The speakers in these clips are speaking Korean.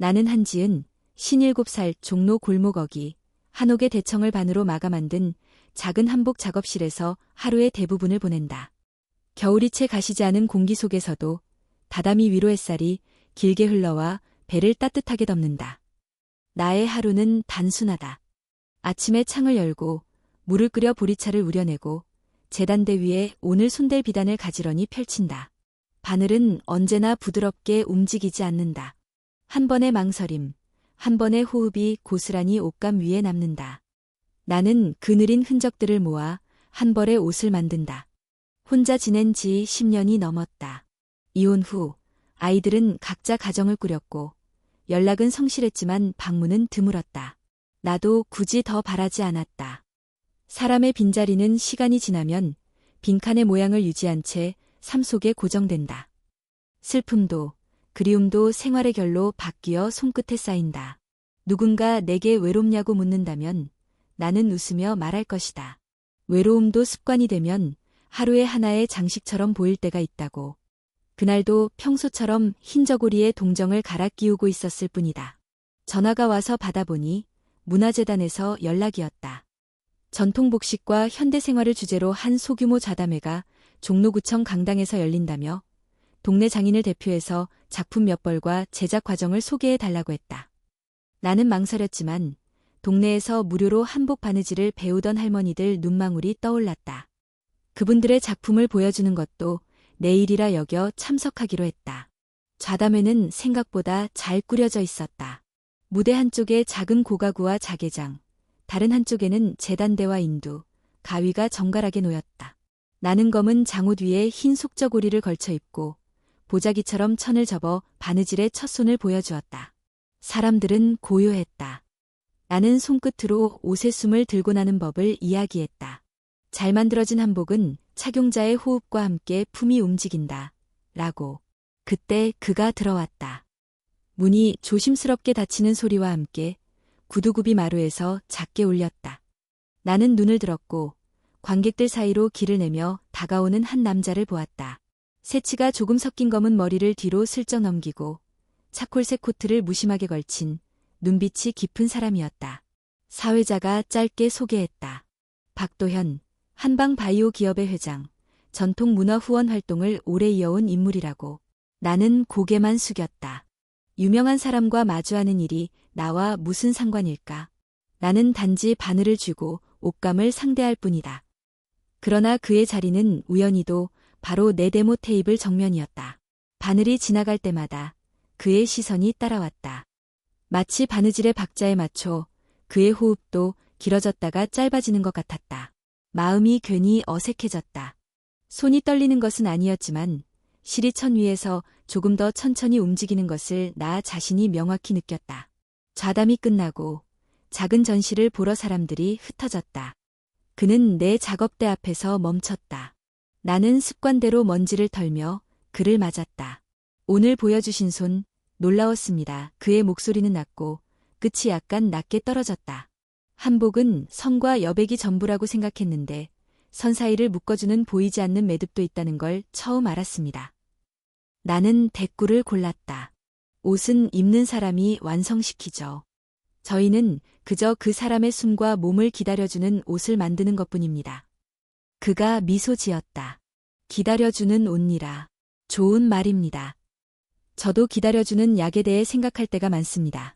나는 한지은, 57살 종로 골목어기, 한옥의 대청을 반으로 마감 만든 작은 한복 작업실에서 하루의 대부분을 보낸다. 겨울이 채 가시지 않은 공기 속에서도 다다미 위로 햇살이 길게 흘러와 배를 따뜻하게 덮는다. 나의 하루는 단순하다. 아침에 창을 열고 물을 끓여 보리차를 우려내고 제단대 위에 오늘 손댈 비단을 가지런히 펼친다. 바늘은 언제나 부드럽게 움직이지 않는다. 한 번의 망설임, 한 번의 호흡이 고스란히 옷감 위에 남는다. 나는 그 느린 흔적들을 모아 한 벌의 옷을 만든다. 혼자 지낸 지 10년이 넘었다. 이혼 후 아이들은 각자 가정을 꾸렸고 연락은 성실했지만 방문은 드물었다. 나도 굳이 더 바라지 않았다. 사람의 빈자리는 시간이 지나면 빈칸의 모양을 유지한 채 삶 속에 고정된다. 슬픔도 그리움도 생활의 결로 바뀌어 손끝에 쌓인다. 누군가 내게 외롭냐고 묻는다면 나는 웃으며 말할 것이다. 외로움도 습관이 되면 하루의 하나의 장식처럼 보일 때가 있다고. 그날도 평소처럼 흰 저고리에 동정을 갈아 끼우고 있었을 뿐이다. 전화가 와서 받아보니 문화재단에서 연락이었다. 전통복식과 현대생활을 주제로 한 소규모 자담회가 종로구청 강당에서 열린다며 동네 장인을 대표해서 작품 몇 벌과 제작 과정을 소개해달라고 했다. 나는 망설였지만 동네에서 무료로 한복 바느질을 배우던 할머니들 눈망울이 떠올랐다. 그분들의 작품을 보여주는 것도 내 일이라 여겨 참석하기로 했다. 좌담회는 생각보다 잘 꾸려져 있었다. 무대 한쪽에 작은 고가구와 자개장, 다른 한쪽에는 제단대와 인두, 가위가 정갈하게 놓였다. 나는 검은 장옷 위에 흰 속저고리를 걸쳐 입고 보자기처럼 천을 접어 바느질에 첫 손을 보여주었다. 사람들은 고요했다. 나는 손끝으로 옷의 숨을 들고 나는 법을 이야기했다. 잘 만들어진 한복은 착용자의 호흡과 함께 품이 움직인다. 라고. 그때 그가 들어왔다. 문이 조심스럽게 닫히는 소리와 함께 구두굽이 마루에서 작게 울렸다. 나는 눈을 들었고 관객들 사이로 길을 내며 다가오는 한 남자를 보았다. 새치가 조금 섞인 검은 머리를 뒤로 슬쩍 넘기고 차콜색 코트를 무심하게 걸친 눈빛이 깊은 사람이었다. 사회자가 짧게 소개했다. 박도현, 한방바이오 기업의 회장, 전통문화후원 활동을 오래 이어온 인물이라고. 나는 고개만 숙였다. 유명한 사람과 마주하는 일이 나와 무슨 상관일까? 나는 단지 바늘을 쥐고 옷감을 상대할 뿐이다. 그러나 그의 자리는 우연히도 바로 내 데모 테이블 정면이었다. 바늘이 지나갈 때마다 그의 시선이 따라왔다. 마치 바느질의 박자에 맞춰 그의 호흡도 길어졌다가 짧아지는 것 같았다. 마음이 괜히 어색해졌다. 손이 떨리는 것은 아니었지만 실이 천 위에서 조금 더 천천히 움직이는 것을 나 자신이 명확히 느꼈다. 좌담이 끝나고 작은 전시를 보러 사람들이 흩어졌다. 그는 내 작업대 앞에서 멈췄다. 나는 습관대로 먼지를 털며 그를 맞았다. 오늘 보여주신 손 놀라웠습니다. 그의 목소리는 낮고 끝이 약간 낮게 떨어졌다. 한복은 선과 여백이 전부라고 생각했는데 선 사이를 묶어주는 보이지 않는 매듭도 있다는 걸 처음 알았습니다. 나는 대꾸를 골랐다. 옷은 입는 사람이 완성시키죠. 저희는 그저 그 사람의 숨과 몸을 기다려주는 옷을 만드는 것뿐입니다. 그가 미소 지었다. 기다려주는 옷이라. 좋은 말입니다. 저도 기다려주는 약에 대해 생각할 때가 많습니다.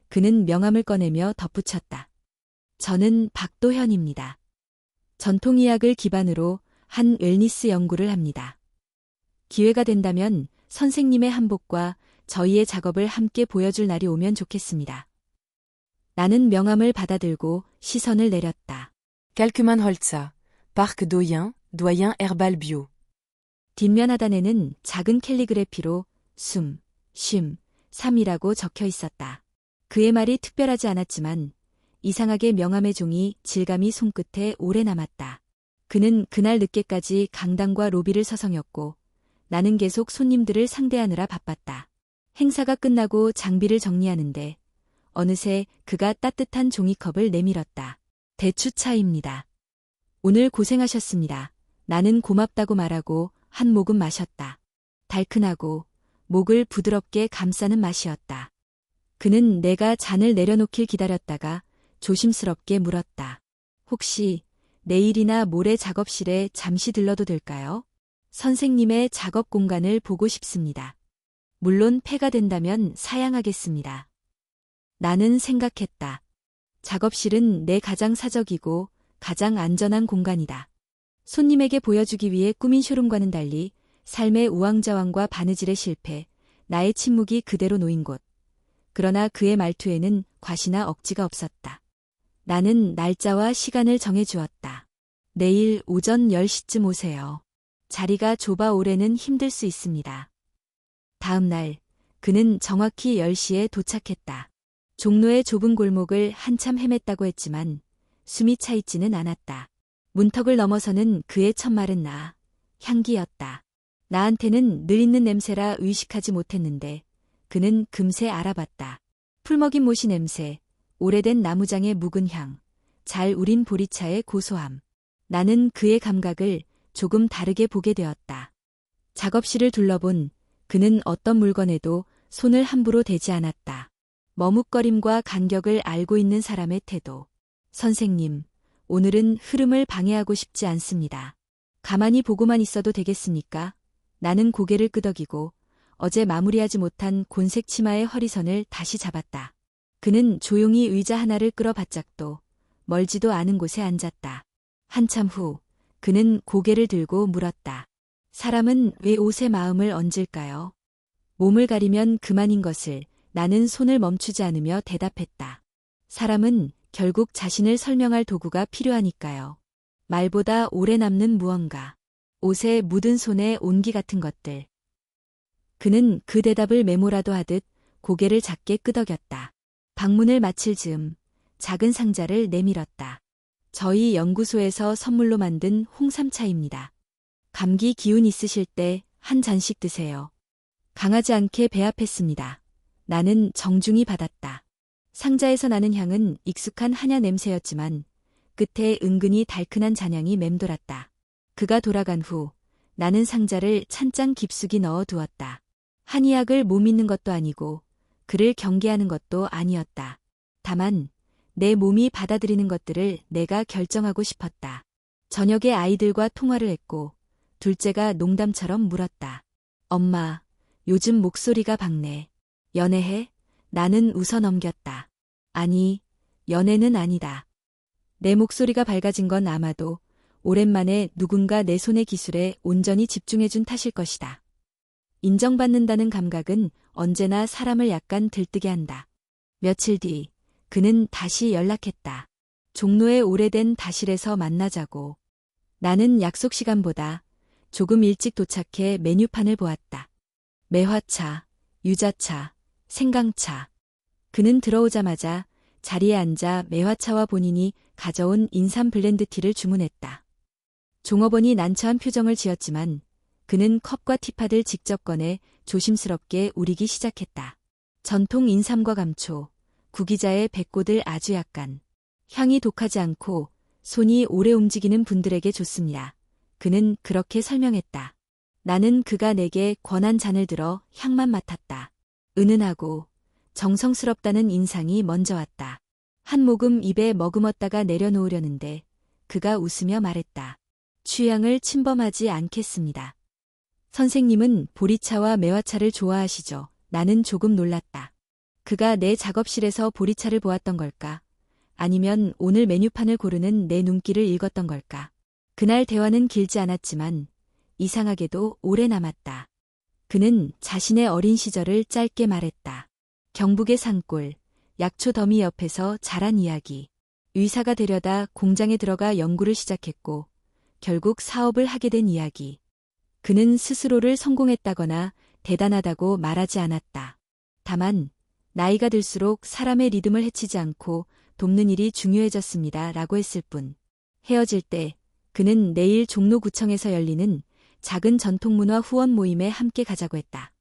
그는 명함을 꺼내며 덧붙였다. 저는 박도현입니다. 전통의학을 기반으로 한 웰니스 연구를 합니다. 기회가 된다면 선생님의 한복과 저희의 작업을 함께 보여줄 날이 오면 좋겠습니다. 나는 명함을 받아들고 시선을 내렸다. Kalkman Holza, Parc Doyen, Doyen Herbal Bio. 뒷면 하단에는 작은 캘리그래피로 숨, 쉼, 삶이라고 적혀 있었다. 그의 말이 특별하지 않았지만 이상하게 명함의 종이 질감이 손끝에 오래 남았다. 그는 그날 늦게까지 강당과 로비를 서성였고 나는 계속 손님들을 상대하느라 바빴다. 행사가 끝나고 장비를 정리하는데 어느새 그가 따뜻한 종이컵을 내밀었다. 대추차입니다. 오늘 고생하셨습니다. 나는 고맙다고 말하고 한 모금 마셨다. 달큰하고 목을 부드럽게 감싸는 맛이었다. 그는 내가 잔을 내려놓길 기다렸다가 조심스럽게 물었다. 혹시 내일이나 모레 작업실에 잠시 들러도 될까요? 선생님의 작업 공간을 보고 싶습니다. 물론 폐가 된다면 사양하겠습니다. 나는 생각했다. 작업실은 내 가장 사적이고 가장 안전한 공간이다. 손님에게 보여주기 위해 꾸민 쇼룸과는 달리 삶의 우왕좌왕과 바느질의 실패, 나의 침묵이 그대로 놓인 곳. 그러나 그의 말투에는 과시나 억지가 없었다. 나는 날짜와 시간을 정해주었다. 내일 오전 10시쯤 오세요. 자리가 좁아 올해는 힘들 수 있습니다. 다음 날, 그는 정확히 10시에 도착했다. 종로의 좁은 골목을 한참 헤맸다고 했지만 숨이 차 있지는 않았다. 문턱을 넘어서는 그의 첫 말은 향기였다. 나한테는 늘 있는 냄새라 의식하지 못했는데 그는 금세 알아봤다. 풀먹인 모시 냄새, 오래된 나무장의 묵은 향, 잘 우린 보리차의 고소함. 나는 그의 감각을 조금 다르게 보게 되었다. 작업실을 둘러본 그는 어떤 물건에도 손을 함부로 대지 않았다. 머뭇거림과 간격을 알고 있는 사람의 태도. 선생님, 오늘은 흐름을 방해하고 싶지 않습니다. 가만히 보고만 있어도 되겠습니까? 나는 고개를 끄덕이고 어제 마무리하지 못한 곤색 치마의 허리선을 다시 잡았다. 그는 조용히 의자 하나를 끌어 바짝도 멀지도 않은 곳에 앉았다. 한참 후 그는 고개를 들고 물었다. 사람은 왜 옷에 마음을 얹을까요? 몸을 가리면 그만인 것을 나는 손을 멈추지 않으며 대답했다. 사람은 결국 자신을 설명할 도구가 필요하니까요. 말보다 오래 남는 무언가. 옷에 묻은 손의 온기 같은 것들. 그는 그 대답을 메모라도 하듯 고개를 작게 끄덕였다. 방문을 마칠 즈음 작은 상자를 내밀었다. 저희 연구소에서 선물로 만든 홍삼차입니다. 감기 기운 있으실 때 한 잔씩 드세요. 강하지 않게 배합했습니다. 나는 정중히 받았다. 상자에서 나는 향은 익숙한 한약 냄새였지만 끝에 은근히 달큰한 잔향이 맴돌았다. 그가 돌아간 후 나는 상자를 찬장 깊숙이 넣어 두었다. 한의학을 못 믿는 것도 아니고 그를 경계하는 것도 아니었다. 다만 내 몸이 받아들이는 것들을 내가 결정하고 싶었다. 저녁에 아이들과 통화를 했고 둘째가 농담처럼 물었다. 엄마, 요즘 목소리가 밝네. 연애해? 나는 웃어 넘겼다. 아니, 연애는 아니다. 내 목소리가 밝아진 건 아마도 오랜만에 누군가 내 손의 기술에 온전히 집중해준 탓일 것이다. 인정받는다는 감각은 언제나 사람을 약간 들뜨게 한다. 며칠 뒤 그는 다시 연락했다. 종로의 오래된 다실에서 만나자고. 나는 약속 시간보다 조금 일찍 도착해 메뉴판을 보았다. 매화차, 유자차, 생강차. 그는 들어오자마자 자리에 앉아 매화차와 본인이 가져온 인삼 블렌드 티를 주문했다. 종업원이 난처한 표정을 지었지만 그는 컵과 티팟을 직접 꺼내 조심스럽게 우리기 시작했다. 전통 인삼과 감초, 구기자의 백꽃을 아주 약간. 향이 독하지 않고 손이 오래 움직이는 분들에게 좋습니다. 그는 그렇게 설명했다. 나는 그가 내게 권한 잔을 들어 향만 맡았다. 은은하고 정성스럽다는 인상이 먼저 왔다. 한 모금 입에 머금었다가 내려놓으려는데 그가 웃으며 말했다. 취향을 침범하지 않겠습니다. 선생님은 보리차와 매화차를 좋아하시죠? 나는 조금 놀랐다. 그가 내 작업실에서 보리차를 보았던 걸까? 아니면 오늘 메뉴판을 고르는 내 눈길을 읽었던 걸까? 그날 대화는 길지 않았지만 이상하게도 오래 남았다. 그는 자신의 어린 시절을 짧게 말했다. 경북의 산골, 약초 더미 옆에서 자란 이야기. 의사가 되려다 공장에 들어가 연구를 시작했고 결국 사업을 하게 된 이야기. 그는 스스로를 성공했다거나 대단하다고 말하지 않았다. 다만 나이가 들수록 사람의 리듬을 해치지 않고 돕는 일이 중요해졌습니다. 라고 했을 뿐. 헤어질 때 그는 내일 종로구청에서 열리는 작은 전통문화 후원 모임에 함께 가자고 했다.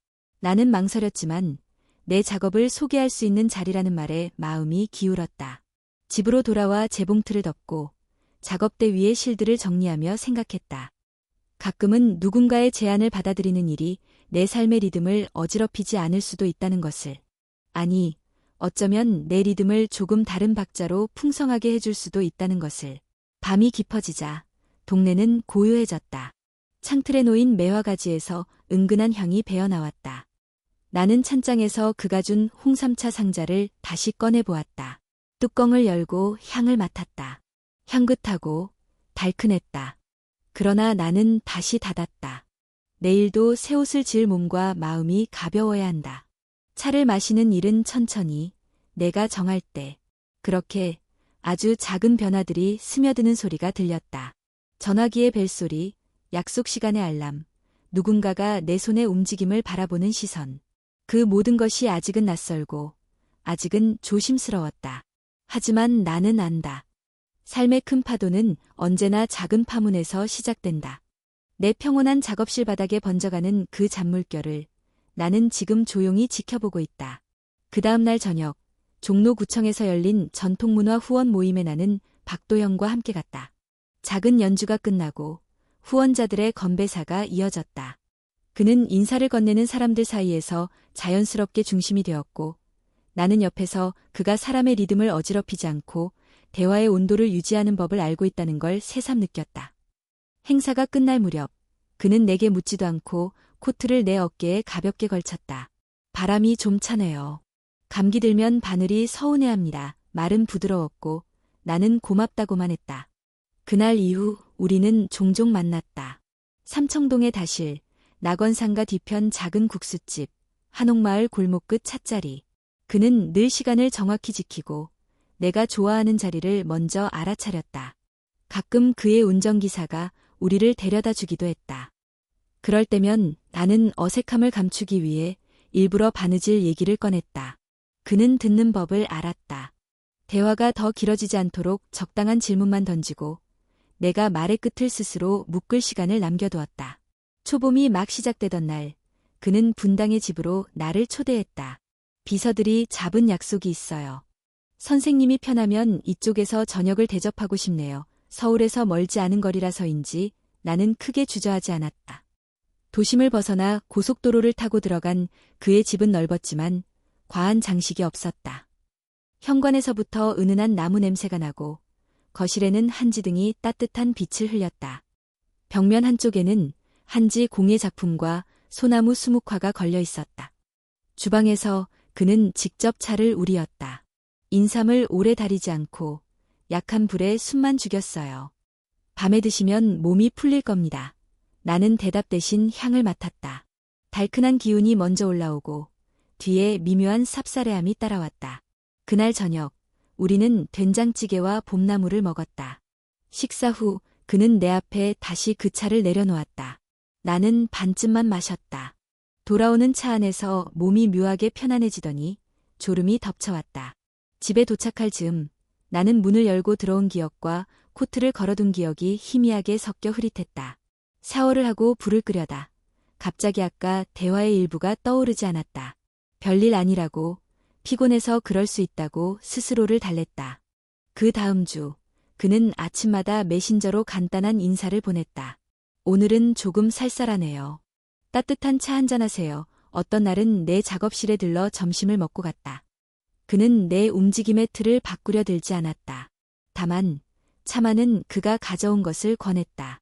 나는 망설였지만 내 작업을 소개할 수 있는 자리라는 말에 마음이 기울었다. 집으로 돌아와 재봉틀을 덮고 작업대 위에 실들을 정리하며 생각했다. 가끔은 누군가의 제안을 받아들이는 일이 내 삶의 리듬을 어지럽히지 않을 수도 있다는 것을. 아니, 어쩌면 내 리듬을 조금 다른 박자로 풍성하게 해줄 수도 있다는 것을. 밤이 깊어지자 동네는 고요해졌다. 창틀에 놓인 매화가지에서 은근한 향이 배어나왔다. 나는 찬장에서 그가 준 홍삼차 상자를 다시 꺼내보았다. 뚜껑을 열고 향을 맡았다. 향긋하고 달큰했다. 그러나 나는 다시 닫았다. 내일도 새 옷을 지을 몸과 마음이 가벼워야 한다. 차를 마시는 일은 천천히, 내가 정할 때. 그렇게 아주 작은 변화들이 스며드는 소리가 들렸다. 전화기의 벨소리, 약속 시간의 알람, 누군가가 내 손의 움직임을 바라보는 시선. 그 모든 것이 아직은 낯설고, 아직은 조심스러웠다. 하지만 나는 안다. 삶의 큰 파도는 언제나 작은 파문에서 시작된다. 내 평온한 작업실 바닥에 번져가는 그 잔물결을 나는 지금 조용히 지켜보고 있다. 그 다음날 저녁, 종로구청에서 열린 전통문화 후원 모임에 나는 박도영과 함께 갔다. 작은 연주가 끝나고 후원자들의 건배사가 이어졌다. 그는 인사를 건네는 사람들 사이에서 자연스럽게 중심이 되었고, 나는 옆에서 그가 사람의 리듬을 어지럽히지 않고 대화의 온도를 유지하는 법을 알고 있다는 걸 새삼 느꼈다. 행사가 끝날 무렵, 그는 내게 묻지도 않고 코트를 내 어깨에 가볍게 걸쳤다. 바람이 좀 차네요. 감기 들면 바늘이 서운해합니다. 말은 부드러웠고 나는 고맙다고만 했다. 그날 이후 우리는 종종 만났다. 삼청동의 다실, 낙원상가 뒤편 작은 국수집, 한옥마을 골목 끝 찻자리. 그는 늘 시간을 정확히 지키고 내가 좋아하는 자리를 먼저 알아차렸다. 가끔 그의 운전기사가 우리를 데려다 주기도 했다. 그럴 때면 나는 어색함을 감추기 위해 일부러 바느질 얘기를 꺼냈다. 그는 듣는 법을 알았다. 대화가 더 길어지지 않도록 적당한 질문만 던지고 내가 말의 끝을 스스로 묶을 시간을 남겨두었다. 초봄이 막 시작되던 날, 그는 분당의 집으로 나를 초대했다. 비서들이 잡은 약속이 있어요. 선생님이 편하면 이쪽에서 저녁을 대접하고 싶네요. 서울에서 멀지 않은 거리라서인지 나는 크게 주저하지 않았다. 도심을 벗어나 고속도로를 타고 들어간 그의 집은 넓었지만 과한 장식이 없었다. 현관에서부터 은은한 나무 냄새가 나고 거실에는 한지등이 따뜻한 빛을 흘렸다. 벽면 한쪽에는 한지 공예 작품과 소나무 수묵화가 걸려 있었다. 주방에서 그는 직접 차를 우리었다. 인삼을 오래 다리지 않고 약한 불에 숨만 죽였어요. 밤에 드시면 몸이 풀릴 겁니다. 나는 대답 대신 향을 맡았다. 달큰한 기운이 먼저 올라오고 뒤에 미묘한 쌉싸래함이 따라왔다. 그날 저녁, 우리는 된장찌개와 봄나물을 먹었다. 식사 후 그는 내 앞에 다시 그 차를 내려놓았다. 나는 반쯤만 마셨다. 돌아오는 차 안에서 몸이 묘하게 편안해지더니 졸음이 덮쳐왔다. 집에 도착할 즈음 나는 문을 열고 들어온 기억과 코트를 걸어둔 기억이 희미하게 섞여 흐릿했다. 샤워를 하고 불을 끄려다 갑자기 아까 대화의 일부가 떠오르지 않았다. 별일 아니라고, 피곤해서 그럴 수 있다고 스스로를 달랬다. 그 다음 주, 그는 아침마다 메신저로 간단한 인사를 보냈다. 오늘은 조금 쌀쌀하네요. 따뜻한 차 한잔 하세요. 어떤 날은 내 작업실에 들러 점심을 먹고 갔다. 그는 내 움직임의 틀을 바꾸려 들지 않았다. 다만 차마는 그가 가져온 것을 권했다.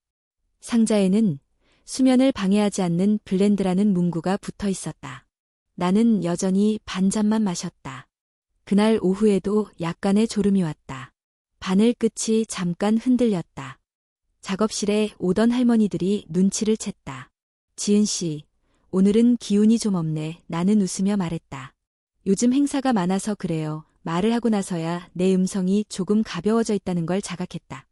상자에는 수면을 방해하지 않는 블렌드라는 문구가 붙어 있었다. 나는 여전히 반잔만 마셨다. 그날 오후에도 약간의 졸음이 왔다. 바늘 끝이 잠깐 흔들렸다. 작업실에 오던 할머니들이 눈치를 챘다. 지은 씨, 오늘은 기운이 좀 없네. 나는 웃으며 말했다. 요즘 행사가 많아서 그래요. 말을 하고 나서야 내 음성이 조금 가벼워져 있다는 걸 자각했다.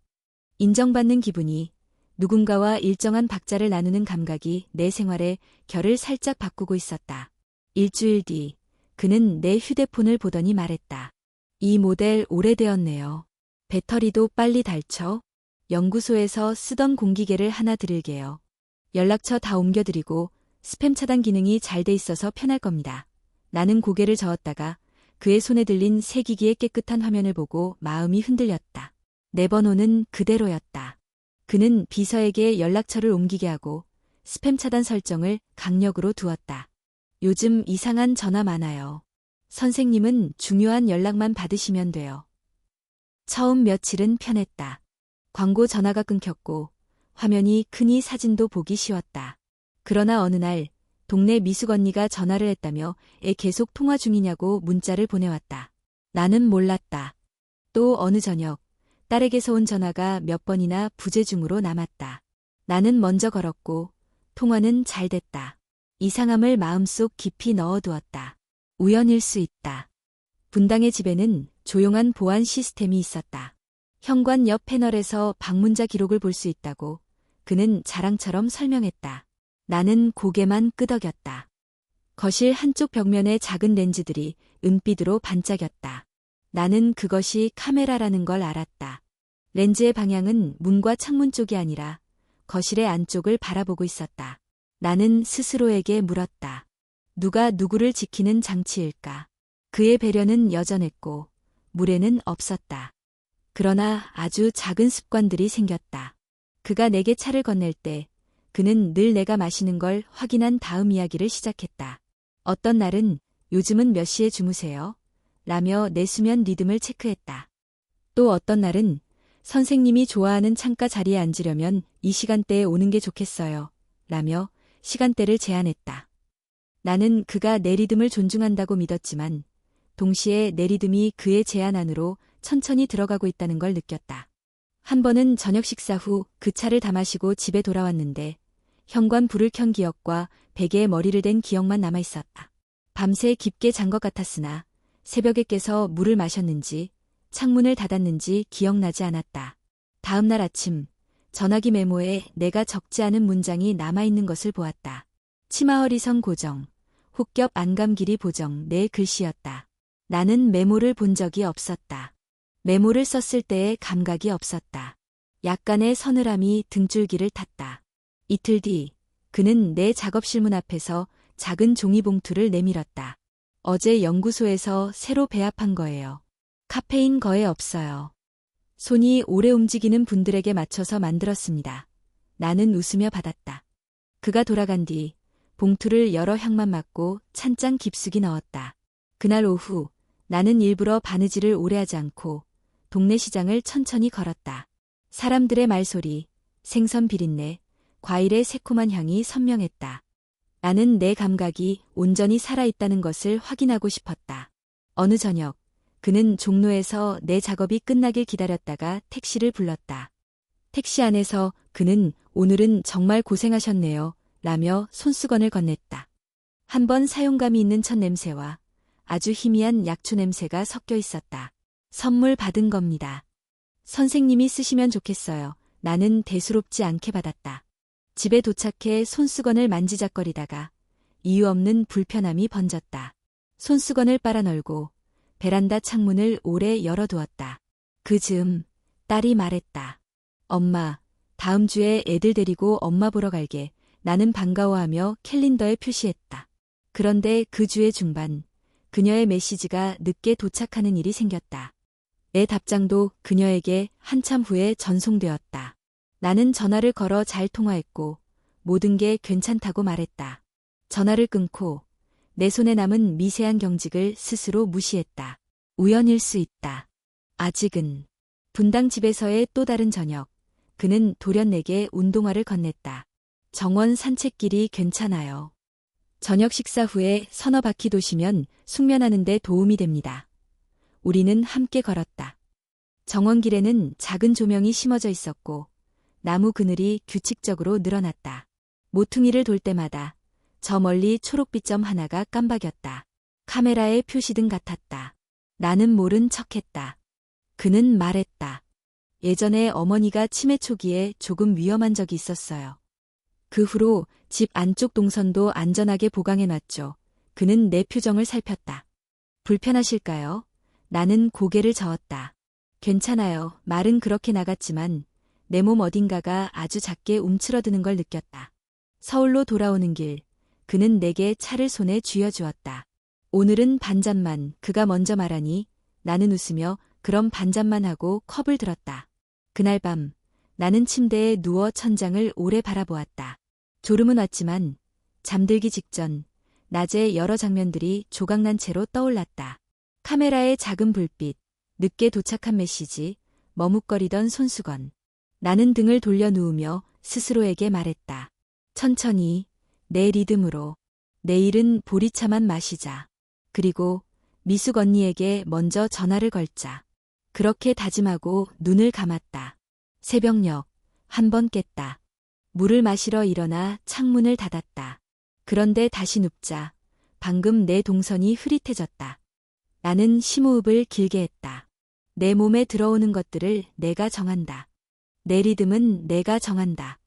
인정받는 기분이, 누군가와 일정한 박자를 나누는 감각이 내 생활의 결을 살짝 바꾸고 있었다. 일주일 뒤, 그는 내 휴대폰을 보더니 말했다. 이 모델 오래되었네요. 배터리도 빨리 닳죠? 연구소에서 쓰던 공기계를 하나 드릴게요. 연락처 다 옮겨드리고 스팸 차단 기능이 잘 돼 있어서 편할 겁니다. 나는 고개를 저었다가 그의 손에 들린 새 기기의 깨끗한 화면을 보고 마음이 흔들렸다. 내 번호는 그대로였다. 그는 비서에게 연락처를 옮기게 하고 스팸 차단 설정을 강력으로 두었다. 요즘 이상한 전화 많아요. 선생님은 중요한 연락만 받으시면 돼요. 처음 며칠은 편했다. 광고 전화가 끊겼고 화면이 크니 사진도 보기 쉬웠다. 그러나 어느 날 동네 미숙 언니가 전화를 했다며 애 계속 통화 중이냐고 문자를 보내왔다. 나는 몰랐다. 또 어느 저녁 딸에게서 온 전화가 몇 번이나 부재중으로 남았다. 나는 먼저 걸었고 통화는 잘 됐다. 이상함을 마음속 깊이 넣어두었다. 우연일 수 있다. 분당의 집에는 조용한 보안 시스템이 있었다. 현관 옆 패널에서 방문자 기록을 볼 수 있다고 그는 자랑처럼 설명했다. 나는 고개만 끄덕였다. 거실 한쪽 벽면에 작은 렌즈들이 은빛으로 반짝였다. 나는 그것이 카메라라는 걸 알았다. 렌즈의 방향은 문과 창문 쪽이 아니라 거실의 안쪽을 바라보고 있었다. 나는 스스로에게 물었다. 누가 누구를 지키는 장치일까? 그의 배려는 여전했고 물에는 없었다. 그러나 아주 작은 습관들이 생겼다. 그가 내게 차를 건넬 때 그는 늘 내가 마시는 걸 확인한 다음 이야기를 시작했다. 어떤 날은 요즘은 몇 시에 주무세요? 라며 내 수면 리듬을 체크했다. 또 어떤 날은 선생님이 좋아하는 창가 자리에 앉으려면 이 시간대에 오는 게 좋겠어요. 라며 시간대를 제안했다. 나는 그가 내 리듬을 존중한다고 믿었지만 동시에 내 리듬이 그의 제안 안으로 천천히 들어가고 있다는 걸 느꼈다. 한 번은 저녁 식사 후 그 차를 다 마시고 집에 돌아왔는데 현관 불을 켠 기억과 베개에 머리를 댄 기억만 남아있었다. 밤새 깊게 잔 것 같았으나 새벽에 깨서 물을 마셨는지 창문을 닫았는지 기억나지 않았다. 다음 날 아침 전화기 메모에 내가 적지 않은 문장이 남아있는 것을 보았다. 치마허리선 고정, 혹겹 안감 길이 보정 내 글씨였다. 나는 메모를 본 적이 없었다. 메모를 썼을 때의 감각이 없었다. 약간의 서늘함이 등줄기를 탔다. 이틀 뒤 그는 내 작업실 문 앞에서 작은 종이봉투를 내밀었다. 어제 연구소에서 새로 배합한 거예요. 카페인 거의 없어요. 손이 오래 움직이는 분들에게 맞춰서 만들었습니다. 나는 웃으며 받았다. 그가 돌아간 뒤 봉투를 열어 향만 맡고 찬장 깊숙이 넣었다. 그날 오후 나는 일부러 바느질을 오래 하지 않고 동네 시장을 천천히 걸었다. 사람들의 말소리, 생선 비린내, 과일의 새콤한 향이 선명했다. 나는 내 감각이 온전히 살아있다는 것을 확인하고 싶었다. 어느 저녁, 그는 종로에서 내 작업이 끝나길 기다렸다가 택시를 불렀다. 택시 안에서 그는 오늘은 정말 고생하셨네요. 라며 손수건을 건넸다. 한 번 사용감이 있는 첫 냄새와 아주 희미한 약초 냄새가 섞여 있었다. 선물 받은 겁니다. 선생님이 쓰시면 좋겠어요. 나는 대수롭지 않게 받았다. 집에 도착해 손수건을 만지작거리다가 이유 없는 불편함이 번졌다. 손수건을 빨아 널고 베란다 창문을 오래 열어두었다. 그 즈음 딸이 말했다. 엄마, 다음 주에 애들 데리고 엄마 보러 갈게. 나는 반가워하며 캘린더에 표시했다. 그런데 그 주의 중반, 그녀의 메시지가 늦게 도착하는 일이 생겼다. 내 답장도 그녀에게 한참 후에 전송되었다. 나는 전화를 걸어 잘 통화했고 모든 게 괜찮다고 말했다. 전화를 끊고 내 손에 남은 미세한 경직을 스스로 무시했다. 우연일 수 있다. 아직은. 분당 집에서의 또 다른 저녁, 그는 돌연 내게 운동화를 건넸다. 정원 산책길이 괜찮아요. 저녁 식사 후에 서너 바퀴 도시면 숙면하는 데 도움이 됩니다. 우리는 함께 걸었다. 정원길에는 작은 조명이 심어져 있었고 나무 그늘이 규칙적으로 늘어났다. 모퉁이를 돌 때마다 저 멀리 초록빛 점 하나가 깜박였다. 카메라의 표시등 같았다. 나는 모른 척했다. 그는 말했다. 예전에 어머니가 치매 초기에 조금 위험한 적이 있었어요. 그 후로 집 안쪽 동선도 안전하게 보강해놨죠. 그는 내 표정을 살폈다. 불편하실까요? 나는 고개를 저었다. 괜찮아요. 말은 그렇게 나갔지만 내 몸 어딘가가 아주 작게 움츠러드는 걸 느꼈다. 서울로 돌아오는 길, 그는 내게 차를 손에 쥐어주었다. 오늘은 반잔만, 그가 먼저 말하니 나는 웃으며 그럼 반잔만 하고 컵을 들었다. 그날 밤 나는 침대에 누워 천장을 오래 바라보았다. 졸음은 왔지만 잠들기 직전 낮의 여러 장면들이 조각난 채로 떠올랐다. 카메라의 작은 불빛, 늦게 도착한 메시지, 머뭇거리던 손수건. 나는 등을 돌려 누우며 스스로에게 말했다. 천천히, 내 리듬으로. 내일은 보리차만 마시자. 그리고 미숙 언니에게 먼저 전화를 걸자. 그렇게 다짐하고 눈을 감았다. 새벽녘, 한 번 깼다. 물을 마시러 일어나 창문을 닫았다. 그런데 다시 눕자 방금 내 동선이 흐릿해졌다. 나는 심호흡을 길게 했다. 내 몸에 들어오는 것들을 내가 정한다. 내 리듬은 내가 정한다.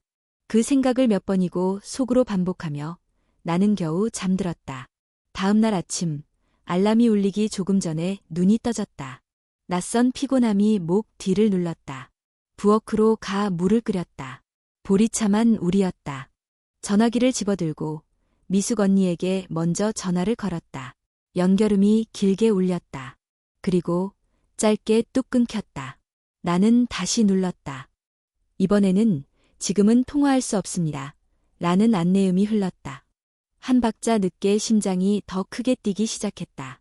그 생각을 몇 번이고 속으로 반복하며 나는 겨우 잠들었다. 다음 날 아침, 알람이 울리기 조금 전에 눈이 떠졌다. 낯선 피곤함이 목 뒤를 눌렀다. 부엌으로 가 물을 끓였다. 보리차만 우리였다. 전화기를 집어들고 미숙 언니에게 먼저 전화를 걸었다. 연결음이 길게 울렸다. 그리고 짧게 뚝 끊겼다. 나는 다시 눌렀다. 이번에는 지금은 통화할 수 없습니다. 라는 안내음이 흘렀다. 한 박자 늦게 심장이 더 크게 뛰기 시작했다.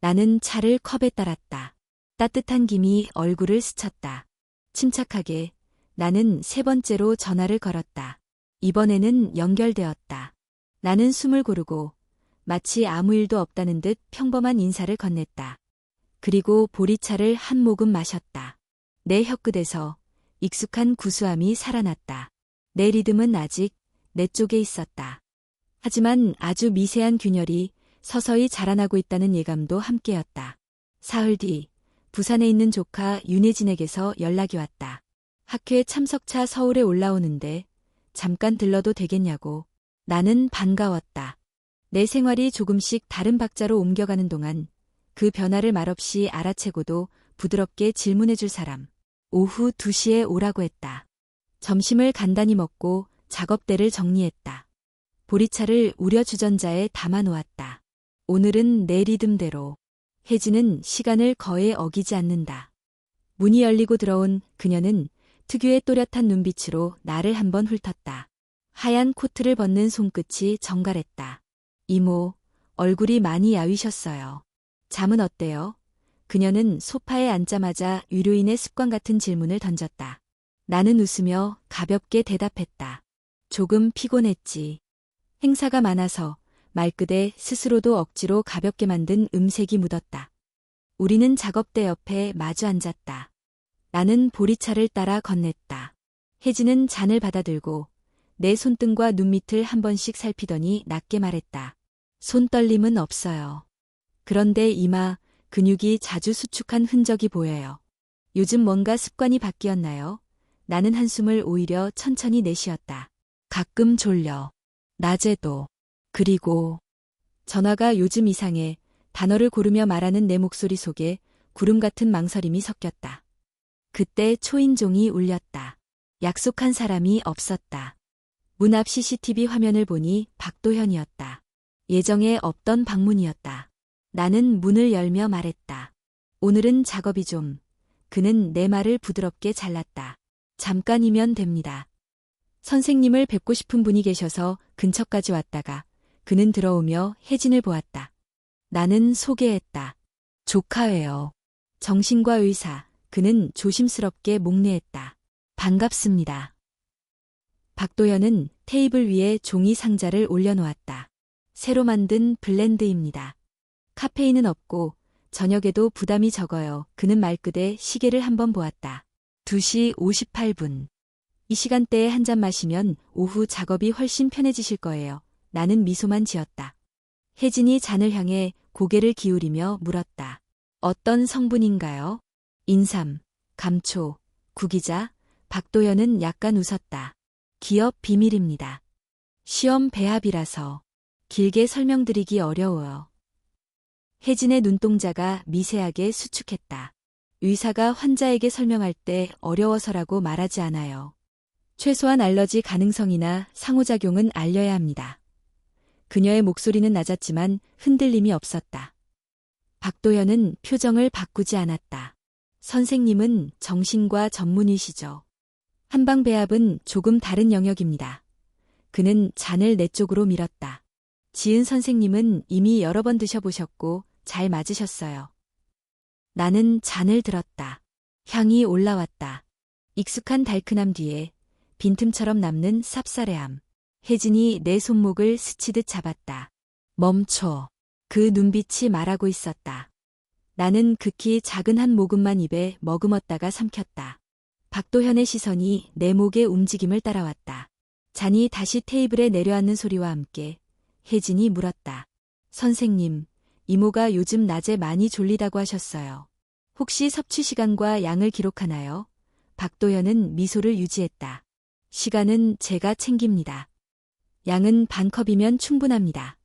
나는 차를 컵에 따랐다. 따뜻한 김이 얼굴을 스쳤다. 침착하게 나는 세 번째로 전화를 걸었다. 이번에는 연결되었다. 나는 숨을 고르고 마치 아무 일도 없다는 듯 평범한 인사를 건넸다. 그리고 보리차를 한 모금 마셨다. 내 혀끝에서 익숙한 구수함이 살아났다. 내 리듬은 아직 내 쪽에 있었다. 하지만 아주 미세한 균열이 서서히 자라나고 있다는 예감도 함께였다. 사흘 뒤 부산에 있는 조카 윤혜진에게서 연락이 왔다. 학회 참석차 서울에 올라오는데 잠깐 들러도 되겠냐고. 나는 반가웠다. 내 생활이 조금씩 다른 박자로 옮겨가는 동안 그 변화를 말없이 알아채고도 부드럽게 질문해줄 사람. 오후 2시에 오라고 했다. 점심을 간단히 먹고 작업대를 정리했다. 보리차를 우려 주전자에 담아 놓았다. 오늘은 내 리듬대로. 혜진은 시간을 거의 어기지 않는다. 문이 열리고 들어온 그녀는 특유의 또렷한 눈빛으로 나를 한번 훑었다. 하얀 코트를 벗는 손끝이 정갈했다. 이모, 얼굴이 많이 야위셨어요. 잠은 어때요? 그녀는 소파에 앉자마자 의료인의 습관 같은 질문을 던졌다. 나는 웃으며 가볍게 대답했다. 조금 피곤했지. 행사가 많아서 말끝에 스스로도 억지로 가볍게 만든 음색이 묻었다. 우리는 작업대 옆에 마주 앉았다. 나는 보리차를 따라 건넸다. 혜진은 잔을 받아들고 내 손등과 눈밑을 한 번씩 살피더니 낮게 말했다. 손떨림은 없어요. 그런데 이마, 근육이 자주 수축한 흔적이 보여요. 요즘 뭔가 습관이 바뀌었나요? 나는 한숨을 오히려 천천히 내쉬었다. 가끔 졸려. 낮에도. 그리고 전화가 요즘 이상해. 단어를 고르며 말하는 내 목소리 속에 구름 같은 망설임이 섞였다. 그때 초인종이 울렸다. 약속한 사람이 없었다. 문 앞 CCTV 화면을 보니 박도현이었다. 예정에 없던 방문이었다. 나는 문을 열며 말했다. 오늘은 작업이 좀. 그는 내 말을 부드럽게 잘랐다. 잠깐이면 됩니다. 선생님을 뵙고 싶은 분이 계셔서 근처까지 왔다가 그는 들어오며 혜진을 보았다. 나는 소개했다. 조카예요. 정신과 의사. 그는 조심스럽게 목례했다. 반갑습니다. 박도현은 테이블 위에 종이 상자를 올려놓았다. 새로 만든 블렌드입니다. 카페인은 없고 저녁에도 부담이 적어요. 그는 말끝에 시계를 한번 보았다. 2시 58분. 이 시간대에 한 잔 마시면 오후 작업이 훨씬 편해지실 거예요. 나는 미소만 지었다. 혜진이 잔을 향해 고개를 기울이며 물었다. 어떤 성분인가요? 인삼, 감초, 구기자. 박도현은 약간 웃었다. 기업 비밀입니다. 시험 배합이라서 길게 설명드리기 어려워요. 혜진의 눈동자가 미세하게 수축했다. 의사가 환자에게 설명할 때 어려워서라고 말하지 않아요. 최소한 알러지 가능성이나 상호작용은 알려야 합니다. 그녀의 목소리는 낮았지만 흔들림이 없었다. 박도현은 표정을 바꾸지 않았다. 선생님은 정신과 전문의시죠. 한방배합은 조금 다른 영역입니다. 그는 잔을 내 쪽으로 밀었다. 지은 선생님은 이미 여러 번 드셔보셨고 잘 맞으셨어요. 나는 잔을 들었다. 향이 올라왔다. 익숙한 달큰함 뒤에 빈틈처럼 남는 쌉싸래함. 혜진이 내 손목을 스치듯 잡았다. 멈춰. 그 눈빛이 말하고 있었다. 나는 극히 작은 한 모금만 입에 머금었다가 삼켰다. 박도현의 시선이 내 목의 움직임을 따라왔다. 잔이 다시 테이블에 내려앉는 소리와 함께 혜진이 물었다. 선생님, 이모가 요즘 낮에 많이 졸리다고 하셨어요. 혹시 섭취 시간과 양을 기록하나요? 박도현은 미소를 유지했다. 시간은 제가 챙깁니다. 양은 반 컵이면 충분합니다.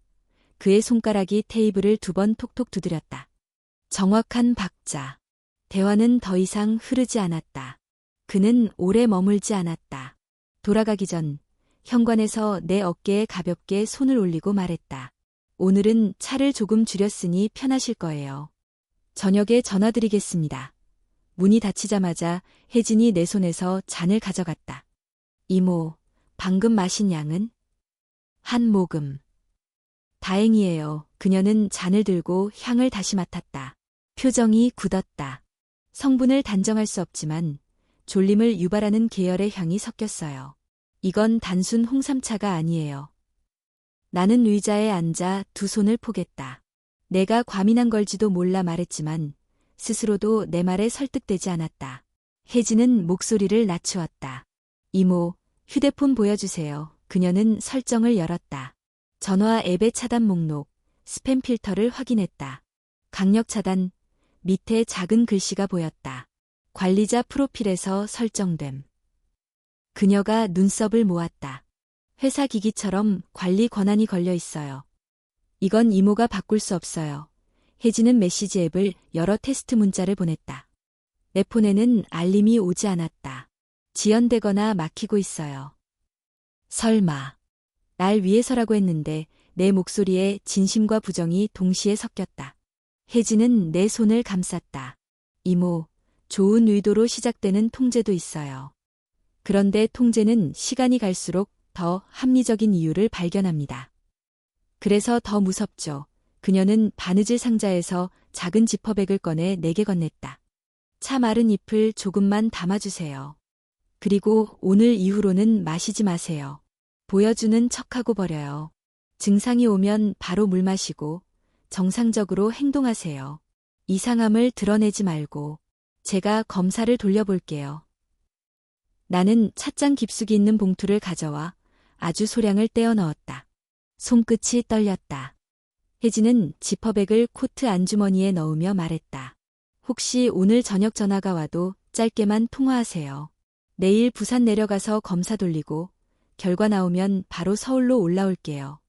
그의 손가락이 테이블을 2번 톡톡 두드렸다. 정확한 박자. 대화는 더 이상 흐르지 않았다. 그는 오래 머물지 않았다. 돌아가기 전 현관에서 내 어깨에 가볍게 손을 올리고 말했다. 오늘은 차를 조금 줄였으니 편하실 거예요. 저녁에 전화드리겠습니다. 문이 닫히자마자 혜진이 내 손에서 잔을 가져갔다. 이모, 방금 마신 양은? 한 모금. 다행이에요. 그녀는 잔을 들고 향을 다시 맡았다. 표정이 굳었다. 성분을 단정할 수 없지만 졸림을 유발하는 계열의 향이 섞였어요. 이건 단순 홍삼차가 아니에요. 나는 의자에 앉아 2 손을 포겠다. 내가 과민한 걸지도 몰라 말했지만 스스로도 내 말에 설득되지 않았다. 혜진은 목소리를 낮추었다. 이모, 휴대폰 보여주세요. 그녀는 설정을 열었다. 전화 앱의 차단 목록, 스팸 필터를 확인했다. 강력 차단, 밑에 작은 글씨가 보였다. 관리자 프로필에서 설정됨. 그녀가 눈썹을 모았다. 회사 기기처럼 관리 권한이 걸려 있어요. 이건 이모가 바꿀 수 없어요. 혜진은 메시지 앱을 열어 테스트 문자를 보냈다. 내 폰에는 알림이 오지 않았다. 지연되거나 막히고 있어요. 설마. 날 위해서라고 했는데 내 목소리에 진심과 부정이 동시에 섞였다. 혜진은 내 손을 감쌌다. 이모, 좋은 의도로 시작되는 통제도 있어요. 그런데 통제는 시간이 갈수록 더 합리적인 이유를 발견합니다. 그래서 더 무섭죠. 그녀는 바느질 상자에서 작은 지퍼백을 꺼내 내게 건넸다. 차 마른 잎을 조금만 담아주세요. 그리고 오늘 이후로는 마시지 마세요. 보여주는 척하고 버려요. 증상이 오면 바로 물 마시고 정상적으로 행동하세요. 이상함을 드러내지 말고 제가 검사를 돌려볼게요. 나는 찻잔 깊숙이 있는 봉투를 가져와 아주 소량을 떼어 넣었다. 손끝이 떨렸다. 혜진은 지퍼백을 코트 안주머니에 넣으며 말했다. 혹시 오늘 저녁 전화가 와도 짧게만 통화하세요. 내일 부산 내려가서 검사 돌리고 결과 나오면 바로 서울로 올라올게요.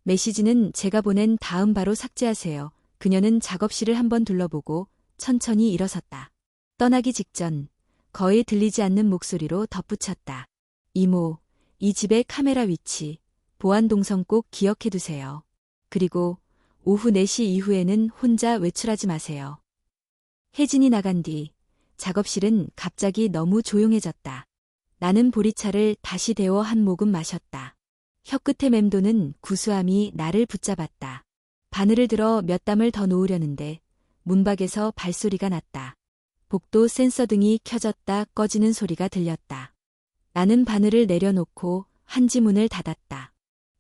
메시지는 제가 보낸 다음 바로 삭제하세요. 그녀는 작업실을 한번 둘러보고 천천히 일어섰다. 떠나기 직전 거의 들리지 않는 목소리로 덧붙였다. 이모, 이 집의 카메라 위치, 보안 동선 꼭 기억해 두세요. 그리고 오후 4시 이후에는 혼자 외출하지 마세요. 혜진이 나간 뒤 작업실은 갑자기 너무 조용해졌다. 나는 보리차를 다시 데워 한 모금 마셨다. 혀끝에 맴도는 구수함이 나를 붙잡았다. 바늘을 들어 몇 담을 더 놓으려는데 문밖에서 발소리가 났다. 복도 센서 등이 켜졌다 꺼지는 소리가 들렸다. 나는 바늘을 내려놓고 한지문을 닫았다.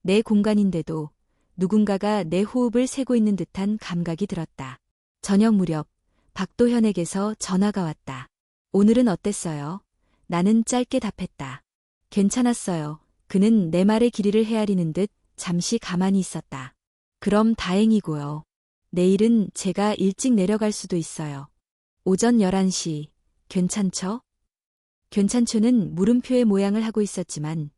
내 공간인데도 누군가가 내 호흡을 세고 있는 듯한 감각이 들었다. 저녁 무렵 박도현에게서 전화가 왔다. 오늘은 어땠어요? 나는 짧게 답했다. 괜찮았어요. 그는 내 말의 길이를 헤아리는 듯 잠시 가만히 있었다. 그럼 다행이고요. 내일은 제가 일찍 내려갈 수도 있어요. 오전 11시, 괜찮죠? 괜찮죠는 물음표의 모양을 하고 있었지만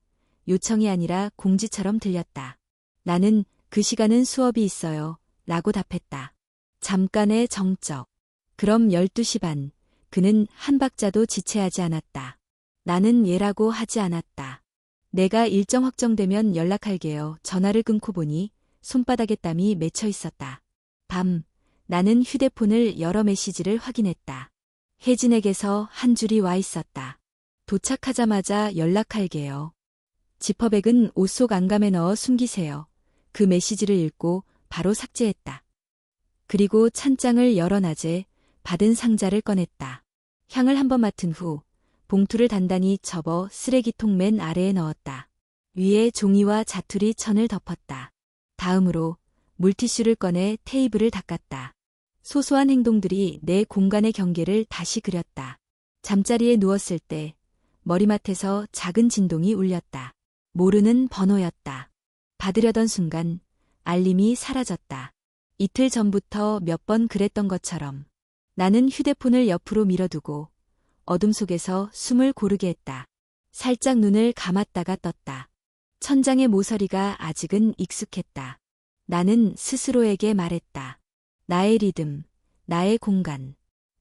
요청이 아니라 공지처럼 들렸다. 나는 그 시간은 수업이 있어요. 라고 답했다. 잠깐의 정적. 그럼 12시 반. 그는 한 박자도 지체하지 않았다. 나는 얘라고 하지 않았다. 내가 일정 확정되면 연락할게요. 전화를 끊고 보니 손바닥에 땀이 맺혀 있었다. 밤, 나는 휴대폰을 열어 메시지를 확인했다. 혜진에게서 한 줄이 와 있었다. 도착하자마자 연락할게요. 지퍼백은 옷 속 안감에 넣어 숨기세요. 그 메시지를 읽고 바로 삭제했다. 그리고 찬장을 열어놔제 받은 상자를 꺼냈다. 향을 한번 맡은 후 봉투를 단단히 접어 쓰레기통 맨 아래에 넣었다. 위에 종이와 자투리 천을 덮었다. 다음으로 물티슈를 꺼내 테이블을 닦았다. 소소한 행동들이 내 공간의 경계를 다시 그렸다. 잠자리에 누웠을 때 머리맡에서 작은 진동이 울렸다. 모르는 번호였다. 받으려던 순간 알림이 사라졌다. 이틀 전부터 몇 번 그랬던 것처럼 나는 휴대폰을 옆으로 밀어두고 어둠 속에서 숨을 고르게 했다. 살짝 눈을 감았다가 떴다. 천장의 모서리가 아직은 익숙했다. 나는 스스로에게 말했다. 나의 리듬, 나의 공간.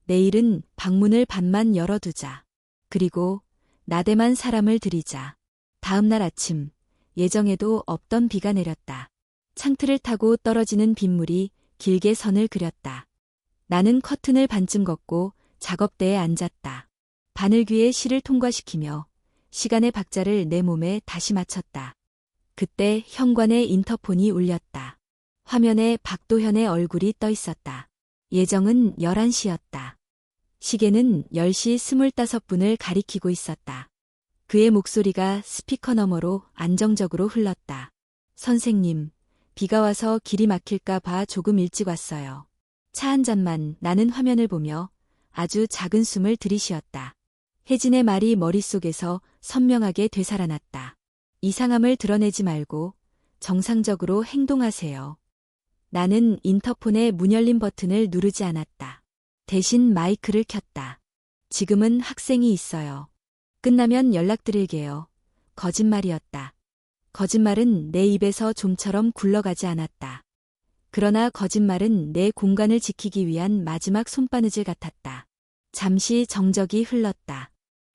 내일은 방문을 반만 열어두자. 그리고 나대만 사람을 들이자. 다음 날 아침, 예정에도 없던 비가 내렸다. 창틀을 타고 떨어지는 빗물이 길게 선을 그렸다. 나는 커튼을 반쯤 걷고 작업대에 앉았다. 바늘귀에 실을 통과시키며 시간의 박자를 내 몸에 다시 맞췄다. 그때 현관의 인터폰이 울렸다. 화면에 박도현의 얼굴이 떠 있었다. 예정은 11시였다. 시계는 10시 25분을 가리키고 있었다. 그의 목소리가 스피커 너머로 안정적으로 흘렀다. 선생님, 비가 와서 길이 막힐까 봐 조금 일찍 왔어요. 차 한 잔만. 나는 화면을 보며 아주 작은 숨을 들이쉬었다. 혜진의 말이 머릿속에서 선명하게 되살아났다. 이상함을 드러내지 말고 정상적으로 행동하세요. 나는 인터폰의 문 열림 버튼을 누르지 않았다. 대신 마이크를 켰다. 지금은 학생이 있어요. 끝나면 연락드릴게요. 거짓말이었다. 거짓말은 내 입에서 좀처럼 굴러가지 않았다. 그러나 거짓말은 내 공간을 지키기 위한 마지막 손바느질 같았다. 잠시 정적이 흘렀다.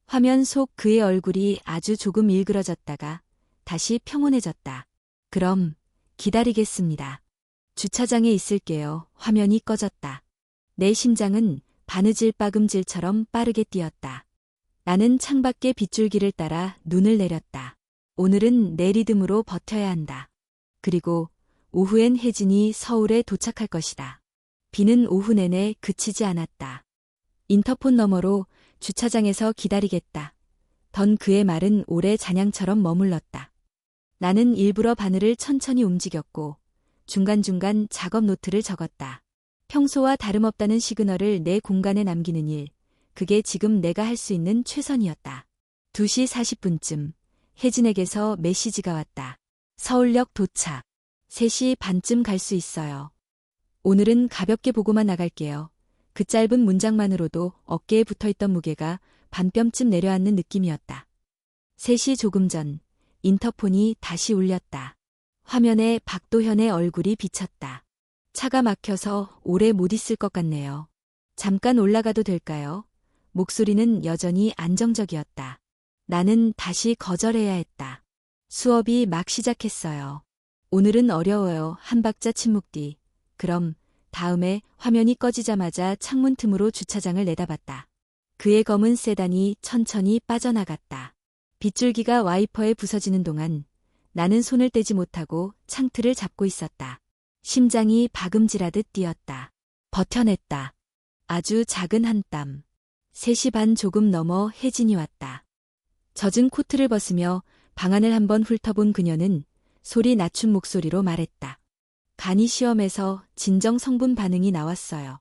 화면 속 그의 얼굴이 아주 조금 일그러졌다가 다시 평온해졌다. 그럼 기다리겠습니다. 주차장에 있을게요. 화면이 꺼졌다. 내 심장은 바느질 빠금질처럼 빠르게 뛰었다. 나는 창밖의 빗줄기를 따라 눈을 내렸다. 오늘은 내 리듬으로 버텨야 한다. 그리고 오후엔 혜진이 서울에 도착할 것이다. 비는 오후 내내 그치지 않았다. 인터폰 너머로 주차장에서 기다리겠다. 던 그의 말은 오래 잔향처럼 머물렀다. 나는 일부러 바늘을 천천히 움직였고 중간중간 작업 노트를 적었다. 평소와 다름없다는 시그널을 내 공간에 남기는 일, 그게 지금 내가 할 수 있는 최선이었다. 2시 40분쯤 혜진에게서 메시지가 왔다. 서울역 도착. 3시 반쯤 갈 수 있어요. 오늘은 가볍게 보고만 나갈게요. 그 짧은 문장만으로도 어깨에 붙어있던 무게가 반뼘쯤 내려앉는 느낌이었다. 3시 조금 전 인터폰이 다시 울렸다. 화면에 박도현의 얼굴이 비쳤다. 차가 막혀서 오래 못 있을 것 같네요. 잠깐 올라가도 될까요? 목소리는 여전히 안정적이었다. 나는 다시 거절해야 했다. 수업이 막 시작했어요. 오늘은 어려워요. 한 박자 침묵 뒤. 그럼 다음에 화면이 꺼지자마자 창문 틈으로 주차장을 내다봤다. 그의 검은 세단이 천천히 빠져나갔다. 빗줄기가 와이퍼에 부서지는 동안 나는 손을 떼지 못하고 창틀을 잡고 있었다. 심장이 박음질하듯 뛰었다. 버텨냈다. 아주 작은 한 땀. 3시 반 조금 넘어 혜진이 왔다. 젖은 코트를 벗으며 방안을 한번 훑어본 그녀는 소리 낮춘 목소리로 말했다. 간이 시험에서 진정 성분 반응이 나왔어요.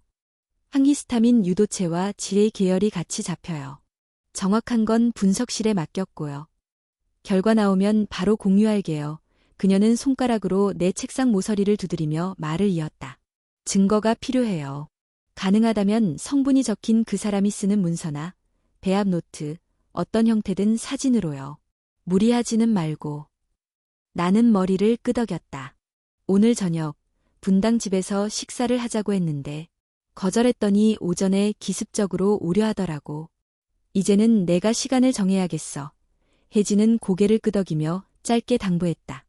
항히스타민 유도체와 지레 계열이 같이 잡혀요. 정확한 건 분석실에 맡겼고요. 결과 나오면 바로 공유할게요. 그녀는 손가락으로 내 책상 모서리를 두드리며 말을 이었다. 증거가 필요해요. 가능하다면 성분이 적힌 그 사람이 쓰는 문서나 배합 노트, 어떤 형태든 사진으로요. 무리하지는 말고. 나는 머리를 끄덕였다. 오늘 저녁 분당 집에서 식사를 하자고 했는데 거절했더니 오전에 기습적으로 오려 하더라고. 이제는 내가 시간을 정해야겠어. 혜진은 고개를 끄덕이며 짧게 당부했다.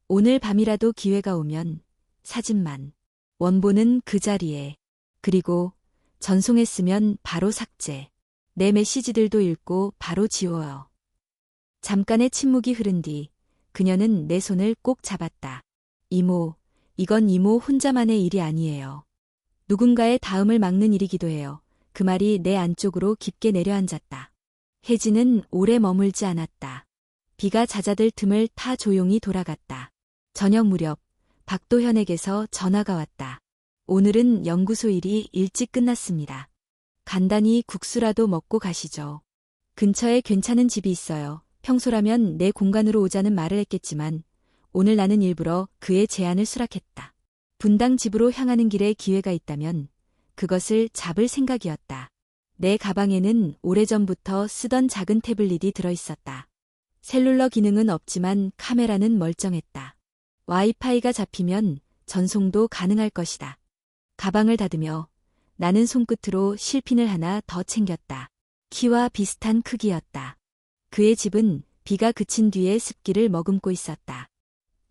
오늘 밤이라도 기회가 오면 사진만. 원본은 그 자리에. 그리고 전송했으면 바로 삭제. 내 메시지들도 읽고 바로 지워요. 잠깐의 침묵이 흐른 뒤 그녀는 내 손을 꼭 잡았다. 이모, 이건 이모 혼자만의 일이 아니에요. 누군가의 다음을 막는 일이기도 해요. 그 말이 내 안쪽으로 깊게 내려앉았다. 혜진은 오래 머물지 않았다. 비가 잦아들 틈을 타 조용히 돌아갔다. 저녁 무렵 박도현에게서 전화가 왔다. 오늘은 연구소 일이 일찍 끝났습니다. 간단히 국수라도 먹고 가시죠. 근처에 괜찮은 집이 있어요. 평소라면 내 공간으로 오자는 말을 했겠지만 오늘 나는 일부러 그의 제안을 수락했다. 분당 집으로 향하는 길에 기회가 있다면 그것을 잡을 생각이었다. 내 가방에는 오래전부터 쓰던 작은 태블릿이 들어있었다. 셀룰러 기능은 없지만 카메라는 멀쩡했다. 와이파이가 잡히면 전송도 가능할 것이다. 가방을 닫으며 나는 손끝으로 실핀을 하나 더 챙겼다. 키와 비슷한 크기였다. 그의 집은 비가 그친 뒤에 습기를 머금고 있었다.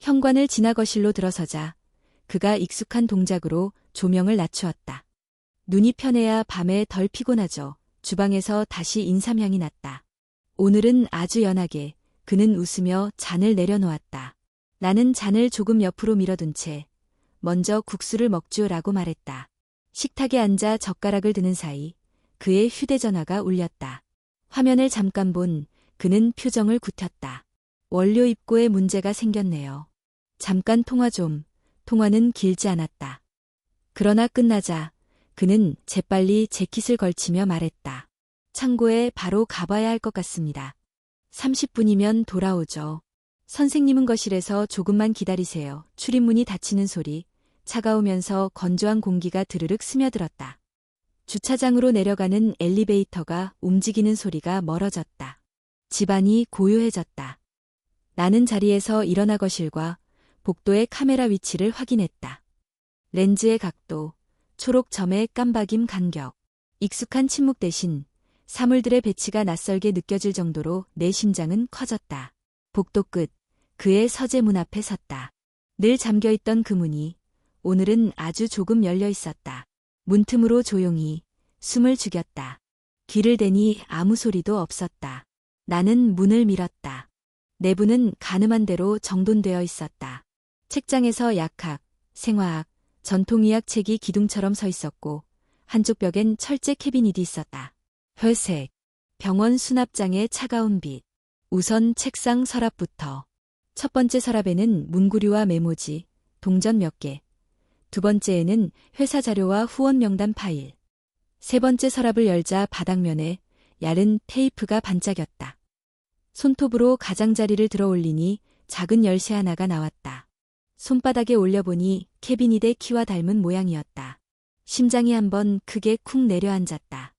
현관을 지나 거실로 들어서자 그가 익숙한 동작으로 조명을 낮추었다. 눈이 편해야 밤에 덜 피곤하죠. 주방에서 다시 인삼향이 났다. 오늘은 아주 연하게 그는 웃으며 잔을 내려놓았다. 나는 잔을 조금 옆으로 밀어둔 채 먼저 국수를 먹죠라고 말했다. 식탁에 앉아 젓가락을 드는 사이 그의 휴대전화가 울렸다. 화면을 잠깐 본 그는 표정을 굳혔다. 원료 입고에 문제가 생겼네요. 잠깐 통화 좀. 통화는 길지 않았다. 그러나 끝나자 그는 재빨리 재킷을 걸치며 말했다. 창고에 바로 가봐야 할 것 같습니다. 30분이면 돌아오죠. 선생님은 거실에서 조금만 기다리세요. 출입문이 닫히는 소리, 차가우면서 건조한 공기가 드르륵 스며들었다. 주차장으로 내려가는 엘리베이터가 움직이는 소리가 멀어졌다. 집안이 고요해졌다. 나는 자리에서 일어나 거실과 복도의 카메라 위치를 확인했다. 렌즈의 각도, 초록 점의 깜박임 간격, 익숙한 침묵 대신 사물들의 배치가 낯설게 느껴질 정도로 내 심장은 커졌다. 복도 끝, 그의 서재문 앞에 섰다. 늘 잠겨있던 그 문이 오늘은 아주 조금 열려 있었다. 문틈으로 조용히 숨을 죽였다. 귀를 대니 아무 소리도 없었다. 나는 문을 밀었다. 내부는 가늠한 대로 정돈되어 있었다. 책장에서 약학, 생화학, 전통의학 책이 기둥처럼 서 있었고 한쪽 벽엔 철제 캐비닛이 있었다. 회색, 병원 수납장의 차가운 빛. 우선 책상 서랍부터. 첫 번째 서랍에는 문구류와 메모지, 동전 몇 개. 두 번째에는 회사 자료와 후원 명단 파일. 세 번째 서랍을 열자 바닥면에 얇은 테이프가 반짝였다. 손톱으로 가장자리를 들어 올리니 작은 열쇠 하나가 나왔다. 손바닥에 올려보니 캐비닛의 키와 닮은 모양이었다. 심장이 한번 크게 쿵 내려앉았다.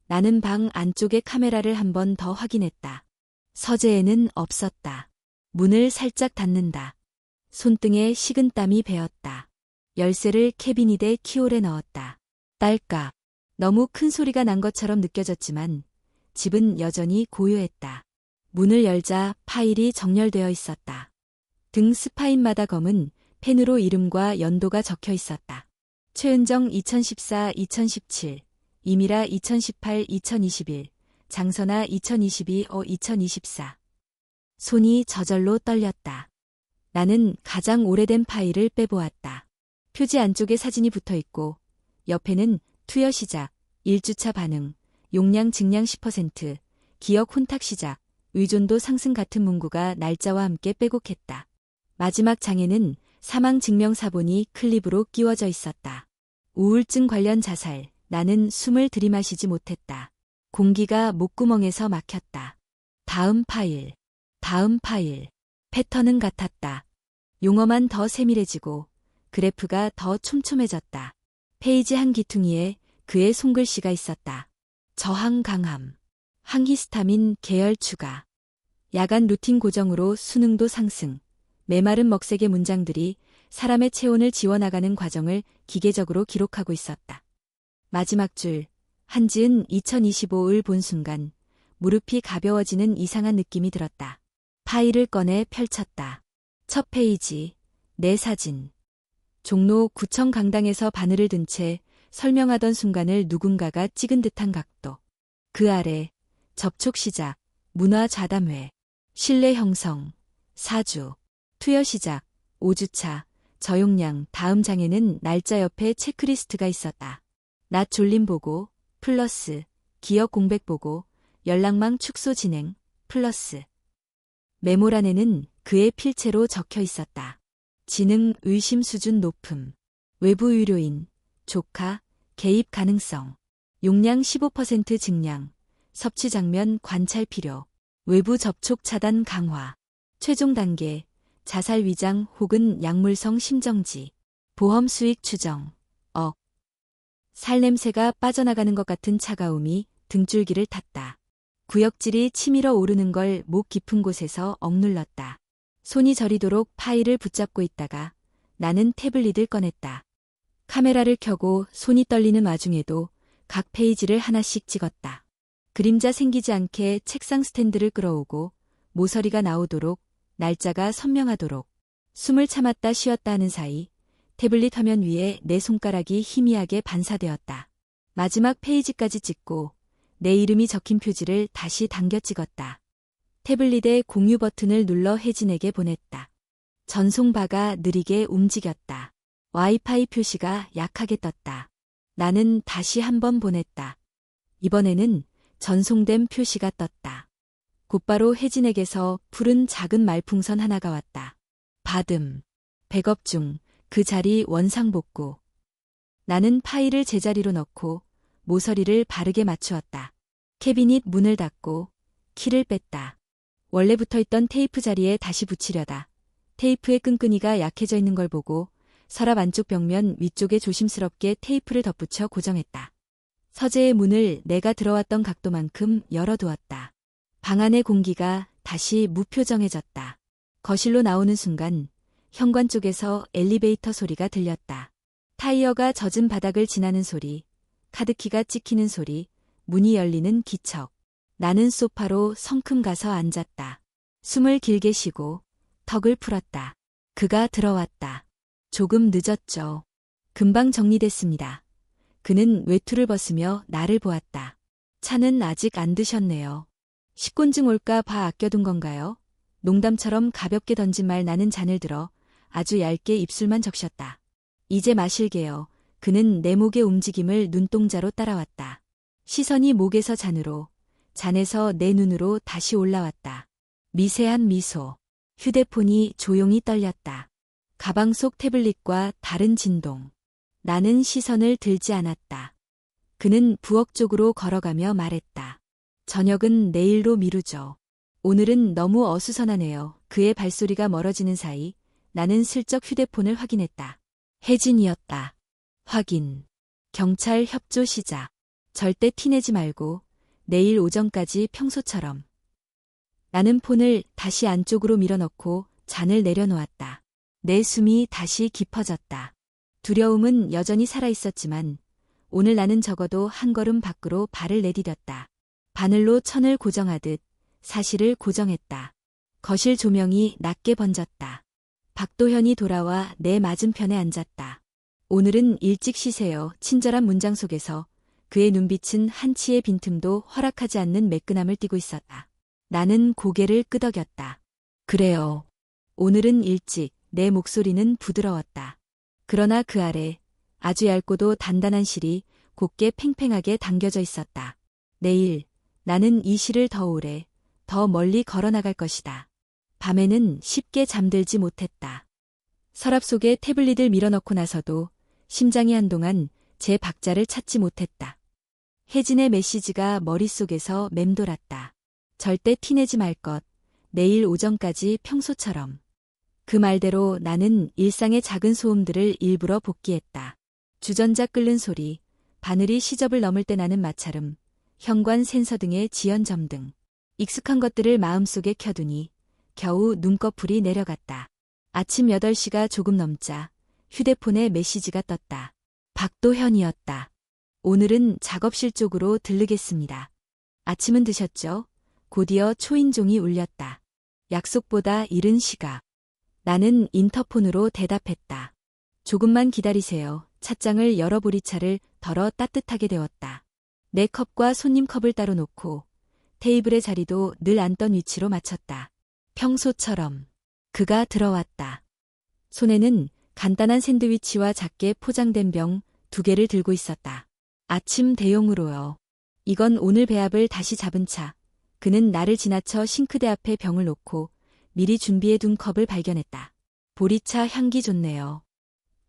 나는 방 안쪽의 카메라를 한 번 더 확인했다. 서재에는 없었다. 문을 살짝 닫는다. 손등에 식은땀이 배었다. 열쇠를 캐비닛의 키홀에 넣었다. 딸깍. 너무 큰 소리가 난 것처럼 느껴졌지만 집은 여전히 고요했다. 문을 열자 파일이 정렬되어 있었다. 등 스파인마다 검은 펜으로 이름과 연도가 적혀 있었다. 최은정 2014-2017, 이미라 2018-2021, 장선아 2022-2024. 손이 저절로 떨렸다. 나는 가장 오래된 파일을 빼보았다. 표지 안쪽에 사진이 붙어 있고 옆에는 투여 시작, 1주차 반응, 용량 증량 10%, 기억 혼탁 시작, 의존도 상승 같은 문구가 날짜와 함께 빼곡했다. 마지막 장에는 사망 증명사본이 클립으로 끼워져 있었다. 우울증 관련 자살, 나는 숨을 들이마시지 못했다. 공기가 목구멍에서 막혔다. 다음 파일, 다음 파일. 패턴은 같았다. 용어만 더 세밀해지고 그래프가 더 촘촘해졌다. 페이지 한 기퉁이에 그의 손글씨가 있었다. 저항 강함, 항히스타민 계열 추가, 야간 루틴 고정으로 수능도 상승, 메마른 먹색의 문장들이 사람의 체온을 지워나가는 과정을 기계적으로 기록하고 있었다. 마지막 줄, 한지은 2025을 본 순간 무릎이 가벼워지는 이상한 느낌이 들었다. 파일을 꺼내 펼쳤다. 첫 페이지, 내 사진. 종로 구청 강당에서 바늘을 든 채 설명하던 순간을 누군가가 찍은 듯한 각도. 그 아래, 접촉 시작, 문화 자담회, 신뢰 형성, 4주, 투여 시작, 5주차, 저용량 다음 장에는 날짜 옆에 체크리스트가 있었다. 낮 졸림 보고 플러스 기억 공백 보고 연락망 축소 진행 플러스 메모란에는 그의 필체로 적혀 있었다. 지능 의심 수준 높음. 외부 유료인 조카 개입 가능성. 용량 15% 증량. 섭취 장면 관찰 필요. 외부 접촉 차단 강화. 최종 단계 자살 위장 혹은 약물성 심정지. 보험 수익 추정. 살냄새가 빠져나가는 것 같은 차가움이 등줄기를 탔다. 구역질이 치밀어 오르는 걸 목 깊은 곳에서 억눌렀다. 손이 저리도록 파일을 붙잡고 있다가 나는 태블릿을 꺼냈다. 카메라를 켜고 손이 떨리는 와중에도 각 페이지를 하나씩 찍었다. 그림자 생기지 않게 책상 스탠드를 끌어오고 모서리가 나오도록 날짜가 선명하도록 숨을 참았다 쉬었다 하는 사이 태블릿 화면 위에 내 손가락이 희미하게 반사되었다. 마지막 페이지까지 찍고 내 이름이 적힌 표지를 다시 당겨 찍었다. 태블릿의 공유 버튼을 눌러 혜진에게 보냈다. 전송바가 느리게 움직였다. 와이파이 표시가 약하게 떴다. 나는 다시 한번 보냈다. 이번에는 전송된 표시가 떴다. 곧바로 혜진에게서 푸른 작은 말풍선 하나가 왔다. 받음. 백업 중. 그 자리 원상복구. 나는 파일을 제자리로 넣고 모서리를 바르게 맞추었다. 캐비닛 문을 닫고 키를 뺐다. 원래 붙어있던 테이프 자리에 다시 붙이려다 테이프의 끈끈이가 약해져 있는 걸 보고 서랍 안쪽 벽면 위쪽에 조심스럽게 테이프를 덧붙여 고정했다. 서재의 문을 내가 들어왔던 각도만큼 열어두었다. 방 안의 공기가 다시 무표정해졌다. 거실로 나오는 순간 현관 쪽에서 엘리베이터 소리가 들렸다. 타이어가 젖은 바닥을 지나는 소리, 카드키가 찍히는 소리, 문이 열리는 기척. 나는 소파로 성큼 가서 앉았다. 숨을 길게 쉬고 턱을 풀었다. 그가 들어왔다. 조금 늦었죠. 금방 정리됐습니다. 그는 외투를 벗으며 나를 보았다. 차는 아직 안 드셨네요. 식곤증 올까 봐 아껴둔 건가요? 농담처럼 가볍게 던진 말 나는 잔을 들어 아주 얇게 입술만 적셨다. 이제 마실게요. 그는 내 목의 움직임을 눈동자로 따라왔다. 시선이 목에서 잔으로, 잔에서 내 눈으로 다시 올라왔다. 미세한 미소. 휴대폰이 조용히 떨렸다. 가방 속 태블릿과 다른 진동. 나는 시선을 들지 않았다. 그는 부엌 쪽으로 걸어가며 말했다. 저녁은 내일로 미루죠. 오늘은 너무 어수선하네요. 그의 발소리가 멀어지는 사이 나는 슬쩍 휴대폰을 확인했다. 혜진이었다. 확인. 경찰 협조 시작. 절대 티내지 말고 내일 오전까지 평소처럼. 나는 폰을 다시 안쪽으로 밀어넣고 잔을 내려놓았다. 내 숨이 다시 깊어졌다. 두려움은 여전히 살아있었지만 오늘 나는 적어도 한 걸음 밖으로 발을 내디뎠다. 바늘로 천을 고정하듯 사실을 고정했다. 거실 조명이 낮게 번졌다. 박도현이 돌아와 내 맞은편에 앉았다. 오늘은 일찍 쉬세요. 친절한 문장 속에서 그의 눈빛은 한치의 빈틈도 허락하지 않는 매끈함을 띠고 있었다. 나는 고개를 끄덕였다. 그래요. 오늘은 일찍. 내 목소리는 부드러웠다. 그러나 그 아래 아주 얇고도 단단한 실이 곱게 팽팽하게 당겨져 있었다. 내일 나는 이 실을 더 오래, 더 멀리 걸어나갈 것이다. 밤에는 쉽게 잠들지 못했다. 서랍 속에 태블릿을 밀어넣고 나서도 심장이 한동안 제 박자를 찾지 못했다. 혜진의 메시지가 머릿속에서 맴돌았다. 절대 티내지 말 것. 내일 오전까지 평소처럼. 그 말대로 나는 일상의 작은 소음들을 일부러 복기했다. 주전자 끓는 소리, 바늘이 시접을 넘을 때 나는 마찰음, 현관 센서 등의 지연점 등. 익숙한 것들을 마음속에 켜두니 겨우 눈꺼풀이 내려갔다. 아침 8시가 조금 넘자 휴대폰에 메시지가 떴다. 박도현이었다. 오늘은 작업실 쪽으로 들르겠습니다. 아침은 드셨죠? 곧이어 초인종이 울렸다. 약속보다 이른 시각. 나는 인터폰으로 대답했다. 조금만 기다리세요. 찻장을 열어 보리차를 덜어 따뜻하게 데웠다. 내 컵과 손님 컵을 따로 놓고 테이블의 자리도 늘 앉던 위치로 맞췄다. 평소처럼. 그가 들어왔다. 손에는 간단한 샌드위치와 작게 포장된 병 2개를 들고 있었다. 아침 대용으로요. 이건 오늘 배합을 다시 잡은 차. 그는 나를 지나쳐 싱크대 앞에 병을 놓고 미리 준비해둔 컵을 발견했다. 보리차 향기 좋네요.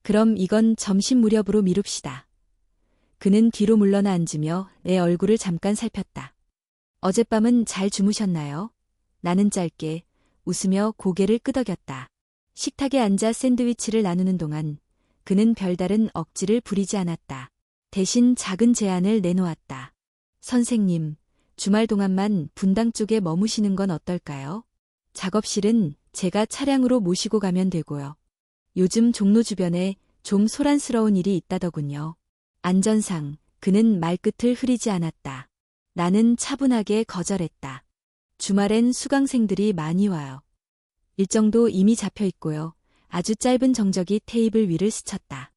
그럼 이건 점심 무렵으로 미룹시다. 그는 뒤로 물러나 앉으며 내 얼굴을 잠깐 살폈다. 어젯밤은 잘 주무셨나요? 나는 짧게 웃으며 고개를 끄덕였다. 식탁에 앉아 샌드위치를 나누는 동안 그는 별다른 억지를 부리지 않았다. 대신 작은 제안을 내놓았다. 선생님, 주말 동안만 분당 쪽에 머무시는 건 어떨까요? 작업실은 제가 차량으로 모시고 가면 되고요. 요즘 종로 주변에 좀 소란스러운 일이 있다더군요. 안전상 그는 말끝을 흐리지 않았다. 나는 차분하게 거절했다. 주말엔 수강생들이 많이 와요. 일정도 이미 잡혀 있고요. 아주 짧은 정적이 테이블 위를 스쳤다.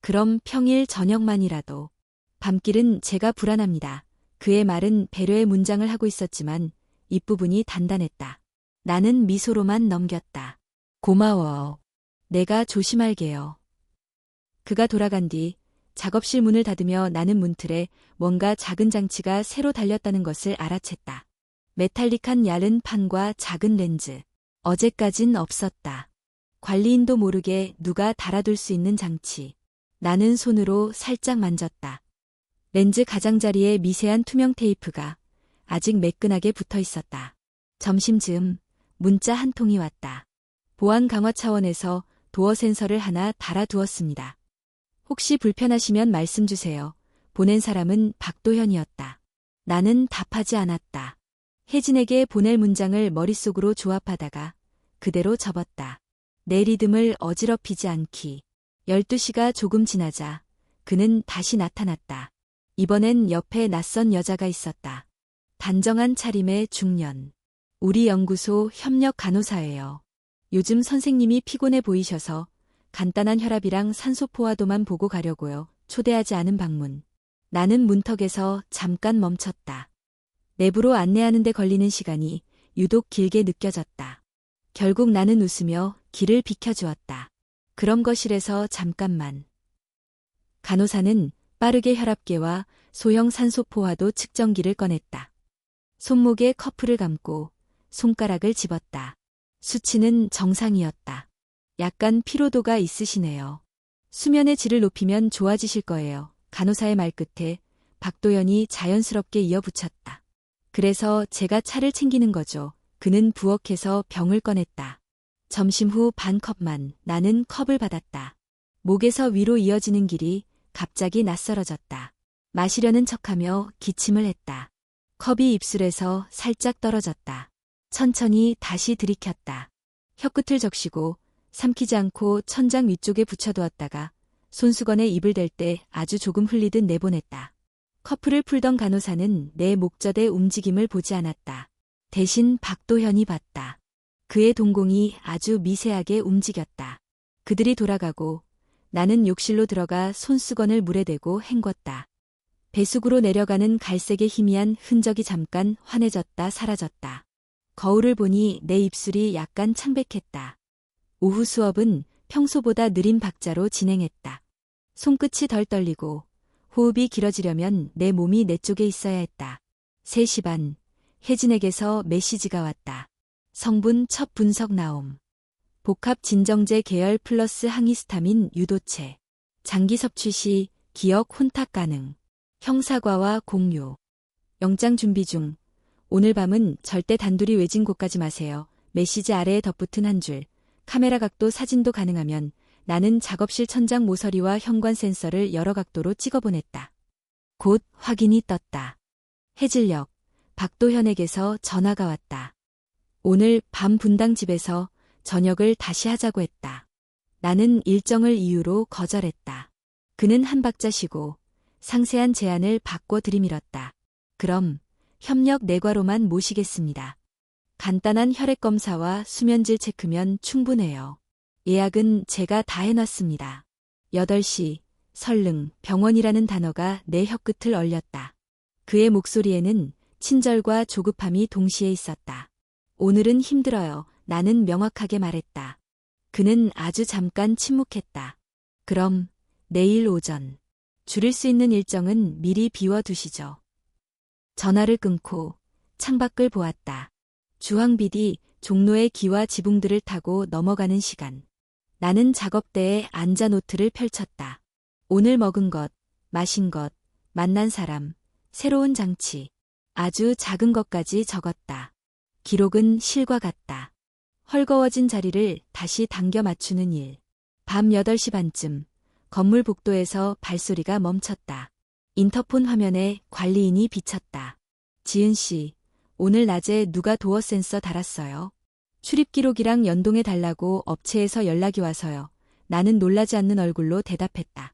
그럼 평일 저녁만이라도. 밤길은 제가 불안합니다. 그의 말은 배려의 문장을 하고 있었지만 입부분이 단단했다. 나는 미소로만 넘겼다. 고마워. 내가 조심할게요. 그가 돌아간 뒤 작업실 문을 닫으며 나는 문틀에 뭔가 작은 장치가 새로 달렸다는 것을 알아챘다. 메탈릭한 얇은 판과 작은 렌즈. 어제까진 없었다. 관리인도 모르게 누가 달아둘 수 있는 장치. 나는 손으로 살짝 만졌다. 렌즈 가장자리에 미세한 투명 테이프가 아직 매끈하게 붙어 있었다. 점심쯤 문자 한 통이 왔다. 보안 강화 차원에서 도어 센서를 하나 달아두었습니다. 혹시 불편하시면 말씀 주세요. 보낸 사람은 박도현이었다. 나는 답하지 않았다. 혜진에게 보낼 문장을 머릿속으로 조합하다가 그대로 접었다. 내 리듬을 어지럽히지 않기. 12시가 조금 지나자 그는 다시 나타났다. 이번엔 옆에 낯선 여자가 있었다. 단정한 차림의 중년. 우리 연구소 협력 간호사예요. 요즘 선생님이 피곤해 보이셔서 간단한 혈압이랑 산소 포화도만 보고 가려고요. 초대하지 않은 방문. 나는 문턱에서 잠깐 멈췄다. 내부로 안내하는 데 걸리는 시간이 유독 길게 느껴졌다. 결국 나는 웃으며 길을 비켜주었다. 그럼 거실에서 잠깐만. 간호사는 빠르게 혈압계와 소형 산소 포화도 측정기를 꺼냈다. 손목에 커프를 감고 손가락을 집었다. 수치는 정상이었다. 약간 피로도가 있으시네요. 수면의 질을 높이면 좋아지실 거예요. 간호사의 말끝에 박도연이 자연스럽게 이어붙였다. 그래서 제가 차를 챙기는 거죠. 그는 부엌에서 병을 꺼냈다. 점심 후 반 컵만. 나는 컵을 받았다. 목에서 위로 이어지는 길이 갑자기 낯설어졌다. 마시려는 척하며 기침을 했다. 컵이 입술에서 살짝 떨어졌다. 천천히 다시 들이켰다. 혀끝을 적시고 삼키지 않고 천장 위쪽에 붙여두었다가 손수건에 입을 댈 때 아주 조금 흘리듯 내보냈다. 커플을 풀던 간호사는 내 목젖의 움직임을 보지 않았다. 대신 박도현이 봤다. 그의 동공이 아주 미세하게 움직였다. 그들이 돌아가고 나는 욕실로 들어가 손수건을 물에 대고 헹궜다. 배수구로 내려가는 갈색의 희미한 흔적이 잠깐 환해졌다 사라졌다. 거울을 보니 내 입술이 약간 창백했다. 오후 수업은 평소보다 느린 박자로 진행했다. 손끝이 덜 떨리고 호흡이 길어지려면 내 몸이 내 쪽에 있어야 했다. 3시 반, 혜진에게서 메시지가 왔다. 성분 첫 분석 나옴. 복합 진정제 계열 플러스 항히스타민 유도체. 장기 섭취 시 기억 혼탁 가능. 형사과와 공유. 영장 준비 중. 오늘 밤은 절대 단둘이 외진 곳 가지 마세요. 메시지 아래에 덧붙은 한 줄. 카메라 각도 사진도 가능하면 나는 작업실 천장 모서리와 현관 센서를 여러 각도로 찍어보냈다. 곧 확인이 떴다. 해질녘, 박도현에게서 전화가 왔다. 오늘 밤 분당 집에서 저녁을 다시 하자고 했다. 나는 일정을 이유로 거절했다. 그는 한 박자 쉬고 상세한 제안을 바꿔 들이밀었다. 그럼 협력 내과로만 모시겠습니다. 간단한 혈액 검사와 수면질 체크면 충분해요. 예약은 제가 다 해놨습니다. 8시, 설릉, 병원이라는 단어가 내 혀끝을 얼렸다. 그의 목소리에는 친절과 조급함이 동시에 있었다. 오늘은 힘들어요. 나는 명확하게 말했다. 그는 아주 잠깐 침묵했다. 그럼 내일 오전. 줄일 수 있는 일정은 미리 비워두시죠. 전화를 끊고 창밖을 보았다. 주황빛이 종로의 기와 지붕들을 타고 넘어가는 시간. 나는 작업대에 앉아 노트를 펼쳤다. 오늘 먹은 것, 마신 것, 만난 사람, 새로운 장치. 아주 작은 것까지 적었다. 기록은 실과 같다. 헐거워진 자리를 다시 당겨 맞추는 일. 밤 8시 반쯤 건물 복도에서 발소리가 멈췄다. 인터폰 화면에 관리인이 비쳤다. 지은 씨, 오늘 낮에 누가 도어 센서 달았어요? 출입 기록이랑 연동해 달라고 업체에서 연락이 와서요. 나는 놀라지 않는 얼굴로 대답했다.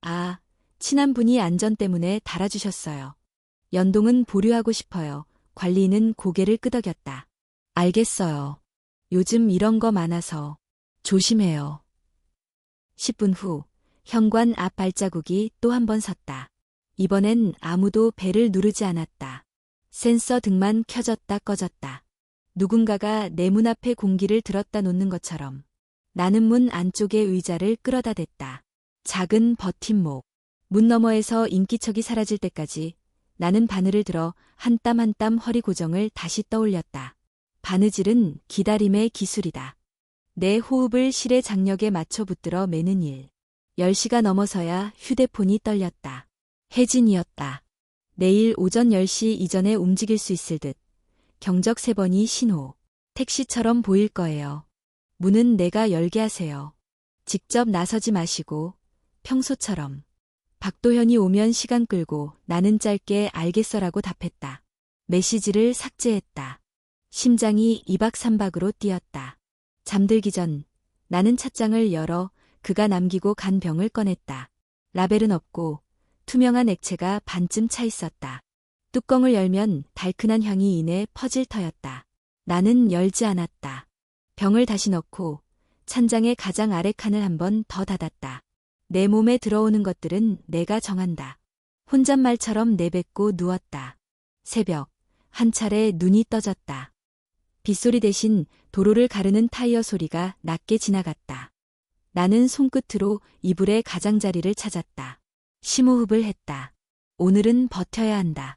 아, 친한 분이 안전 때문에 달아주셨어요. 연동은 보류하고 싶어요. 관리인은 고개를 끄덕였다. 알겠어요. 요즘 이런 거 많아서 조심해요. 10분 후 현관 앞 발자국이 또 한 번 섰다. 이번엔 아무도 벨을 누르지 않았다. 센서 등만 켜졌다 꺼졌다. 누군가가 내 문 앞에 공기를 들었다 놓는 것처럼. 나는 문 안쪽의 의자를 끌어다 댔다. 작은 버팀목. 문 너머에서 인기척이 사라질 때까지 나는 바늘을 들어 한 땀 한 땀 허리 고정을 다시 떠올렸다. 바느질은 기다림의 기술이다. 내 호흡을 실의 장력에 맞춰 붙들어 매는 일. 10시가 넘어서야 휴대폰이 떨렸다. 혜진이었다. 내일 오전 10시 이전에 움직일 수 있을 듯. 경적 3번이 신호. 택시처럼 보일 거예요. 문은 내가 열게 하세요. 직접 나서지 마시고 평소처럼. 박도현이 오면 시간 끌고 나는 짧게 알겠어라고 답했다. 메시지를 삭제했다. 심장이 2박 3박으로 뛰었다. 잠들기 전 나는 찻장을 열어 그가 남기고 간 병을 꺼냈다. 라벨은 없고 투명한 액체가 반쯤 차 있었다. 뚜껑을 열면 달큰한 향이 이내 퍼질 터였다. 나는 열지 않았다. 병을 다시 넣고 찬장의 가장 아래 칸을 한 번 더 닫았다. 내 몸에 들어오는 것들은 내가 정한다. 혼잣말처럼 내뱉고 누웠다. 새벽, 한 차례 눈이 떠졌다. 빗소리 대신 도로를 가르는 타이어 소리가 낮게 지나갔다. 나는 손끝으로 이불의 가장자리를 찾았다. 심호흡을 했다. 오늘은 버텨야 한다.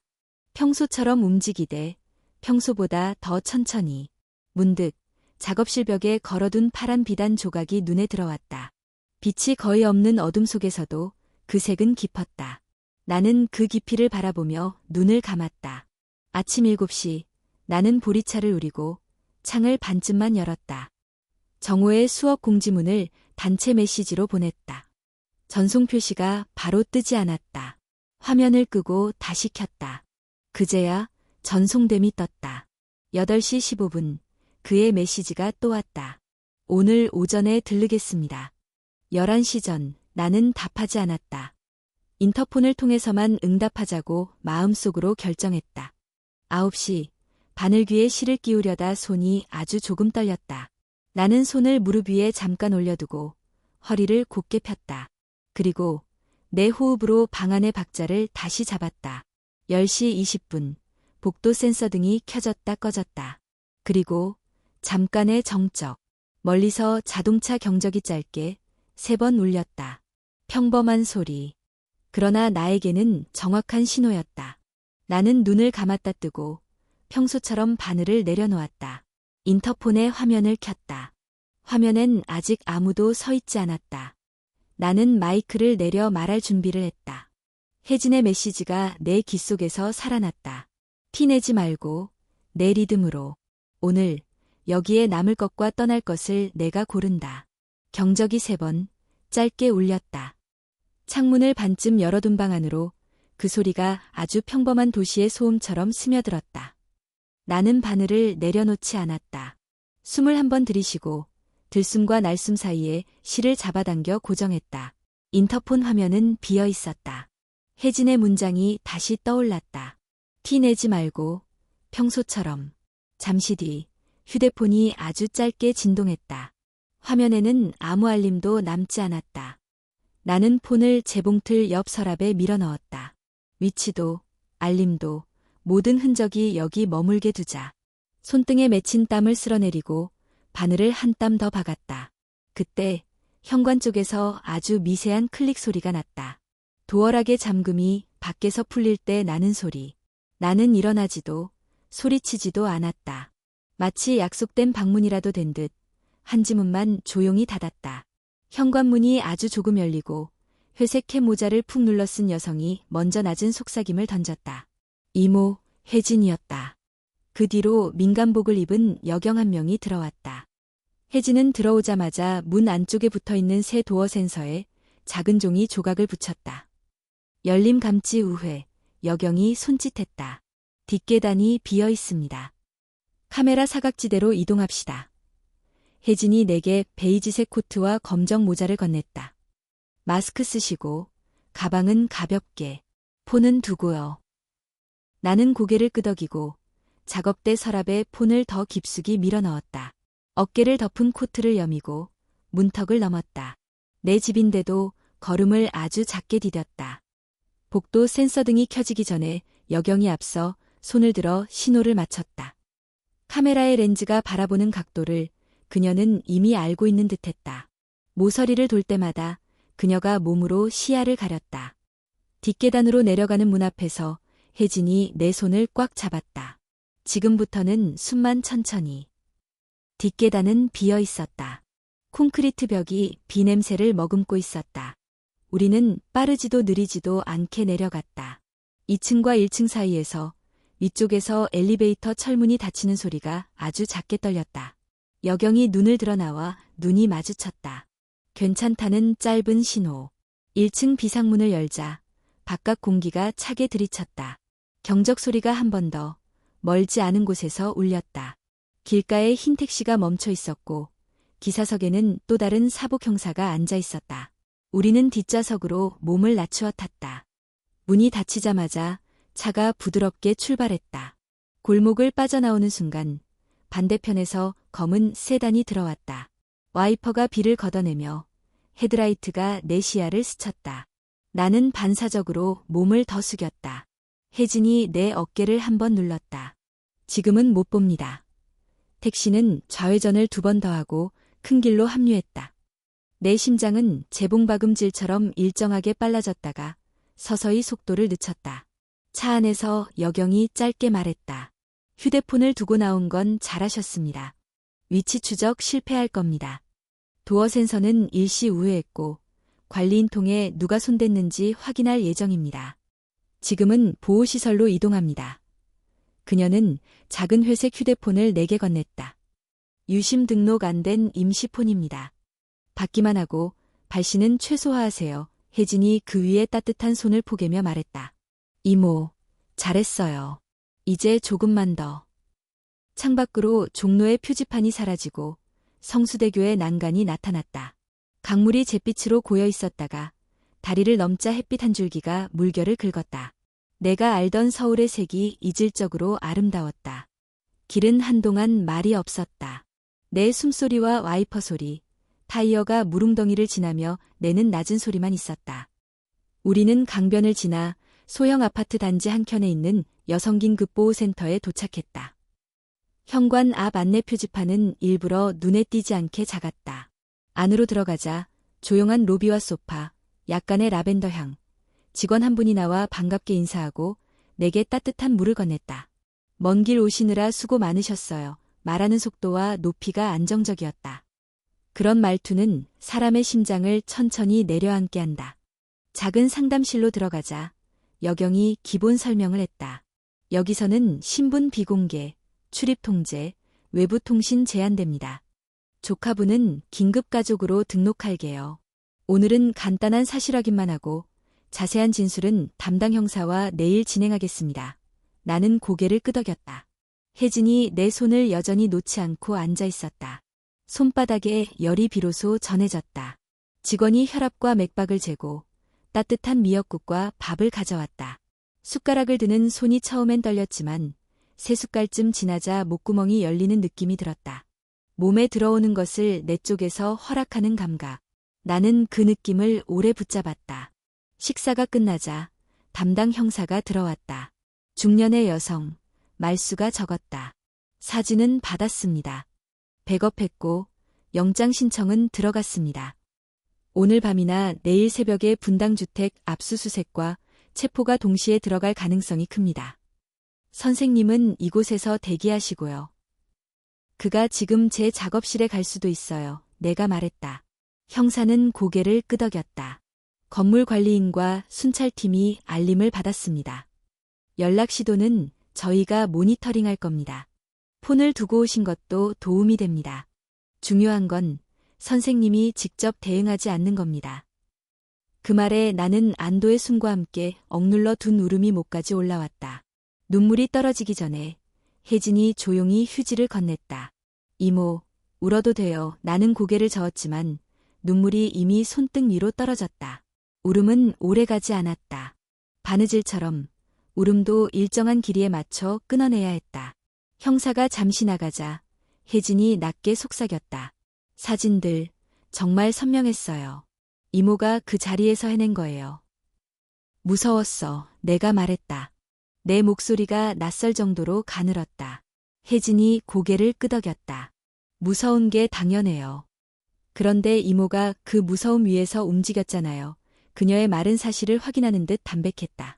평소처럼 움직이되 평소보다 더 천천히. 문득 작업실 벽에 걸어둔 파란 비단 조각이 눈에 들어왔다. 빛이 거의 없는 어둠 속에서도 그 색은 깊었다. 나는 그 깊이를 바라보며 눈을 감았다. 아침 7시 나는 보리차를 우리고 창을 반쯤만 열었다. 정오의 수업 공지문을 단체 메시지로 보냈다. 전송 표시가 바로 뜨지 않았다. 화면을 끄고 다시 켰다. 그제야 전송됨이 떴다. 8시 15분 그의 메시지가 또 왔다. 오늘 오전에 들르겠습니다. 11시 전 나는 답하지 않았다. 인터폰을 통해서만 응답하자고 마음속으로 결정했다. 9시 바늘귀에 실을 끼우려다 손이 아주 조금 떨렸다. 나는 손을 무릎 위에 잠깐 올려두고 허리를 곧게 폈다. 그리고 내 호흡으로 방 안의 박자를 다시 잡았다. 10시 20분 복도 센서 등이 켜졌다 꺼졌다. 그리고 잠깐의 정적. 멀리서 자동차 경적이 짧게 3번 울렸다. 평범한 소리. 그러나 나에게는 정확한 신호였다. 나는 눈을 감았다 뜨고 평소처럼 바늘을 내려놓았다. 인터폰의 화면을 켰다. 화면엔 아직 아무도 서 있지 않았다. 나는 마이크를 내려 말할 준비를 했다. 혜진의 메시지가 내 귀 속에서 살아났다. 티내지 말고 내 리듬으로. 오늘 여기에 남을 것과 떠날 것을 내가 고른다. 경적이 3번 짧게 울렸다. 창문을 반쯤 열어둔 방 안으로 그 소리가 아주 평범한 도시의 소음처럼 스며들었다. 나는 바늘을 내려놓지 않았다. 숨을 한번 들이쉬고 들숨과 날숨 사이에 실을 잡아당겨 고정했다. 인터폰 화면은 비어 있었다. 혜진의 문장이 다시 떠올랐다. 티 내지 말고 평소처럼. 잠시 뒤 휴대폰이 아주 짧게 진동했다. 화면에는 아무 알림도 남지 않았다. 나는 폰을 재봉틀 옆 서랍에 밀어 넣었다. 위치도 알림도 모든 흔적이 여기 머물게 두자. 손등에 맺힌 땀을 쓸어내리고 바늘을 한 땀 더 박았다. 그때 현관 쪽에서 아주 미세한 클릭 소리가 났다. 도어락의 잠금이 밖에서 풀릴 때 나는 소리. 나는 일어나지도 소리치지도 않았다. 마치 약속된 방문이라도 된 듯 한지문만 조용히 닫았다. 현관문이 아주 조금 열리고 회색 캡 모자를 푹 눌러 쓴 여성이 먼저 낮은 속삭임을 던졌다. 이모, 혜진이었다. 그 뒤로 민간복을 입은 여경 한 명이 들어왔다. 혜진은 들어오자마자 문 안쪽에 붙어있는 새 도어 센서에 작은 종이 조각을 붙였다. 열림 감지 우회, 여경이 손짓했다. 뒷계단이 비어 있습니다. 카메라 사각지대로 이동합시다. 혜진이 내게 베이지색 코트와 검정 모자를 건넸다. 마스크 쓰시고, 가방은 가볍게, 폰은 두고요. 나는 고개를 끄덕이고 작업대 서랍에 폰을 더 깊숙이 밀어 넣었다. 어깨를 덮은 코트를 여미고 문턱을 넘었다. 내 집인데도 걸음을 아주 작게 디뎠다. 복도 센서 등이 켜지기 전에 여경이 앞서 손을 들어 신호를 맞췄다. 카메라의 렌즈가 바라보는 각도를 그녀는 이미 알고 있는 듯했다. 모서리를 돌 때마다 그녀가 몸으로 시야를 가렸다. 뒷계단으로 내려가는 문 앞에서 혜진이 내 손을 꽉 잡았다. 지금부터는 숨만 천천히. 뒷계단은 비어 있었다. 콘크리트 벽이 비냄새를 머금고 있었다. 우리는 빠르지도 느리지도 않게 내려갔다. 2층과 1층 사이에서 위쪽에서 엘리베이터 철문이 닫히는 소리가 아주 작게 떨렸다. 여경이 눈을 들어 나와 눈이 마주쳤다. 괜찮다는 짧은 신호. 1층 비상문을 열자 바깥 공기가 차게 들이쳤다. 경적 소리가 한 번 더 멀지 않은 곳에서 울렸다. 길가에 흰 택시가 멈춰 있었고 기사석에는 또 다른 사복 형사가 앉아 있었다. 우리는 뒷좌석으로 몸을 낮추어 탔다. 문이 닫히자마자 차가 부드럽게 출발했다. 골목을 빠져나오는 순간 반대편에서 검은 세단이 들어왔다. 와이퍼가 비를 걷어내며 헤드라이트가 내 시야를 스쳤다. 나는 반사적으로 몸을 더 숙였다. 혜진이 내 어깨를 한번 눌렀다. 지금은 못 봅니다. 택시는 좌회전을 2번 더 하고 큰 길로 합류했다. 내 심장은 재봉박음질처럼 일정하게 빨라졌다가 서서히 속도를 늦췄다. 차 안에서 여경이 짧게 말했다. 휴대폰을 두고 나온 건 잘하셨습니다. 위치 추적 실패할 겁니다. 도어 센서는 일시 우회했고 관리인 통에 누가 손댔는지 확인할 예정입니다. 지금은 보호시설로 이동합니다. 그녀는 작은 회색 휴대폰을 내게 건넸다. 유심 등록 안 된 임시폰입니다. 받기만 하고 발신은 최소화하세요. 혜진이 그 위에 따뜻한 손을 포개며 말했다. 이모, 잘했어요. 이제 조금만 더. 창밖으로 종로의 표지판이 사라지고 성수대교의 난간이 나타났다. 강물이 잿빛으로 고여 있었다가 다리를 넘자 햇빛 한 줄기가 물결을 긁었다. 내가 알던 서울의 색이 이질적으로 아름다웠다. 길은 한동안 말이 없었다. 내 숨소리와 와이퍼 소리, 타이어가 무릉덩이를 지나며 내는 낮은 소리만 있었다. 우리는 강변을 지나 소형 아파트 단지 한켠에 있는 여성긴급보호센터에 도착했다. 현관 앞 안내 표지판은 일부러 눈에 띄지 않게 작았다. 안으로 들어가자 조용한 로비와 소파, 약간의 라벤더 향, 직원 한 분이 나와 반갑게 인사하고 내게 따뜻한 물을 건넸다. 먼 길 오시느라 수고 많으셨어요. 말하는 속도와 높이가 안정적이었다. 그런 말투는 사람의 심장을 천천히 내려앉게 한다. 작은 상담실로 들어가자 여경이 기본 설명을 했다. 여기서는 신분 비공개, 출입 통제, 외부 통신 제한됩니다. 조카분은 긴급가족으로 등록할게요. 오늘은 간단한 사실 확인만 하고 자세한 진술은 담당 형사와 내일 진행하겠습니다. 나는 고개를 끄덕였다. 혜진이 내 손을 여전히 놓지 않고 앉아 있었다. 손바닥에 열이 비로소 전해졌다. 직원이 혈압과 맥박을 재고 따뜻한 미역국과 밥을 가져왔다. 숟가락을 드는 손이 처음엔 떨렸지만 3숟갈쯤 지나자 목구멍이 열리는 느낌이 들었다. 몸에 들어오는 것을 내 쪽에서 허락하는 감각. 나는 그 느낌을 오래 붙잡았다. 식사가 끝나자 담당 형사가 들어왔다. 중년의 여성, 말수가 적었다. 사진은 받았습니다. 백업했고 영장 신청은 들어갔습니다. 오늘 밤이나 내일 새벽에 분당주택 압수수색과 체포가 동시에 들어갈 가능성이 큽니다. 선생님은 이곳에서 대기하시고요. 그가 지금 제 작업실에 갈 수도 있어요. 내가 말했다. 형사는 고개를 끄덕였다. 건물관리인과 순찰팀이 알림을 받았습니다. 연락 시도는 저희가 모니터링할 겁니다. 폰을 두고 오신 것도 도움이 됩니다. 중요한 건 선생님이 직접 대응하지 않는 겁니다. 그 말에 나는 안도의 숨과 함께 억눌러 둔 울음이 목까지 올라왔다. 눈물이 떨어지기 전에 혜진이 조용히 휴지를 건넸다. 이모, 울어도 돼요. 나는 고개를 저었지만 눈물이 이미 손등 위로 떨어졌다. 울음은 오래가지 않았다. 바느질처럼 울음도 일정한 길이에 맞춰 끊어내야 했다. 형사가 잠시 나가자 혜진이 낮게 속삭였다. 사진들 정말 선명했어요. 이모가 그 자리에서 해낸 거예요. 무서웠어. 내가 말했다. 내 목소리가 낯설 정도로 가늘었다. 혜진이 고개를 끄덕였다. 무서운 게 당연해요. 그런데 이모가 그 무서움 위에서 움직였잖아요. 그녀의 말은 사실을 확인하는 듯 담백했다.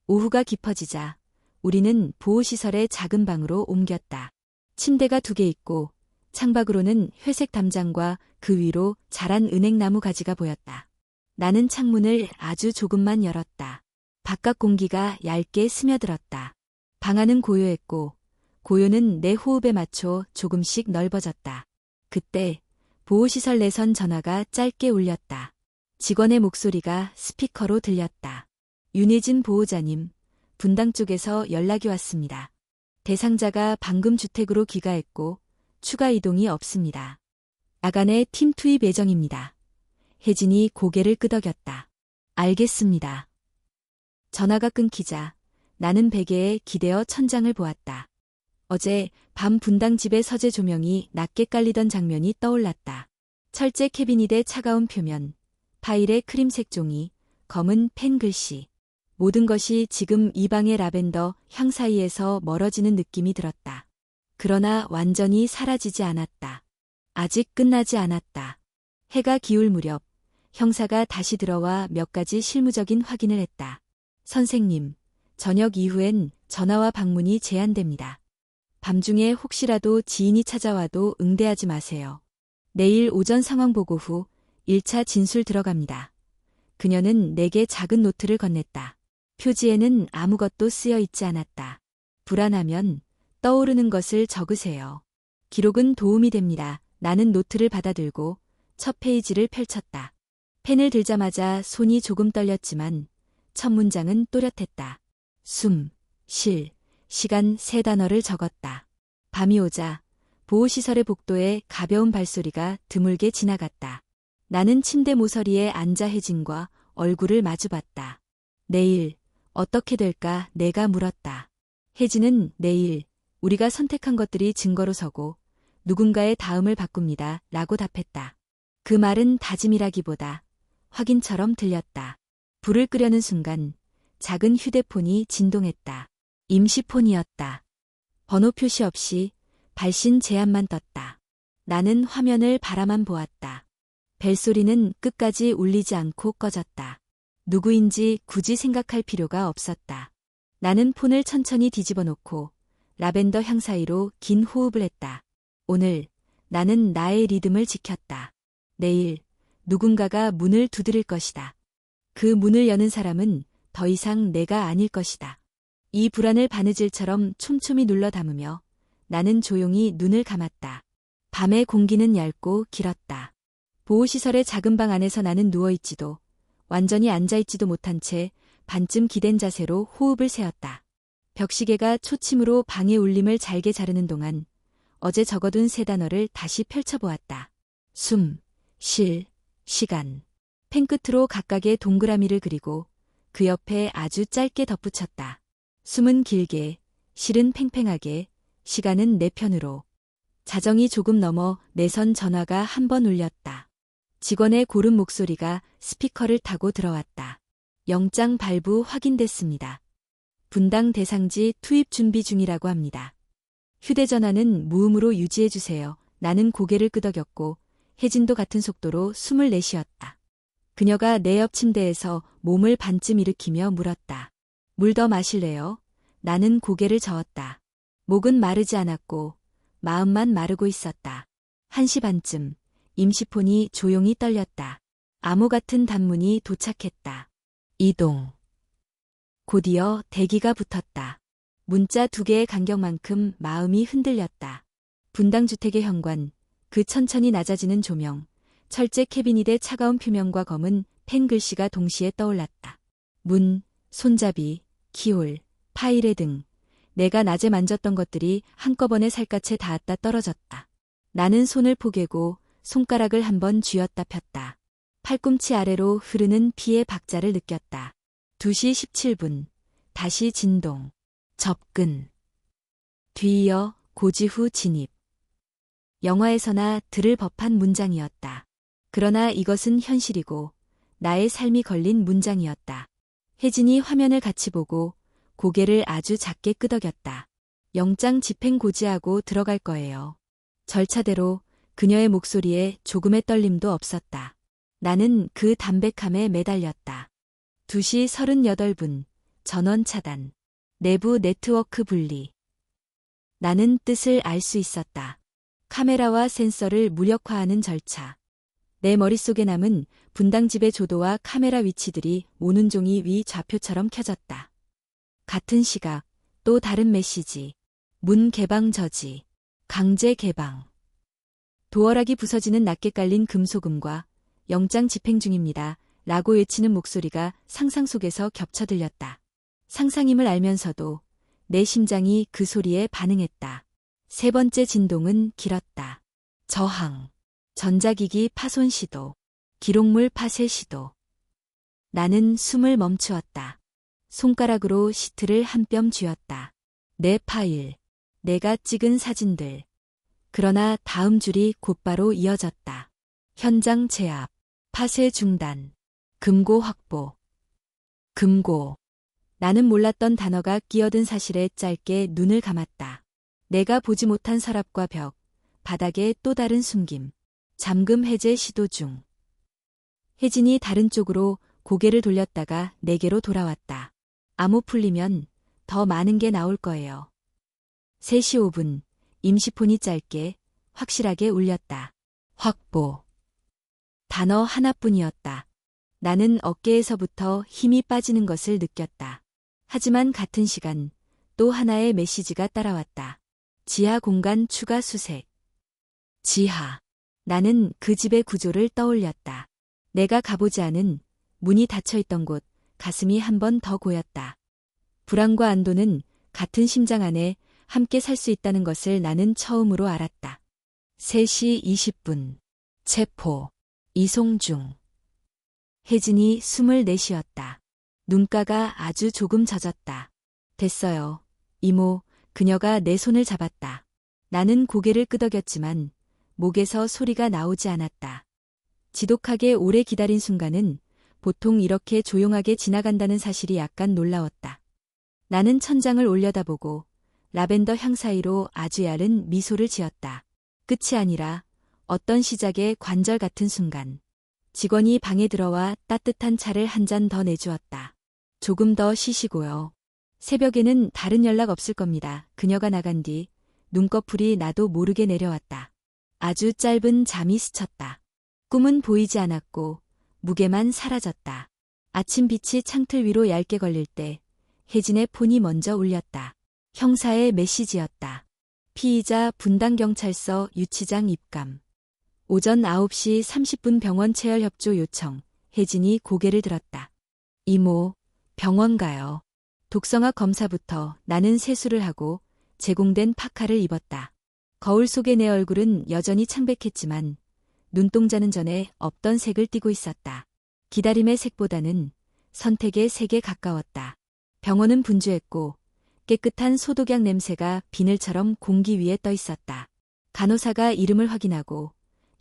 오후가 깊어지자 우리는 보호시설의 작은 방으로 옮겼다. 침대가 2개 있고 창밖으로는 회색 담장과 그 위로 자란 은행나무 가지가 보였다. 나는 창문을 아주 조금만 열었다. 바깥 공기가 얇게 스며들었다. 방 안은 고요했고 고요는 내 호흡에 맞춰 조금씩 넓어졌다. 그때 보호시설 내선 전화가 짧게 울렸다. 직원의 목소리가 스피커로 들렸다. 윤혜진 보호자님, 분당 쪽에서 연락이 왔습니다. 대상자가 방금 주택으로 귀가했고 추가 이동이 없습니다. 야간에 팀 투입 예정입니다. 혜진이 고개를 끄덕였다. 알겠습니다. 전화가 끊기자 나는 베개에 기대어 천장을 보았다. 어제 밤 분당 집의 서재 조명이 낮게 깔리던 장면이 떠올랐다. 철제 캐비닛의 차가운 표면, 파일의 크림색 종이, 검은 펜 글씨. 모든 것이 지금 이 방의 라벤더 향 사이에서 멀어지는 느낌이 들었다. 그러나 완전히 사라지지 않았다. 아직 끝나지 않았다. 해가 기울 무렵 형사가 다시 들어와 몇 가지 실무적인 확인을 했다. 선생님, 저녁 이후엔 전화와 방문이 제한됩니다. 밤중에 혹시라도 지인이 찾아와도 응대하지 마세요. 내일 오전 상황 보고 후 1차 진술 들어갑니다. 그녀는 내게 작은 노트를 건넸다. 표지에는 아무것도 쓰여 있지 않았다. 불안하면 떠오르는 것을 적으세요. 기록은 도움이 됩니다. 나는 노트를 받아들고 첫 페이지를 펼쳤다. 펜을 들자마자 손이 조금 떨렸지만 첫 문장은 또렷했다. 숨, 쉴, 시간 3단어를 적었다. 밤이 오자 보호시설의 복도에 가벼운 발소리가 드물게 지나갔다. 나는 침대 모서리에 앉아 혜진과 얼굴을 마주봤다. 내일 어떻게 될까 내가 물었다. 혜진은 내일 우리가 선택한 것들이 증거로 서고 누군가의 다음을 바꿉니다 라고 답했다. 그 말은 다짐이라기보다 확인처럼 들렸다. 불을 끄려는 순간 작은 휴대폰이 진동했다. 임시폰이었다. 번호 표시 없이 발신 제한만 떴다. 나는 화면을 바라만 보았다. 벨소리는 끝까지 울리지 않고 꺼졌다. 누구인지 굳이 생각할 필요가 없었다. 나는 폰을 천천히 뒤집어 놓고 라벤더 향 사이로 긴 호흡을 했다. 오늘 나는 나의 리듬을 지켰다. 내일 누군가가 문을 두드릴 것이다. 그 문을 여는 사람은 더 이상 내가 아닐 것이다. 이 불안을 바느질처럼 촘촘히 눌러 담으며 나는 조용히 눈을 감았다. 밤의 공기는 얇고 길었다. 보호시설의 작은 방 안에서 나는 누워있지도 완전히 앉아있지도 못한 채 반쯤 기댄 자세로 호흡을 세웠다. 벽시계가 초침으로 방의 울림을 잘게 자르는 동안 어제 적어둔 3단어를 다시 펼쳐보았다. 숨, 쉴, 시간. 펜끝으로 각각의 동그라미를 그리고 그 옆에 아주 짧게 덧붙였다. 숨은 길게, 실은 팽팽하게, 시간은 내 편으로. 자정이 조금 넘어 내선 전화가 한 번 울렸다. 직원의 고른 목소리가 스피커를 타고 들어왔다. 영장 발부 확인됐습니다. 분당 대상지 투입 준비 중이라고 합니다. 휴대전화는 무음으로 유지해주세요. 나는 고개를 끄덕였고 혜진도 같은 속도로 숨을 내쉬었다. 그녀가 내 옆 침대에서 몸을 반쯤 일으키며 물었다. 물 더 마실래요? 나는 고개를 저었다. 목은 마르지 않았고 마음만 마르고 있었다. 1시 반쯤 임시폰이 조용히 떨렸다. 암호 같은 단문이 도착했다. 이동. 곧이어 대기가 붙었다. 문자 2개의 간격만큼 마음이 흔들렸다. 분당주택의 현관, 그 천천히 낮아지는 조명, 철제 캐비닛의 차가운 표면과 검은 펜 글씨가 동시에 떠올랐다. 문, 손잡이, 키홀, 파일의 등, 내가 낮에 만졌던 것들이 한꺼번에 살갗에 닿았다 떨어졌다. 나는 손을 포개고 손가락을 한번 쥐었다 폈다. 팔꿈치 아래로 흐르는 피의 박자를 느꼈다. 2시 17분, 다시 진동, 접근. 뒤이어 고지후 진입. 영화에서나 들을 법한 문장이었다. 그러나 이것은 현실이고 나의 삶이 걸린 문장이었다. 혜진이 화면을 같이 보고 고개를 아주 작게 끄덕였다. 영장 집행 고지하고 들어갈 거예요. 절차대로 그녀의 목소리에 조금의 떨림도 없었다. 나는 그 담백함에 매달렸다. 2시 38분, 전원 차단. 내부 네트워크 분리. 나는 뜻을 알 수 있었다. 카메라와 센서를 무력화하는 절차. 내 머릿속에 남은 분당집의 조도와 카메라 위치들이 오는 종이 위 좌표처럼 켜졌다. 같은 시각, 또 다른 메시지. 문 개방 저지. 강제 개방. 도어락이 부서지는 낮게 깔린 금소금과 영장 집행 중입니다. 라고 외치는 목소리가 상상 속에서 겹쳐 들렸다. 상상임을 알면서도 내 심장이 그 소리에 반응했다. 3번째 진동은 길었다. 저항. 전자기기 파손 시도. 기록물 파쇄 시도. 나는 숨을 멈추었다. 손가락으로 시트를 한 뼘 쥐었다. 내 파일. 내가 찍은 사진들. 그러나 다음 줄이 곧바로 이어졌다. 현장 제압. 파쇄 중단. 금고 확보. 금고. 나는 몰랐던 단어가 끼어든 사실에 짧게 눈을 감았다. 내가 보지 못한 서랍과 벽, 바닥에 또 다른 숨김. 잠금 해제 시도 중. 혜진이 다른 쪽으로 고개를 돌렸다가 내게로 돌아왔다. 암호 풀리면 더 많은 게 나올 거예요. 3시 5분, 임시폰이 짧게, 확실하게 울렸다. 확보. 단어 하나뿐이었다. 나는 어깨에서부터 힘이 빠지는 것을 느꼈다. 하지만 같은 시간 또 하나의 메시지가 따라왔다. 지하 공간 추가 수색. 지하. 나는 그 집의 구조를 떠올렸다. 내가 가보지 않은 문이 닫혀있던 곳, 가슴이 한 번 더 고였다. 불안과 안도는 같은 심장 안에 함께 살 수 있다는 것을 나는 처음으로 알았다. 3시 20분. 체포. 이송 중. 혜진이 숨을 내쉬었다. 눈가가 아주 조금 젖었다. 됐어요. 이모, 그녀가 내 손을 잡았다. 나는 고개를 끄덕였지만 목에서 소리가 나오지 않았다. 지독하게 오래 기다린 순간은 보통 이렇게 조용하게 지나간다는 사실이 약간 놀라웠다. 나는 천장을 올려다보고 라벤더 향 사이로 아주 얇은 미소를 지었다. 끝이 아니라 어떤 시작의 관절 같은 순간. 직원이 방에 들어와 따뜻한 차를 한 잔 더 내주었다. 조금 더 쉬시고요. 새벽에는 다른 연락 없을 겁니다. 그녀가 나간 뒤 눈꺼풀이 나도 모르게 내려왔다. 아주 짧은 잠이 스쳤다. 꿈은 보이지 않았고 무게만 사라졌다. 아침 빛이 창틀 위로 얇게 걸릴 때 혜진의 폰이 먼저 울렸다. 형사의 메시지였다. 피의자 분당경찰서 유치장 입감. 오전 9시 30분 병원 체열 협조 요청. 혜진이 고개를 들었다. 이모, 병원 가요. 독성학 검사부터. 나는 세수를 하고 제공된 파카를 입었다. 거울 속의 내 얼굴은 여전히 창백했지만 눈동자는 전에 없던 색을 띠고 있었다. 기다림의 색보다는 선택의 색에 가까웠다. 병원은 분주했고 깨끗한 소독약 냄새가 비늘처럼 공기 위에 떠 있었다. 간호사가 이름을 확인하고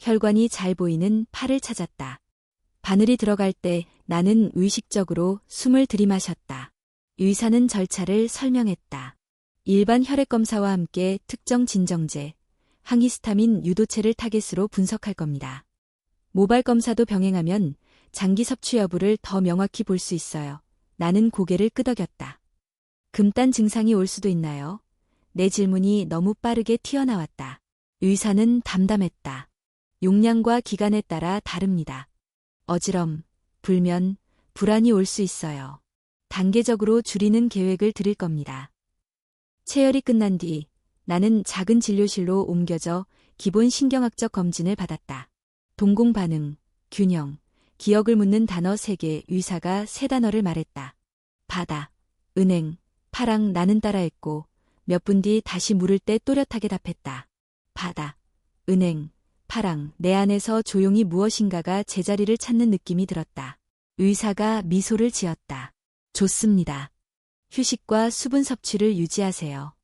혈관이 잘 보이는 팔을 찾았다. 바늘이 들어갈 때 나는 의식적으로 숨을 들이마셨다. 의사는 절차를 설명했다. 일반 혈액검사와 함께 특정 진정제, 항히스타민 유도체를 타겟으로 분석할 겁니다. 모발 검사도 병행하면 장기 섭취 여부를 더 명확히 볼 수 있어요. 나는 고개를 끄덕였다. 금단 증상이 올 수도 있나요? 내 질문이 너무 빠르게 튀어나왔다. 의사는 담담했다. 용량과 기간에 따라 다릅니다. 어지럼, 불면, 불안이 올 수 있어요. 단계적으로 줄이는 계획을 드릴 겁니다. 체열이 끝난 뒤 나는 작은 진료실로 옮겨져 기본 신경학적 검진을 받았다. 동공 반응, 균형, 기억을 묻는 단어 3개, 의사가 3단어를 말했다. 바다, 은행, 파랑. 나는 따라했고 몇 분 뒤 다시 물을 때 또렷하게 답했다. 바다, 은행, 파랑. 내 안에서 조용히 무엇인가가 제자리를 찾는 느낌이 들었다. 의사가 미소를 지었다. 좋습니다. 휴식과 수분 섭취를 유지하세요.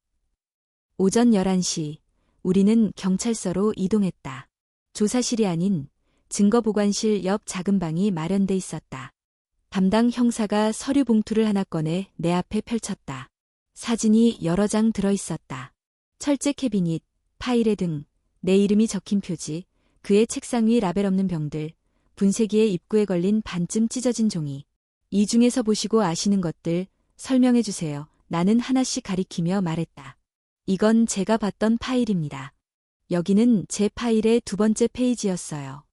오전 11시, 우리는 경찰서로 이동했다. 조사실이 아닌 증거보관실 옆 작은 방이 마련돼 있었다. 담당 형사가 서류 봉투를 하나 꺼내 내 앞에 펼쳤다. 사진이 여러 장 들어있었다. 철제 캐비닛, 파일에 등 내 이름이 적힌 표지, 그의 책상 위 라벨 없는 병들, 분쇄기의 입구에 걸린 반쯤 찢어진 종이. 이 중에서 보시고 아시는 것들 설명해 주세요. 나는 하나씩 가리키며 말했다. 이건 제가 봤던 파일입니다. 여기는 제 파일의 2번째 페이지였어요.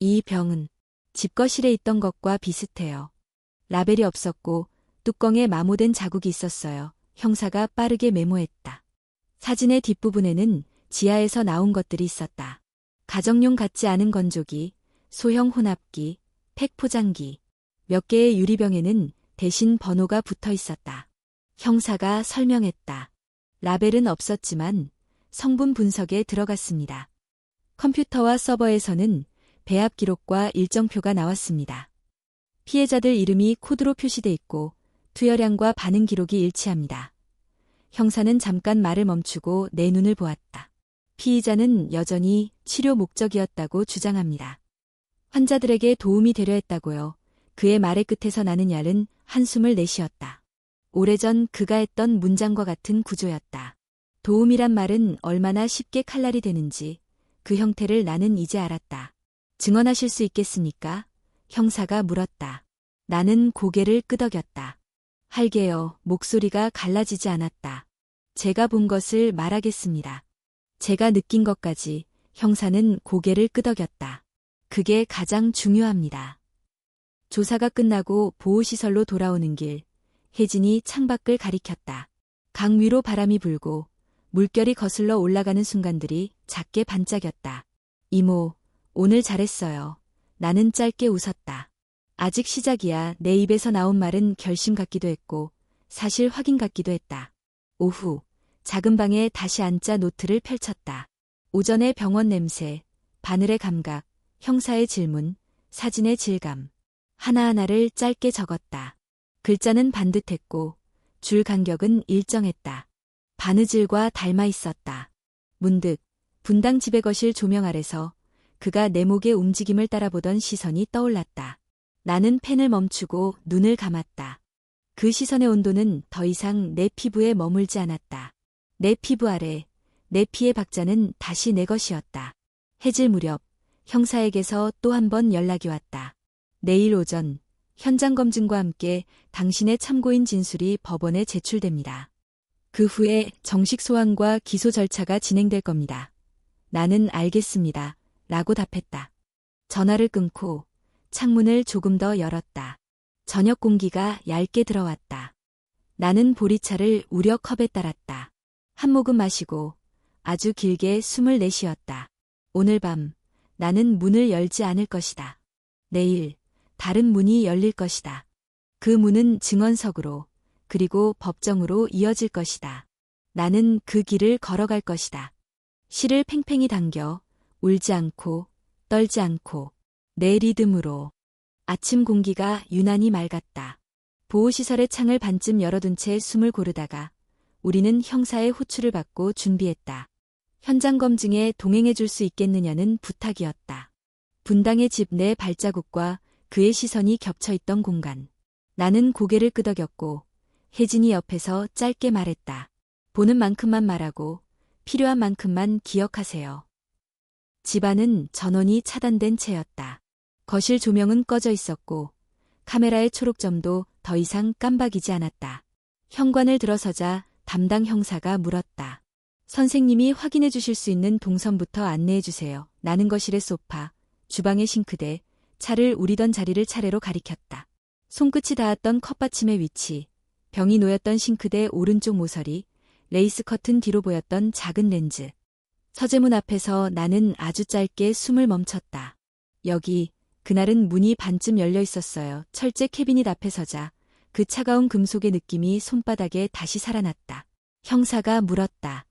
이 병은 집거실에 있던 것과 비슷해요. 라벨이 없었고 뚜껑에 마모된 자국이 있었어요. 형사가 빠르게 메모했다. 사진의 뒷부분에는 지하에서 나온 것들이 있었다. 가정용 같지 않은 건조기, 소형 혼합기, 팩 포장기. 몇 개의 유리병에는 대신 번호가 붙어 있었다. 형사가 설명했다. 라벨은 없었지만 성분 분석에 들어갔습니다. 컴퓨터와 서버에서는 배합 기록과 일정표가 나왔습니다. 피해자들 이름이 코드로 표시돼 있고 투여량과 반응 기록이 일치합니다. 형사는 잠깐 말을 멈추고 내 눈을 보았다. 피의자는 여전히 치료 목적이었다고 주장합니다. 환자들에게 도움이 되려 했다고요. 그의 말의 끝에서 나는 얇은 한숨을 내쉬었다. 오래전 그가 했던 문장과 같은 구조였다. 도움이란 말은 얼마나 쉽게 칼날이 되는지 그 형태를 나는 이제 알았다. 증언하실 수 있겠습니까? 형사가 물었다. 나는 고개를 끄덕였다. 할게요. 목소리가 갈라지지 않았다. 제가 본 것을 말하겠습니다. 제가 느낀 것까지. 형사는 고개를 끄덕였다. 그게 가장 중요합니다. 조사가 끝나고 보호시설로 돌아오는 길, 혜진이 창밖을 가리켰다. 강 위로 바람이 불고 물결이 거슬러 올라가는 순간들이 작게 반짝였다. 이모, 오늘 잘했어요. 나는 짧게 웃었다. 아직 시작이야. 내 입에서 나온 말은 결심 같기도 했고 사실 확인 같기도 했다. 오후, 작은 방에 다시 앉자 노트를 펼쳤다. 오전의 병원 냄새, 바늘의 감각, 형사의 질문, 사진의 질감. 하나하나를 짧게 적었다. 글자는 반듯했고 줄 간격은 일정했다. 바느질과 닮아 있었다. 문득 분당 지배거실 조명 아래서 그가 내 목의 움직임을 따라보던 시선이 떠올랐다. 나는 펜을 멈추고 눈을 감았다. 그 시선의 온도는 더 이상 내 피부에 머물지 않았다. 내 피부 아래, 내 피의 박자는 다시 내 것이었다. 해질 무렵, 형사에게서 또 한 번 연락이 왔다. 내일 오전, 현장 검증과 함께 당신의 참고인 진술이 법원에 제출됩니다. 그 후에 정식 소환과 기소 절차가 진행될 겁니다. 나는 알겠습니다. 라고 답했다. 전화를 끊고 창문을 조금 더 열었다. 저녁 공기가 얇게 들어왔다. 나는 보리차를 우려 컵에 따랐다. 한 모금 마시고 아주 길게 숨을 내쉬었다. 오늘 밤 나는 문을 열지 않을 것이다. 내일 다른 문이 열릴 것이다. 그 문은 증언석으로 그리고 법정으로 이어질 것이다. 나는 그 길을 걸어갈 것이다. 실을 팽팽히 당겨 울지 않고 떨지 않고 내 리듬으로. 아침 공기가 유난히 맑았다. 보호시설의 창을 반쯤 열어둔 채 숨을 고르다가 우리는 형사의 호출을 받고 준비했다. 현장 검증에 동행해줄 수 있겠느냐는 부탁이었다. 분당의 집 내 발자국과 그의 시선이 겹쳐있던 공간. 나는 고개를 끄덕였고 혜진이 옆에서 짧게 말했다. 보는 만큼만 말하고 필요한 만큼만 기억하세요. 집안은 전원이 차단된 채였다. 거실 조명은 꺼져 있었고 카메라의 초록점도 더 이상 깜박이지 않았다. 현관을 들어서자 담당 형사가 물었다. 선생님이 확인해 주실 수 있는 동선부터 안내해 주세요. 나는 거실의 소파, 주방의 싱크대, 차를 우리던 자리를 차례로 가리켰다. 손끝이 닿았던 컵받침의 위치, 병이 놓였던 싱크대 오른쪽 모서리, 레이스 커튼 뒤로 보였던 작은 렌즈. 서재문 앞에서 나는 아주 짧게 숨을 멈췄다. 여기, 그날은 문이 반쯤 열려 있었어요. 철제 캐비닛 앞에 서자 그 차가운 금속의 느낌이 손바닥에 다시 살아났다. 형사가 물었다.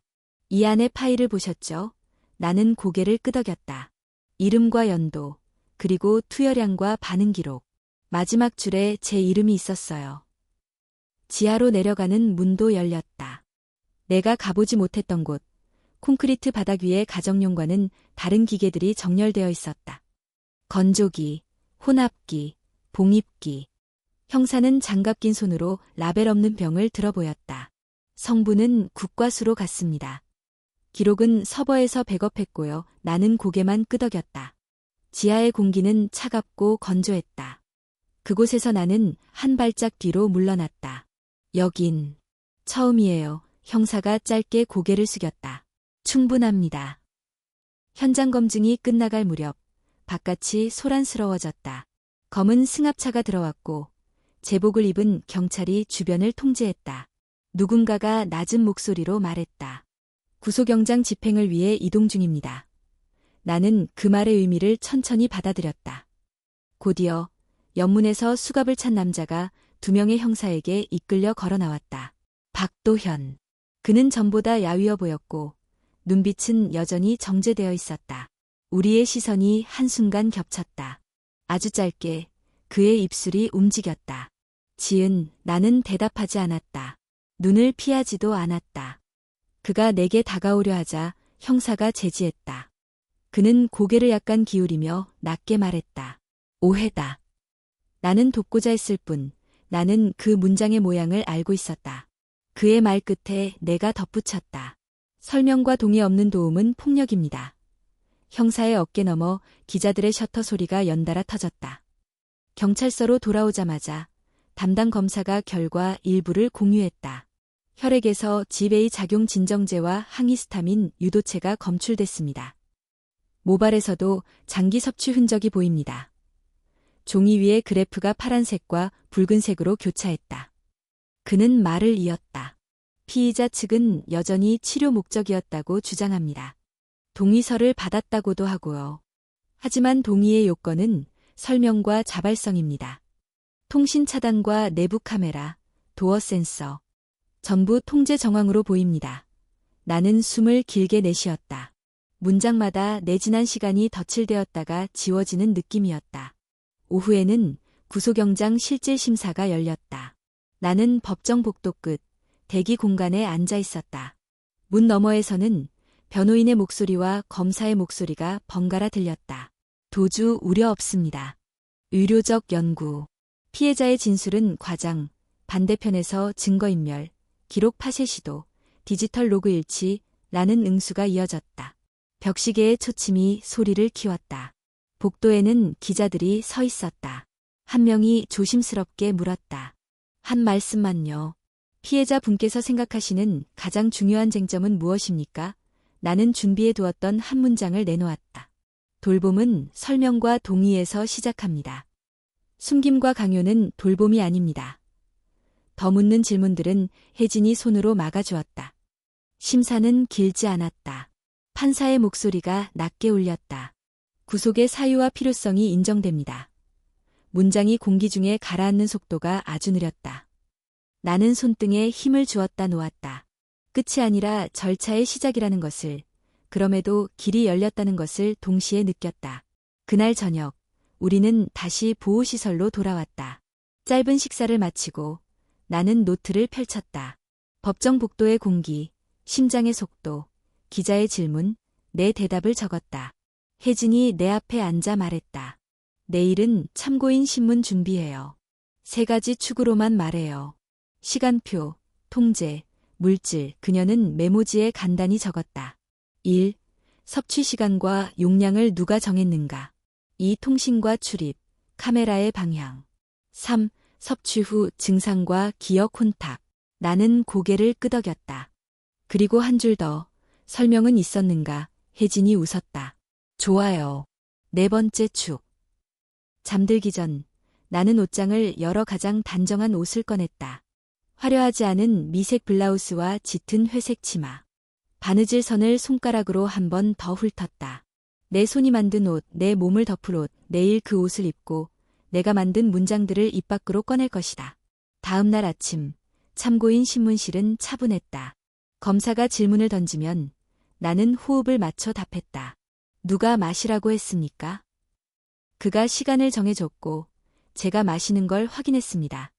이 안에 파일을 보셨죠? 나는 고개를 끄덕였다. 이름과 연도, 그리고 투여량과 반응 기록. 마지막 줄에 제 이름이 있었어요. 지하로 내려가는 문도 열렸다. 내가 가보지 못했던 곳, 콘크리트 바닥 위에 가정용과는 다른 기계들이 정렬되어 있었다. 건조기, 혼합기, 봉입기. 형사는 장갑 낀 손으로 라벨 없는 병을 들어보였다. 성분은 국과수로 같습니다. 기록은 서버에서 백업했고요. 나는 고개만 끄덕였다. 지하의 공기는 차갑고 건조했다. 그곳에서 나는 한 발짝 뒤로 물러났다. 여긴 처음이에요. 형사가 짧게 고개를 숙였다. 충분합니다. 현장 검증이 끝나갈 무렵 바깥이 소란스러워졌다. 검은 승합차가 들어왔고 제복을 입은 경찰이 주변을 통제했다. 누군가가 낮은 목소리로 말했다. 구속영장 집행을 위해 이동 중입니다. 나는 그 말의 의미를 천천히 받아들였다. 곧이어 연문에서 수갑을 찬 남자가 2명의 형사에게 이끌려 걸어 나왔다. 박도현. 그는 전보다 야위어 보였고 눈빛은 여전히 정제되어 있었다. 우리의 시선이 한순간 겹쳤다. 아주 짧게 그의 입술이 움직였다. 지은, 나는 대답하지 않았다. 눈을 피하지도 않았다. 그가 내게 다가오려 하자 형사가 제지했다. 그는 고개를 약간 기울이며 낮게 말했다. 오해다. 나는 돕고자 했을 뿐, 나는 그 문장의 모양을 알고 있었다. 그의 말 끝에 내가 덧붙였다. 설명과 동의 없는 도움은 폭력입니다. 형사의 어깨 너머 기자들의 셔터 소리가 연달아 터졌다. 경찰서로 돌아오자마자 담당 검사가 결과 일부를 공유했다. 혈액에서 GBA 작용 진정제와 항히스타민 유도체가 검출됐습니다. 모발에서도 장기 섭취 흔적이 보입니다. 종이 위의 그래프가 파란색과 붉은색으로 교차했다. 그는 말을 이었다. 피의자 측은 여전히 치료 목적이었다고 주장합니다. 동의서를 받았다고도 하고요. 하지만 동의의 요건은 설명과 자발성입니다. 통신 차단과 내부 카메라, 도어 센서, 전부 통제 정황으로 보입니다. 나는 숨을 길게 내쉬었다. 문장마다 내 지난 시간이 덧칠되었다가 지워지는 느낌이었다. 오후에는 구속영장 실질 심사가 열렸다. 나는 법정 복도 끝, 대기 공간에 앉아 있었다. 문 너머에서는 변호인의 목소리와 검사의 목소리가 번갈아 들렸다. 도주 우려 없습니다. 의료적 연구. 피해자의 진술은 과장, 반대편에서 증거인멸, 기록 파쇄 시도, 디지털 로그 일치, 라는 응수가 이어졌다. 벽시계의 초침이 소리를 키웠다. 복도에는 기자들이 서 있었다. 한 명이 조심스럽게 물었다. 한 말씀만요. 피해자 분께서 생각하시는 가장 중요한 쟁점은 무엇입니까? 나는 준비해 두었던 한 문장을 내놓았다. 돌봄은 설명과 동의에서 시작합니다. 숨김과 강요는 돌봄이 아닙니다. 더 묻는 질문들은 혜진이 손으로 막아주었다. 심사는 길지 않았다. 판사의 목소리가 낮게 울렸다. 구속의 사유와 필요성이 인정됩니다. 문장이 공기 중에 가라앉는 속도가 아주 느렸다. 나는 손등에 힘을 주었다 놓았다. 끝이 아니라 절차의 시작이라는 것을, 그럼에도 길이 열렸다는 것을 동시에 느꼈다. 그날 저녁, 우리는 다시 보호시설로 돌아왔다. 짧은 식사를 마치고 나는 노트를 펼쳤다. 법정 복도의 공기, 심장의 속도, 기자의 질문, 내 대답을 적었다. 혜진이 내 앞에 앉아 말했다. 내일은 참고인 신문 준비해요. 3가지 축으로만 말해요. 시간표, 통제, 물질, 그녀는 메모지에 간단히 적었다. 1. 섭취 시간과 용량을 누가 정했는가? 2. 통신과 출입, 카메라의 방향. 3. 섭취 후 증상과 기억 혼탁. 나는 고개를 끄덕였다. 그리고 한 줄 더. 설명은 있었는가? 혜진이 웃었다. 좋아요. 네 번째 축. 잠들기 전 나는 옷장을 열어 가장 단정한 옷을 꺼냈다. 화려하지 않은 미색 블라우스와 짙은 회색 치마. 바느질 선을 손가락으로 한 번 더 훑었다. 내 손이 만든 옷, 내 몸을 덮을 옷, 내일 그 옷을 입고 내가 만든 문장들을 입 밖으로 꺼낼 것이다. 다음 날 아침, 참고인 신문실은 차분했다. 검사가 질문을 던지면 나는 호흡을 맞춰 답했다. 누가 마시라고 했습니까? 그가 시간을 정해줬고 제가 마시는 걸 확인했습니다.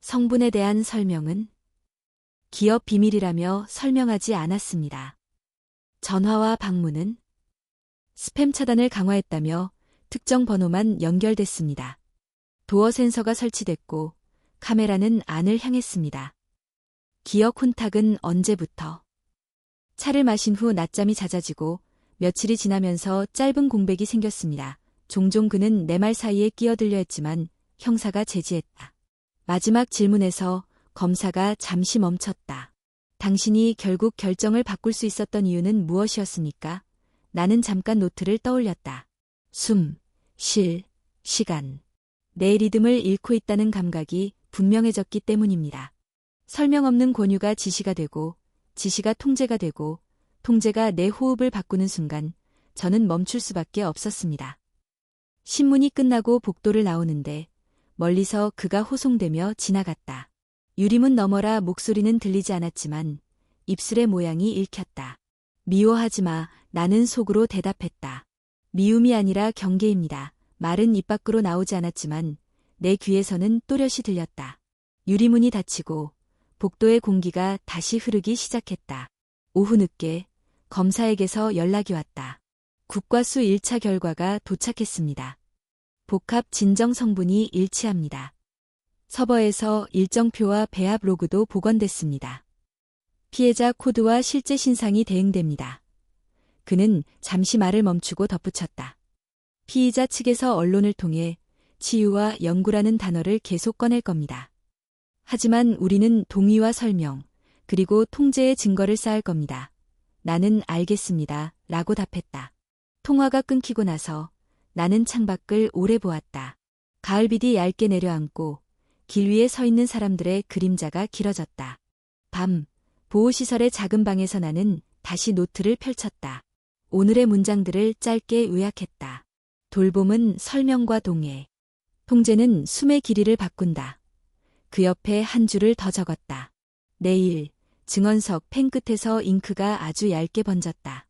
성분에 대한 설명은 기업 비밀이라며 설명하지 않았습니다. 전화와 방문은 스팸 차단을 강화했다며 특정 번호만 연결됐습니다. 도어 센서가 설치됐고 카메라는 안을 향했습니다. 기억 혼탁은 언제부터? 차를 마신 후 낮잠이 잦아지고 며칠이 지나면서 짧은 공백이 생겼습니다. 종종 그는 내 말 사이에 끼어들려 했지만 형사가 제지했다. 마지막 질문에서 검사가 잠시 멈췄다. 당신이 결국 결정을 바꿀 수 있었던 이유는 무엇이었습니까? 나는 잠깐 노트를 떠올렸다. 숨, 쉴, 시간. 내 리듬을 잃고 있다는 감각이 분명해졌기 때문입니다. 설명 없는 권유가 지시가 되고, 지시가 통제가 되고, 통제가 내 호흡을 바꾸는 순간 저는 멈출 수밖에 없었습니다. 신문이 끝나고 복도를 나오는데 멀리서 그가 호송되며 지나갔다. 유리문 너머라 목소리는 들리지 않았지만 입술의 모양이 읽혔다. 미워하지 마, 나는 속으로 대답했다. 미움이 아니라 경계입니다. 말은 입 밖으로 나오지 않았지만 내 귀에서는 또렷이 들렸다. 유리문이 닫히고 복도의 공기가 다시 흐르기 시작했다. 오후 늦게 검사에게서 연락이 왔다. 국과수 1차 결과가 도착했습니다. 복합 진정 성분이 일치합니다. 서버에서 일정표와 배합 로그도 복원됐습니다. 피해자 코드와 실제 신상이 대응됩니다. 그는 잠시 말을 멈추고 덧붙였다. 피의자 측에서 언론을 통해 치유와 연구라는 단어를 계속 꺼낼 겁니다. 하지만 우리는 동의와 설명, 그리고 통제의 증거를 쌓을 겁니다. 나는 알겠습니다. 라고 답했다. 통화가 끊기고 나서 나는 창밖을 오래 보았다. 가을빛이 얇게 내려앉고 길 위에 서 있는 사람들의 그림자가 길어졌다. 밤, 보호시설의 작은 방에서 나는 다시 노트를 펼쳤다. 오늘의 문장들을 짧게 요약했다. 돌봄은 설명과 동해. 통제는 숨의 길이를 바꾼다. 그 옆에 한 줄을 더 적었다. 내일, 증언석 펜 끝에서 잉크가 아주 얇게 번졌다.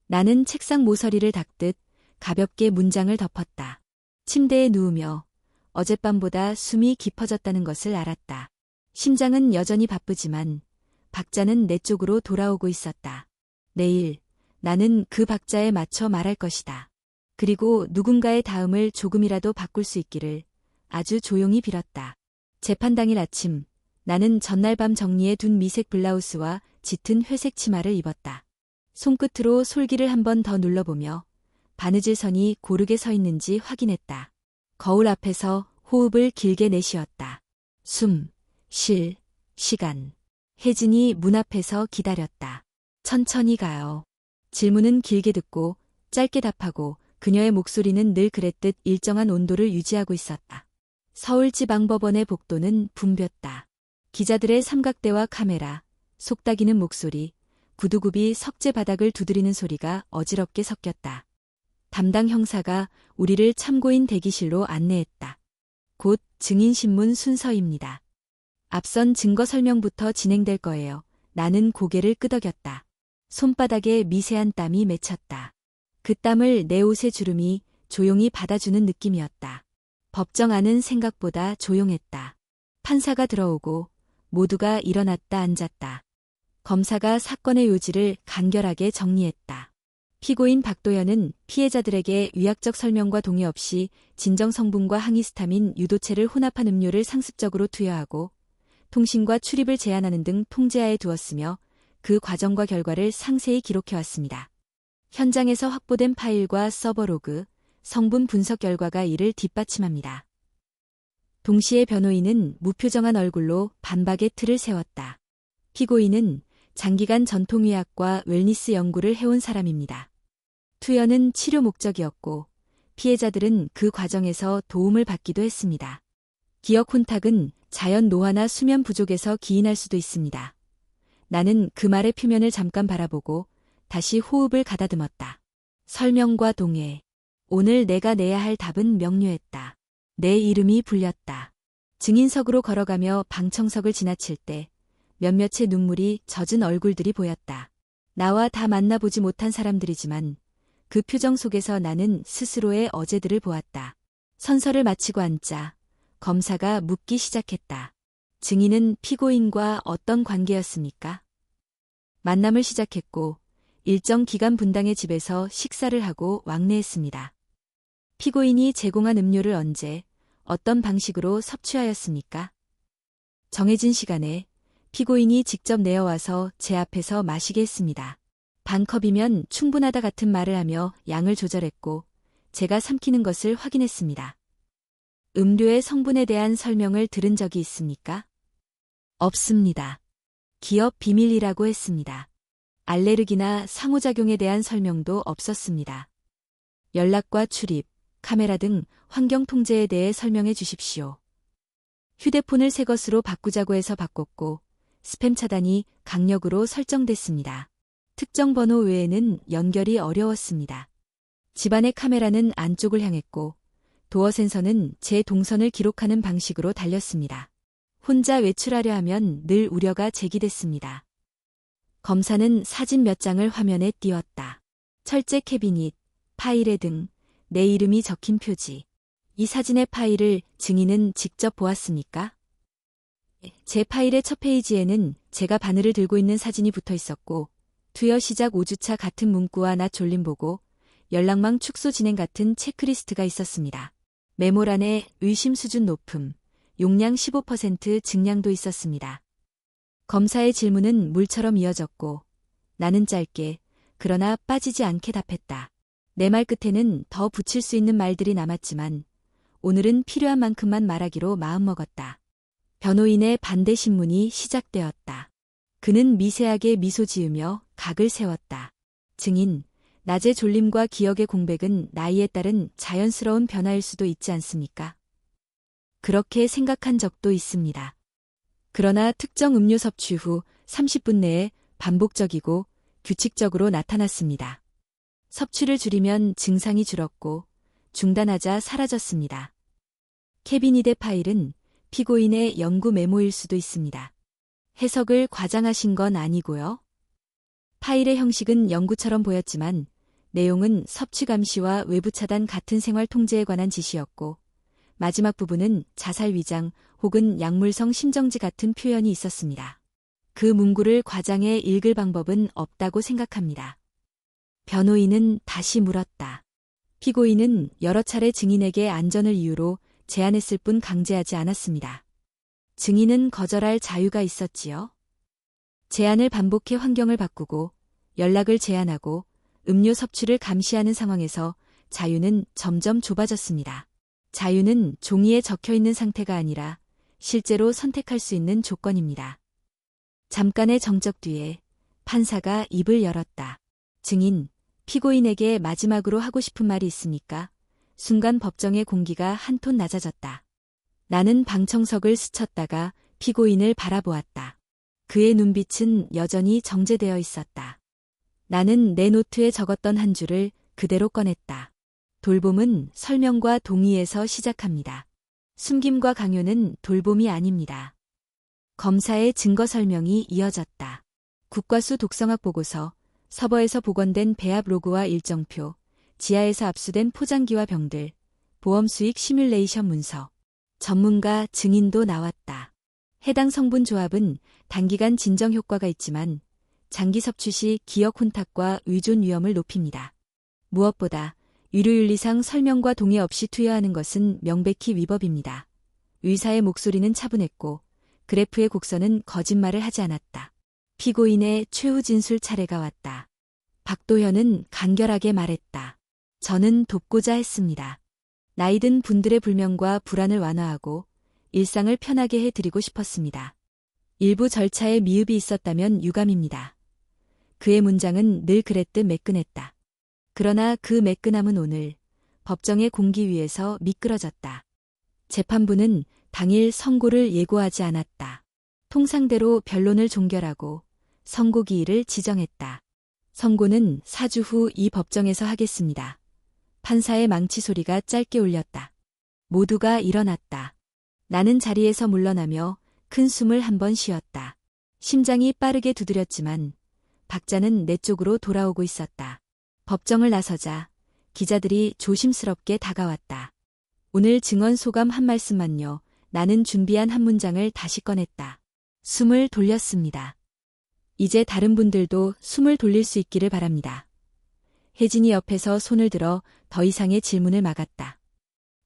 나는 책상 모서리를 닦듯 가볍게 문장을 덮었다. 침대에 누우며 어젯밤보다 숨이 깊어졌다는 것을 알았다. 심장은 여전히 바쁘지만 박자는 내 쪽으로 돌아오고 있었다. 내일 나는 그 박자에 맞춰 말할 것이다. 그리고 누군가의 다음을 조금이라도 바꿀 수 있기를 아주 조용히 빌었다. 재판 당일 아침 나는 전날 밤 정리해 둔 미색 블라우스와 짙은 회색 치마를 입었다. 손끝으로 솔기를 한 번 더 눌러보며 바느질 선이 고르게 서 있는지 확인했다. 거울 앞에서 호흡을 길게 내쉬었다. 숨, 쉴, 시간. 혜진이 문 앞에서 기다렸다. 천천히 가요. 질문은 길게 듣고 짧게 답하고 그녀의 목소리는 늘 그랬듯 일정한 온도를 유지하고 있었다. 서울지방법원의 복도는 붐볐다. 기자들의 삼각대와 카메라, 속닥이는 목소리, 구두굽이 석재 바닥을 두드리는 소리가 어지럽게 섞였다. 담당 형사가 우리를 참고인 대기실로 안내했다. 곧 증인신문 순서입니다. 앞선 증거 설명부터 진행될 거예요. 나는 고개를 끄덕였다. 손바닥에 미세한 땀이 맺혔다. 그 땀을 내 옷의 주름이 조용히 받아주는 느낌이었다. 법정 안은 생각보다 조용했다. 판사가 들어오고 모두가 일어났다 앉았다. 검사가 사건의 요지를 간결하게 정리했다. 피고인 박도연은 피해자들에게 의학적 설명과 동의 없이 진정 성분과 항히스타민 유도체를 혼합한 음료를 상습적으로 투여하고 통신과 출입을 제한하는 등 통제하에 두었으며 그 과정과 결과를 상세히 기록해왔습니다. 현장에서 확보된 파일과 서버 로그, 성분 분석 결과가 이를 뒷받침합니다. 동시에 변호인은 무표정한 얼굴로 반박의 틀을 세웠다. 피고인은 장기간 전통의학과 웰니스 연구를 해온 사람입니다. 투여는 치료 목적이었고 피해자들은 그 과정에서 도움을 받기도 했습니다. 기억 혼탁은 자연 노화나 수면 부족에서 기인할 수도 있습니다. 나는 그 말의 표면을 잠깐 바라보고 다시 호흡을 가다듬었다. 설명과 동의. 오늘 내가 내야 할 답은 명료했다. 내 이름이 불렸다. 증인석으로 걸어가며 방청석을 지나칠 때 몇몇의 눈물이 젖은 얼굴들이 보였다. 나와 다 만나보지 못한 사람들이지만 그 표정 속에서 나는 스스로의 어제들을 보았다. 선서를 마치고 앉자 검사가 묻기 시작했다. 증인은 피고인과 어떤 관계였습니까? 만남을 시작했고 일정 기간 분당의 집에서 식사를 하고 왕래했습니다. 피고인이 제공한 음료를 언제, 어떤 방식으로 섭취하였습니까? 정해진 시간에 피고인이 직접 내어와서 제 앞에서 마시게 했습니다. 반 컵이면 충분하다 같은 말을 하며 양을 조절했고 제가 삼키는 것을 확인했습니다. 음료의 성분에 대한 설명을 들은 적이 있습니까? 없습니다. 기업 비밀이라고 했습니다. 알레르기나 상호작용에 대한 설명도 없었습니다. 연락과 출입, 카메라 등 환경 통제에 대해 설명해 주십시오. 휴대폰을 새 것으로 바꾸자고 해서 바꿨고 스팸 차단이 강력으로 설정됐습니다. 특정 번호 외에는 연결이 어려웠습니다. 집안의 카메라는 안쪽을 향했고 도어 센서는 제 동선을 기록하는 방식으로 달렸습니다. 혼자 외출하려 하면 늘 우려가 제기됐습니다. 검사는 사진 몇 장을 화면에 띄웠다. 철제 캐비닛, 파일에 등 내 이름이 적힌 표지. 이 사진의 파일을 증인은 직접 보았습니까? 제 파일의 첫 페이지에는 제가 바늘을 들고 있는 사진이 붙어 있었고 투여 시작 5주차 같은 문구와 나 졸림 보고 연락망 축소 진행 같은 체크리스트가 있었습니다. 메모란에 의심 수준 높음, 용량 15% 증량도 있었습니다. 검사의 질문은 물처럼 이어졌고 나는 짧게 그러나 빠지지 않게 답했다. 내 말 끝에는 더 붙일 수 있는 말들이 남았지만 오늘은 필요한 만큼만 말하기로 마음먹었다. 변호인의 반대 신문이 시작되었다. 그는 미세하게 미소 지으며 각을 세웠다. 증인, 낮의 졸림과 기억의 공백은 나이에 따른 자연스러운 변화일 수도 있지 않습니까? 그렇게 생각한 적도 있습니다. 그러나 특정 음료 섭취 후 30분 내에 반복적이고 규칙적으로 나타났습니다. 섭취를 줄이면 증상이 줄었고 중단하자 사라졌습니다. 캐비닛의 파일은 피고인의 연구 메모일 수도 있습니다. 해석을 과장하신 건 아니고요. 파일의 형식은 연구처럼 보였지만 내용은 섭취 감시와 외부 차단 같은 생활 통제에 관한 지시였고 마지막 부분은 자살 위장 혹은 약물성 심정지 같은 표현이 있었습니다. 그 문구를 과장해 읽을 방법은 없다고 생각합니다. 변호인은 다시 물었다. 피고인은 여러 차례 증인에게 안전을 이유로 제안했을 뿐 강제하지 않았습니다. 증인은 거절할 자유가 있었지요. 제안을 반복해 환경을 바꾸고 연락을 제한하고 음료 섭취를 감시하는 상황에서 자유는 점점 좁아졌습니다. 자유는 종이에 적혀있는 상태가 아니라 실제로 선택할 수 있는 조건입니다. 잠깐의 정적 뒤에 판사가 입을 열었다. 증인, 피고인에게 마지막으로 하고 싶은 말이 있습니까? 순간 법정의 공기가 한 톤 낮아졌다. 나는 방청석을 스쳤다가 피고인을 바라보았다. 그의 눈빛은 여전히 정제되어 있었다. 나는 내 노트에 적었던 한 줄을 그대로 꺼냈다. 돌봄은 설명과 동의에서 시작합니다. 숨김과 강요는 돌봄이 아닙니다. 검사의 증거 설명이 이어졌다. 국과수 독성학 보고서, 서버에서 복원된 배합 로그와 일정표, 지하에서 압수된 포장기와 병들, 보험 수익 시뮬레이션 문서, 전문가 증인도 나왔다. 해당 성분 조합은 단기간 진정 효과가 있지만 장기 섭취 시 기억 혼탁과 의존 위험을 높입니다. 무엇보다 의료윤리상 설명과 동의 없이 투여하는 것은 명백히 위법입니다. 의사의 목소리는 차분했고 그래프의 곡선은 거짓말을 하지 않았다. 피고인의 최후 진술 차례가 왔다. 박도현은 간결하게 말했다. 저는 돕고자 했습니다. 나이든 분들의 불명과 불안을 완화하고 일상을 편하게 해드리고 싶었습니다. 일부 절차에 미흡이 있었다면 유감입니다. 그의 문장은 늘 그랬듯 매끈했다. 그러나 그 매끈함은 오늘 법정의 공기 위에서 미끄러졌다. 재판부는 당일 선고를 예고하지 않았다. 통상대로 변론을 종결하고 선고기일을 지정했다. 선고는 4주 후 이 법정에서 하겠습니다. 판사의 망치 소리가 짧게 울렸다. 모두가 일어났다. 나는 자리에서 물러나며 큰 숨을 한 번 쉬었다. 심장이 빠르게 두드렸지만 박자는 내 쪽으로 돌아오고 있었다. 법정을 나서자 기자들이 조심스럽게 다가왔다. 오늘 증언 소감 한 말씀만요. 나는 준비한 한 문장을 다시 꺼냈다. 숨을 돌렸습니다. 이제 다른 분들도 숨을 돌릴 수 있기를 바랍니다. 혜진이 옆에서 손을 들어 더 이상의 질문을 막았다.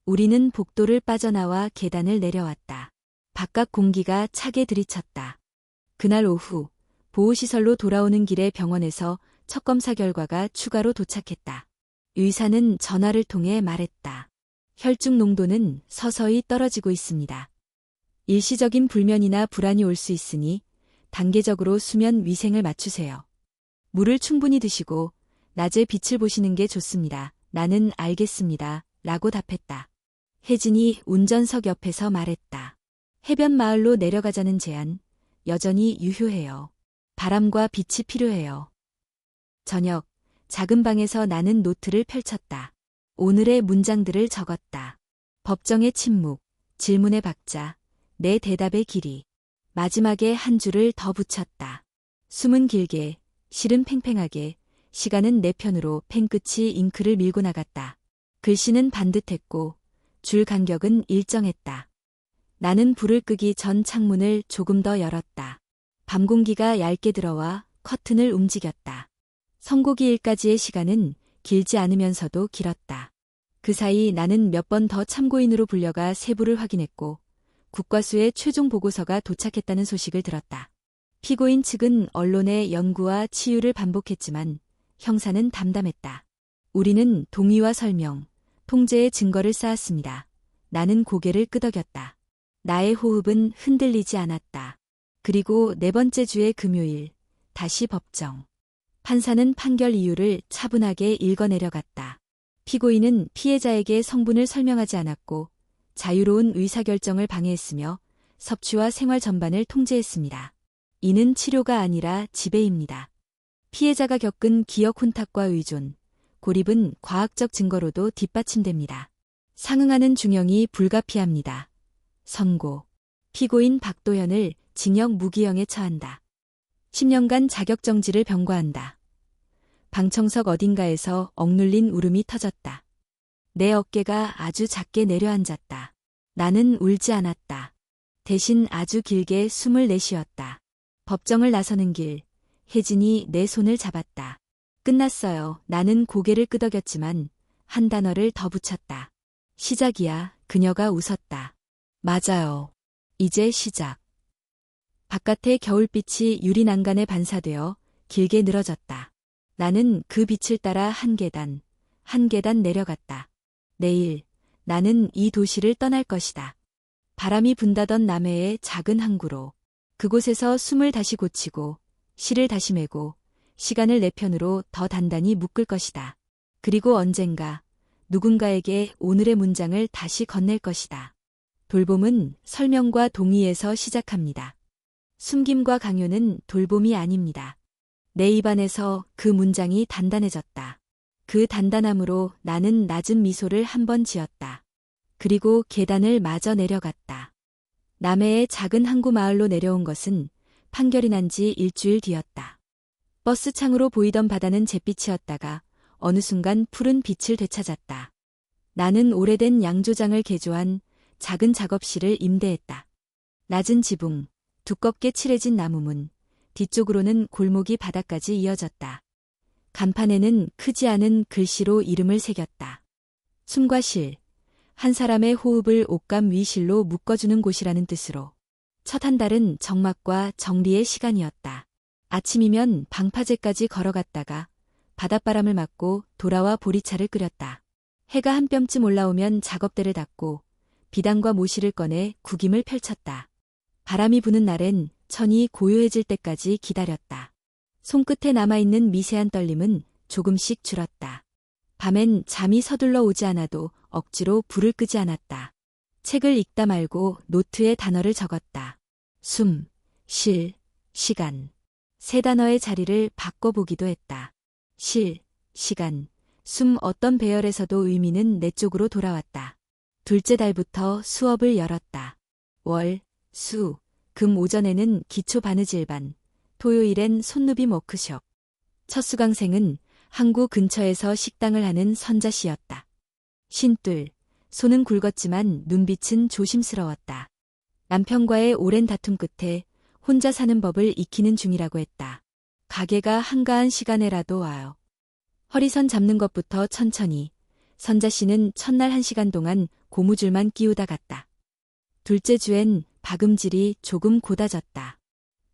우리는 복도를 빠져나와 계단을 내려왔다. 바깥 공기가 차게 들이쳤다. 그날 오후 보호시설로 돌아오는 길에 병원에서 첫 검사 결과가 추가로 도착했다. 의사는 전화를 통해 말했다. 혈중 농도는 서서히 떨어지고 있습니다. 일시적인 불면이나 불안이 올 수 있으니 단계적으로 수면 위생을 맞추세요. 물을 충분히 드시고 낮에 빛을 보시는 게 좋습니다. 나는 알겠습니다. 라고 답했다. 혜진이 운전석 옆에서 말했다. 해변 마을로 내려가자는 제안, 여전히 유효해요. 바람과 빛이 필요해요. 저녁, 작은 방에서 나는 노트를 펼쳤다. 오늘의 문장들을 적었다. 법정의 침묵, 질문의 박자, 내 대답의 길이. 마지막에 한 줄을 더 붙였다. 숨은 길게, 실은 팽팽하게, 시간은 내 편으로 펜 끝이 잉크를 밀고 나갔다. 글씨는 반듯했고 줄 간격은 일정했다. 나는 불을 끄기 전 창문을 조금 더 열었다. 밤 공기가 얇게 들어와 커튼을 움직였다. 선고기일까지의 시간은 길지 않으면서도 길었다. 그 사이 나는 몇 번 더 참고인으로 불려가 세부를 확인했고 국과수의 최종 보고서가 도착했다는 소식을 들었다. 피고인 측은 언론의 연구와 치유를 반복했지만 형사는 담담했다. 우리는 동의와 설명, 통제의 증거를 쌓았습니다. 나는 고개를 끄덕였다. 나의 호흡은 흔들리지 않았다. 그리고 네 번째 주의 금요일, 다시 법정. 판사는 판결 이유를 차분하게 읽어내려갔다. 피고인은 피해자에게 성분을 설명하지 않았고 자유로운 의사결정을 방해했으며 섭취와 생활 전반을 통제했습니다. 이는 치료가 아니라 지배입니다. 피해자가 겪은 기억 혼탁과 의존, 고립은 과학적 증거로도 뒷받침됩니다. 상응하는 중형이 불가피합니다. 선고. 피고인 박도현을 징역 무기형에 처한다. 10년간 자격정지를 병과한다. 방청석 어딘가에서 억눌린 울음이 터졌다. 내 어깨가 아주 작게 내려앉았다. 나는 울지 않았다. 대신 아주 길게 숨을 내쉬었다. 법정을 나서는 길, 혜진이 내 손을 잡았다. 끝났어요. 나는 고개를 끄덕였지만 한 단어를 더 붙였다. 시작이야. 그녀가 웃었다. 맞아요. 이제 시작. 바깥의 겨울빛이 유리 난간에 반사되어 길게 늘어졌다. 나는 그 빛을 따라 한 계단 내려갔다. 내일 나는 이 도시를 떠날 것이다. 바람이 분다던 남해의 작은 항구로. 그곳에서 숨을 다시 고치고 실을 다시 메고 시간을 내 편으로 더 단단히 묶을 것이다. 그리고 언젠가 누군가에게 오늘의 문장을 다시 건넬 것이다. 돌봄은 설명과 동의에서 시작합니다. 숨김과 강요는 돌봄이 아닙니다. 내 입안에서 그 문장이 단단해졌다. 그 단단함으로 나는 낮은 미소를 한 번 지었다. 그리고 계단을 마저 내려갔다. 남해의 작은 항구 마을로 내려온 것은 판결이 난 지 일주일 뒤였다. 버스 창으로 보이던 바다는 잿빛이었다가 어느 순간 푸른 빛을 되찾았다. 나는 오래된 양조장을 개조한 작은 작업실을 임대했다. 낮은 지붕, 두껍게 칠해진 나무문, 뒤쪽으로는 골목이 바닥까지 이어졌다. 간판에는 크지 않은 글씨로 이름을 새겼다. 숨과 실, 한 사람의 호흡을 옷감 위 실로 묶어주는 곳이라는 뜻으로. 첫 한 달은 정막과 정리의 시간이었다. 아침이면 방파제까지 걸어갔다가 바닷바람을 맞고 돌아와 보리차를 끓였다. 해가 한 뼘쯤 올라오면 작업대를 닫고 비단과 모시를 꺼내 구김을 펼쳤다. 바람이 부는 날엔 천이 고요해질 때까지 기다렸다. 손끝에 남아있는 미세한 떨림은 조금씩 줄었다. 밤엔 잠이 서둘러 오지 않아도 억지로 불을 끄지 않았다. 책을 읽다 말고 노트에 단어를 적었다. 숨, 쉴, 시간. 세 단어의 자리를 바꿔보기도 했다. 쉴, 시간, 숨 어떤 배열에서도 의미는 내 쪽으로 돌아왔다. 둘째 달부터 수업을 열었다. 월, 수, 금 오전에는 기초 바느질반, 토요일엔 손누빔 워크숍. 첫 수강생은 항구 근처에서 식당을 하는 선자 씨였다. 쉰둘, 손은 굵었지만 눈빛은 조심스러웠다. 남편과의 오랜 다툼 끝에 혼자 사는 법을 익히는 중이라고 했다. 가게가 한가한 시간에라도 와요. 허리선 잡는 것부터 천천히. 선자 씨는 첫날 1시간 동안 고무줄만 끼우다 갔다. 둘째 주엔 박음질이 조금 고다졌다.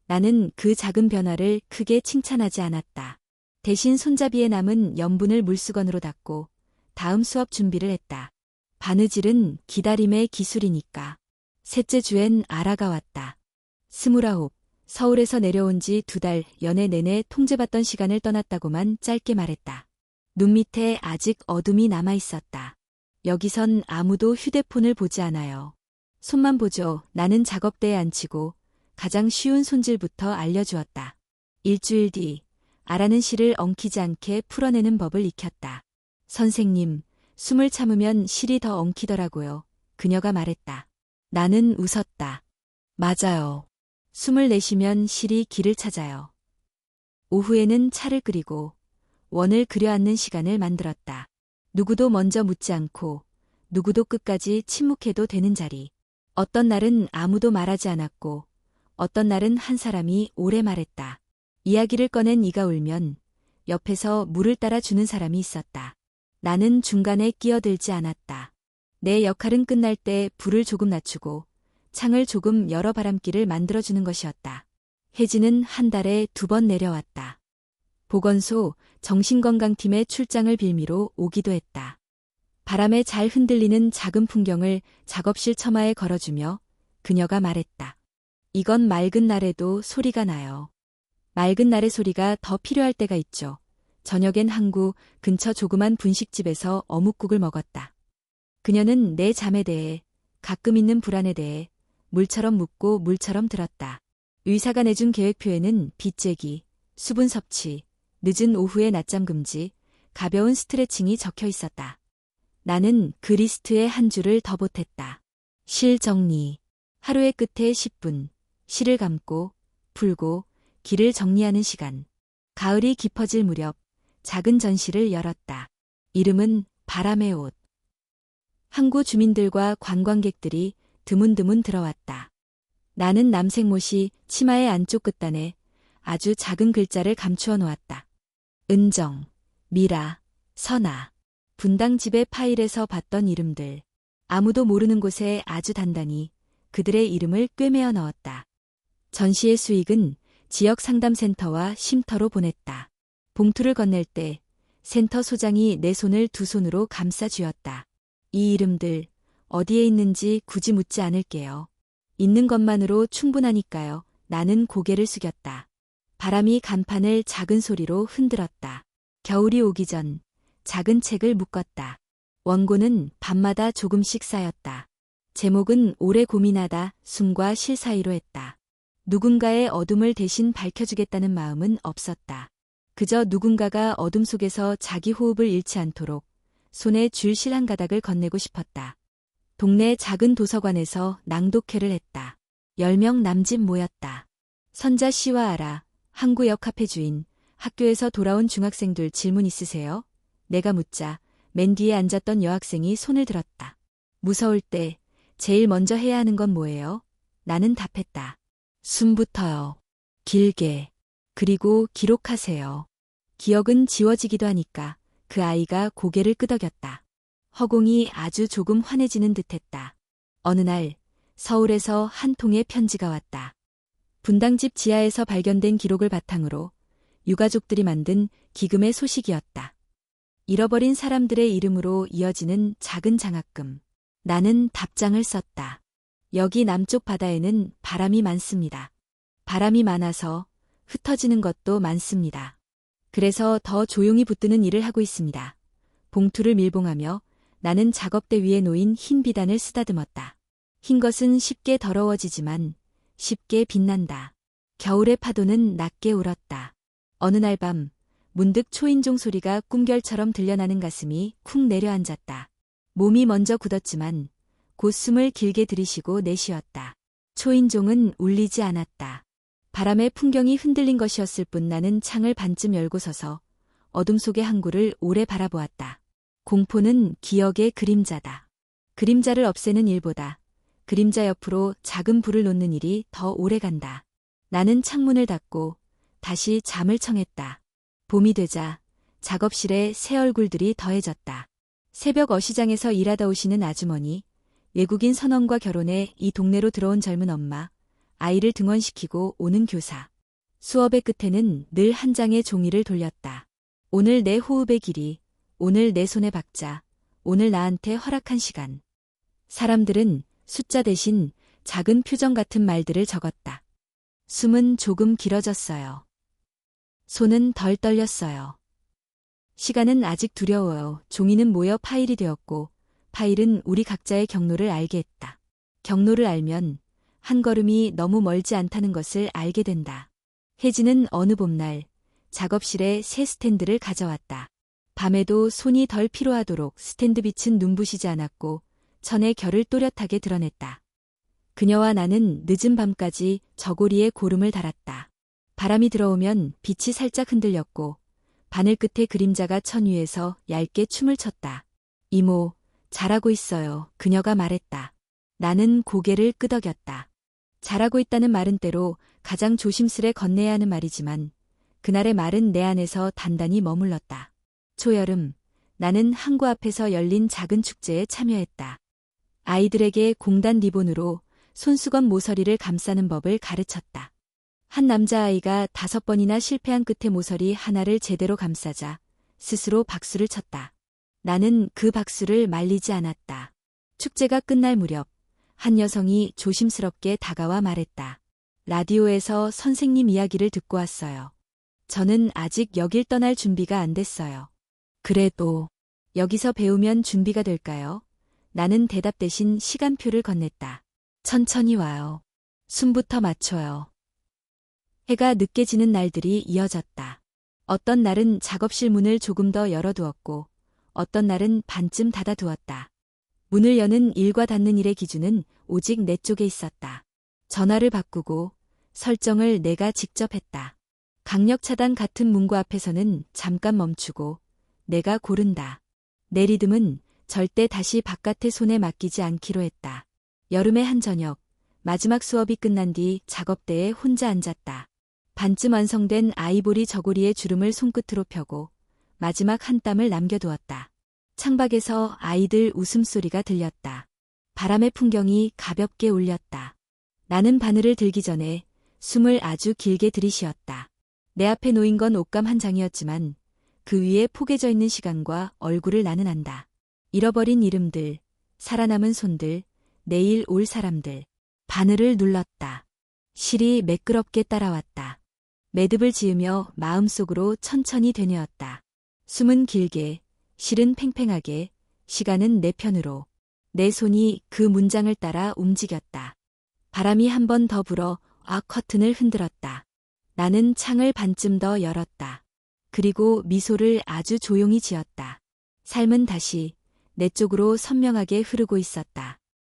나는 그 작은 변화를 크게 칭찬하지 않았다. 대신 손잡이에 남은 염분을 물수건으로 닦고 다음 수업 준비를 했다. 바느질은 기다림의 기술이니까. 셋째 주엔 아라가 왔다. 29, 서울에서 내려온 지 2달 연애 내내 통제받던 시간을 떠났다고만 짧게 말했다. 눈 밑에 아직 어둠이 남아있었다. 여기선 아무도 휴대폰을 보지 않아요. 손만 보죠. 나는 작업대에 앉히고 가장 쉬운 손질부터 알려주었다. 일주일 뒤 아라는 실을 엉키지 않게 풀어내는 법을 익혔다. 선생님, 숨을 참으면 실이 더 엉키더라고요. 그녀가 말했다. 나는 웃었다. 맞아요. 숨을 내쉬면 실이 길을 찾아요. 오후에는 차를 끓이고 원을 그려앉는 시간을 만들었다. 누구도 먼저 묻지 않고 누구도 끝까지 침묵해도 되는 자리. 어떤 날은 아무도 말하지 않았고 어떤 날은 한 사람이 오래 말했다. 이야기를 꺼낸 이가 울면 옆에서 물을 따라 주는 사람이 있었다. 나는 중간에 끼어들지 않았다. 내 역할은 끝날 때 불을 조금 낮추고 창을 조금 열어 바람길을 만들어주는 것이었다. 혜진은 한 달에 2번 내려왔다. 보건소 정신건강팀의 출장을 빌미로 오기도 했다. 바람에 잘 흔들리는 작은 풍경을 작업실 처마에 걸어주며 그녀가 말했다. 이건 맑은 날에도 소리가 나요. 맑은 날의 소리가 더 필요할 때가 있죠. 저녁엔 항구 근처 조그만 분식집에서 어묵국을 먹었다. 그녀는 내 잠에 대해, 가끔 있는 불안에 대해 물처럼 묻고 물처럼 들었다. 의사가 내준 계획표에는 비 쬐기, 수분 섭취, 늦은 오후의 낮잠 금지, 가벼운 스트레칭이 적혀 있었다. 나는 그 리스트에 한 줄을 더 보탰다. 실 정리. 하루의 끝에 10분, 실을 감고, 풀고, 길을 정리하는 시간. 가을이 깊어질 무렵, 작은 전시를 열었다. 이름은 바람의 옷. 항구 주민들과 관광객들이 드문드문 들어왔다. 나는 남색못이 치마의 안쪽 끝단에 아주 작은 글자를 감추어 놓았다. 은정, 미라, 선아. 분당집의 파일에서 봤던 이름들. 아무도 모르는 곳에 아주 단단히 그들의 이름을 꿰매어 넣었다. 전시의 수익은 지역 상담센터와 쉼터로 보냈다. 봉투를 건넬 때 센터 소장이 내 손을 2손으로 감싸 쥐었다. 이 이름들 어디에 있는지 굳이 묻지 않을게요. 있는 것만으로 충분하니까요. 나는 고개를 숙였다. 바람이 간판을 작은 소리로 흔들었다. 겨울이 오기 전 작은 책을 묶었다. 원고는 밤마다 조금씩 쌓였다. 제목은 오래 고민하다 숨과 실 사이로 했다. 누군가의 어둠을 대신 밝혀주겠다는 마음은 없었다. 그저 누군가가 어둠 속에서 자기 호흡을 잃지 않도록 손에 줄 실 한 가닥을 건네고 싶었다. 동네 작은 도서관에서 낭독회를 했다. 10명 남짓 모였다. 선자 씨와 아라, 항구역 카페 주인, 학교에서 돌아온 중학생들 질문 있으세요? 내가 묻자 맨 뒤에 앉았던 여학생이 손을 들었다. 무서울 때 제일 먼저 해야 하는 건 뭐예요? 나는 답했다. 숨부터요. 길게. 그리고 기록하세요. 기억은 지워지기도 하니까. 그 아이가 고개를 끄덕였다. 허공이 아주 조금 환해지는 듯했다. 어느 날 서울에서 한 통의 편지가 왔다. 분당집 지하에서 발견된 기록을 바탕으로 유가족들이 만든 기금의 소식이었다. 잃어버린 사람들의 이름으로 이어지는 작은 장학금. 나는 답장을 썼다. 여기 남쪽 바다에는 바람이 많습니다. 바람이 많아서 흩어지는 것도 많습니다. 그래서 더 조용히 붙드는 일을 하고 있습니다. 봉투를 밀봉하며 나는 작업대 위에 놓인 흰 비단을 쓰다듬었다. 흰 것은 쉽게 더러워지지만 쉽게 빛난다. 겨울의 파도는 낮게 울었다. 어느 날 밤 문득 초인종 소리가 꿈결처럼 들려나는 가슴이 쿵 내려앉았다. 몸이 먼저 굳었지만 곧 숨을 길게 들이쉬고 내쉬었다. 초인종은 울리지 않았다. 바람에 풍경이 흔들린 것이었을 뿐 나는 창을 반쯤 열고 서서 어둠 속의 항구를 오래 바라보았다. 공포는 기억의 그림자다. 그림자를 없애는 일보다 그림자 옆으로 작은 불을 놓는 일이 더 오래 간다. 나는 창문을 닫고 다시 잠을 청했다. 봄이 되자 작업실에 새 얼굴들이 더해졌다. 새벽 어시장에서 일하다 오시는 아주머니, 외국인 선원과 결혼해 이 동네로 들어온 젊은 엄마, 아이를 등원시키고 오는 교사. 수업의 끝에는 늘 한 장의 종이를 돌렸다. 오늘 내 호흡의 길이, 오늘 내 손의 박자, 오늘 나한테 허락한 시간. 사람들은 숫자 대신 작은 표정 같은 말들을 적었다. 숨은 조금 길어졌어요. 손은 덜 떨렸어요. 시간은 아직 두려워요. 종이는 모여 파일이 되었고 파일은 우리 각자의 경로를 알게 했다. 경로를 알면 한 걸음이 너무 멀지 않다는 것을 알게 된다. 혜진은 어느 봄날 작업실에 새 스탠드를 가져왔다. 밤에도 손이 덜 피로하도록 스탠드 빛은 눈부시지 않았고 천의 결을 또렷하게 드러냈다. 그녀와 나는 늦은 밤까지 저고리에 고름을 달았다. 바람이 들어오면 빛이 살짝 흔들렸고 바늘 끝에 그림자가 천 위에서 얇게 춤을 췄다. 이모, 잘하고 있어요. 그녀가 말했다. 나는 고개를 끄덕였다. 잘하고 있다는 말은 때로 가장 조심스레 건네야 하는 말이지만 그날의 말은 내 안에서 단단히 머물렀다. 초여름, 나는 항구 앞에서 열린 작은 축제에 참여했다. 아이들에게 공단 리본으로 손수건 모서리를 감싸는 법을 가르쳤다. 한 남자아이가 5번이나 실패한 끝에 모서리 하나를 제대로 감싸자 스스로 박수를 쳤다. 나는 그 박수를 말리지 않았다. 축제가 끝날 무렵 한 여성이 조심스럽게 다가와 말했다. 라디오에서 선생님 이야기를 듣고 왔어요. 저는 아직 여길 떠날 준비가 안 됐어요. 그래도 여기서 배우면 준비가 될까요? 나는 대답 대신 시간표를 건넸다. 천천히 와요. 숨부터 맞춰요. 해가 늦게 지는 날들이 이어졌다. 어떤 날은 작업실 문을 조금 더 열어두었고 어떤 날은 반쯤 닫아두었다. 문을 여는 일과 닫는 일의 기준은 오직 내 쪽에 있었다. 전화를 바꾸고 설정을 내가 직접 했다. 강력 차단 같은 문구 앞에서는 잠깐 멈추고 내가 고른다. 내 리듬은 절대 다시 바깥의 손에 맡기지 않기로 했다. 여름의 한 저녁, 마지막 수업이 끝난 뒤 작업대에 혼자 앉았다. 반쯤 완성된 아이보리 저고리의 주름을 손끝으로 펴고 마지막 한 땀을 남겨두었다. 창밖에서 아이들 웃음소리가 들렸다. 바람의 풍경이 가볍게 울렸다. 나는 바늘을 들기 전에 숨을 아주 길게 들이쉬었다. 내 앞에 놓인 건 옷감 한 장이었지만 그 위에 포개져 있는 시간과 얼굴을 나는 안다. 잃어버린 이름들, 살아남은 손들, 내일 올 사람들. 바늘을 눌렀다. 실이 매끄럽게 따라왔다. 매듭을 지으며 마음속으로 천천히 되뇌었다. 숨은 길게, 실은 팽팽하게, 시간은 내 편으로. 내 손이 그 문장을 따라 움직였다. 바람이 한 번 더 불어 커튼을 흔들었다. 나는 창을 반쯤 더 열었다. 그리고 미소를 아주 조용히 지었다. 삶은 다시 내 쪽으로 선명하게 흐르고 있었다.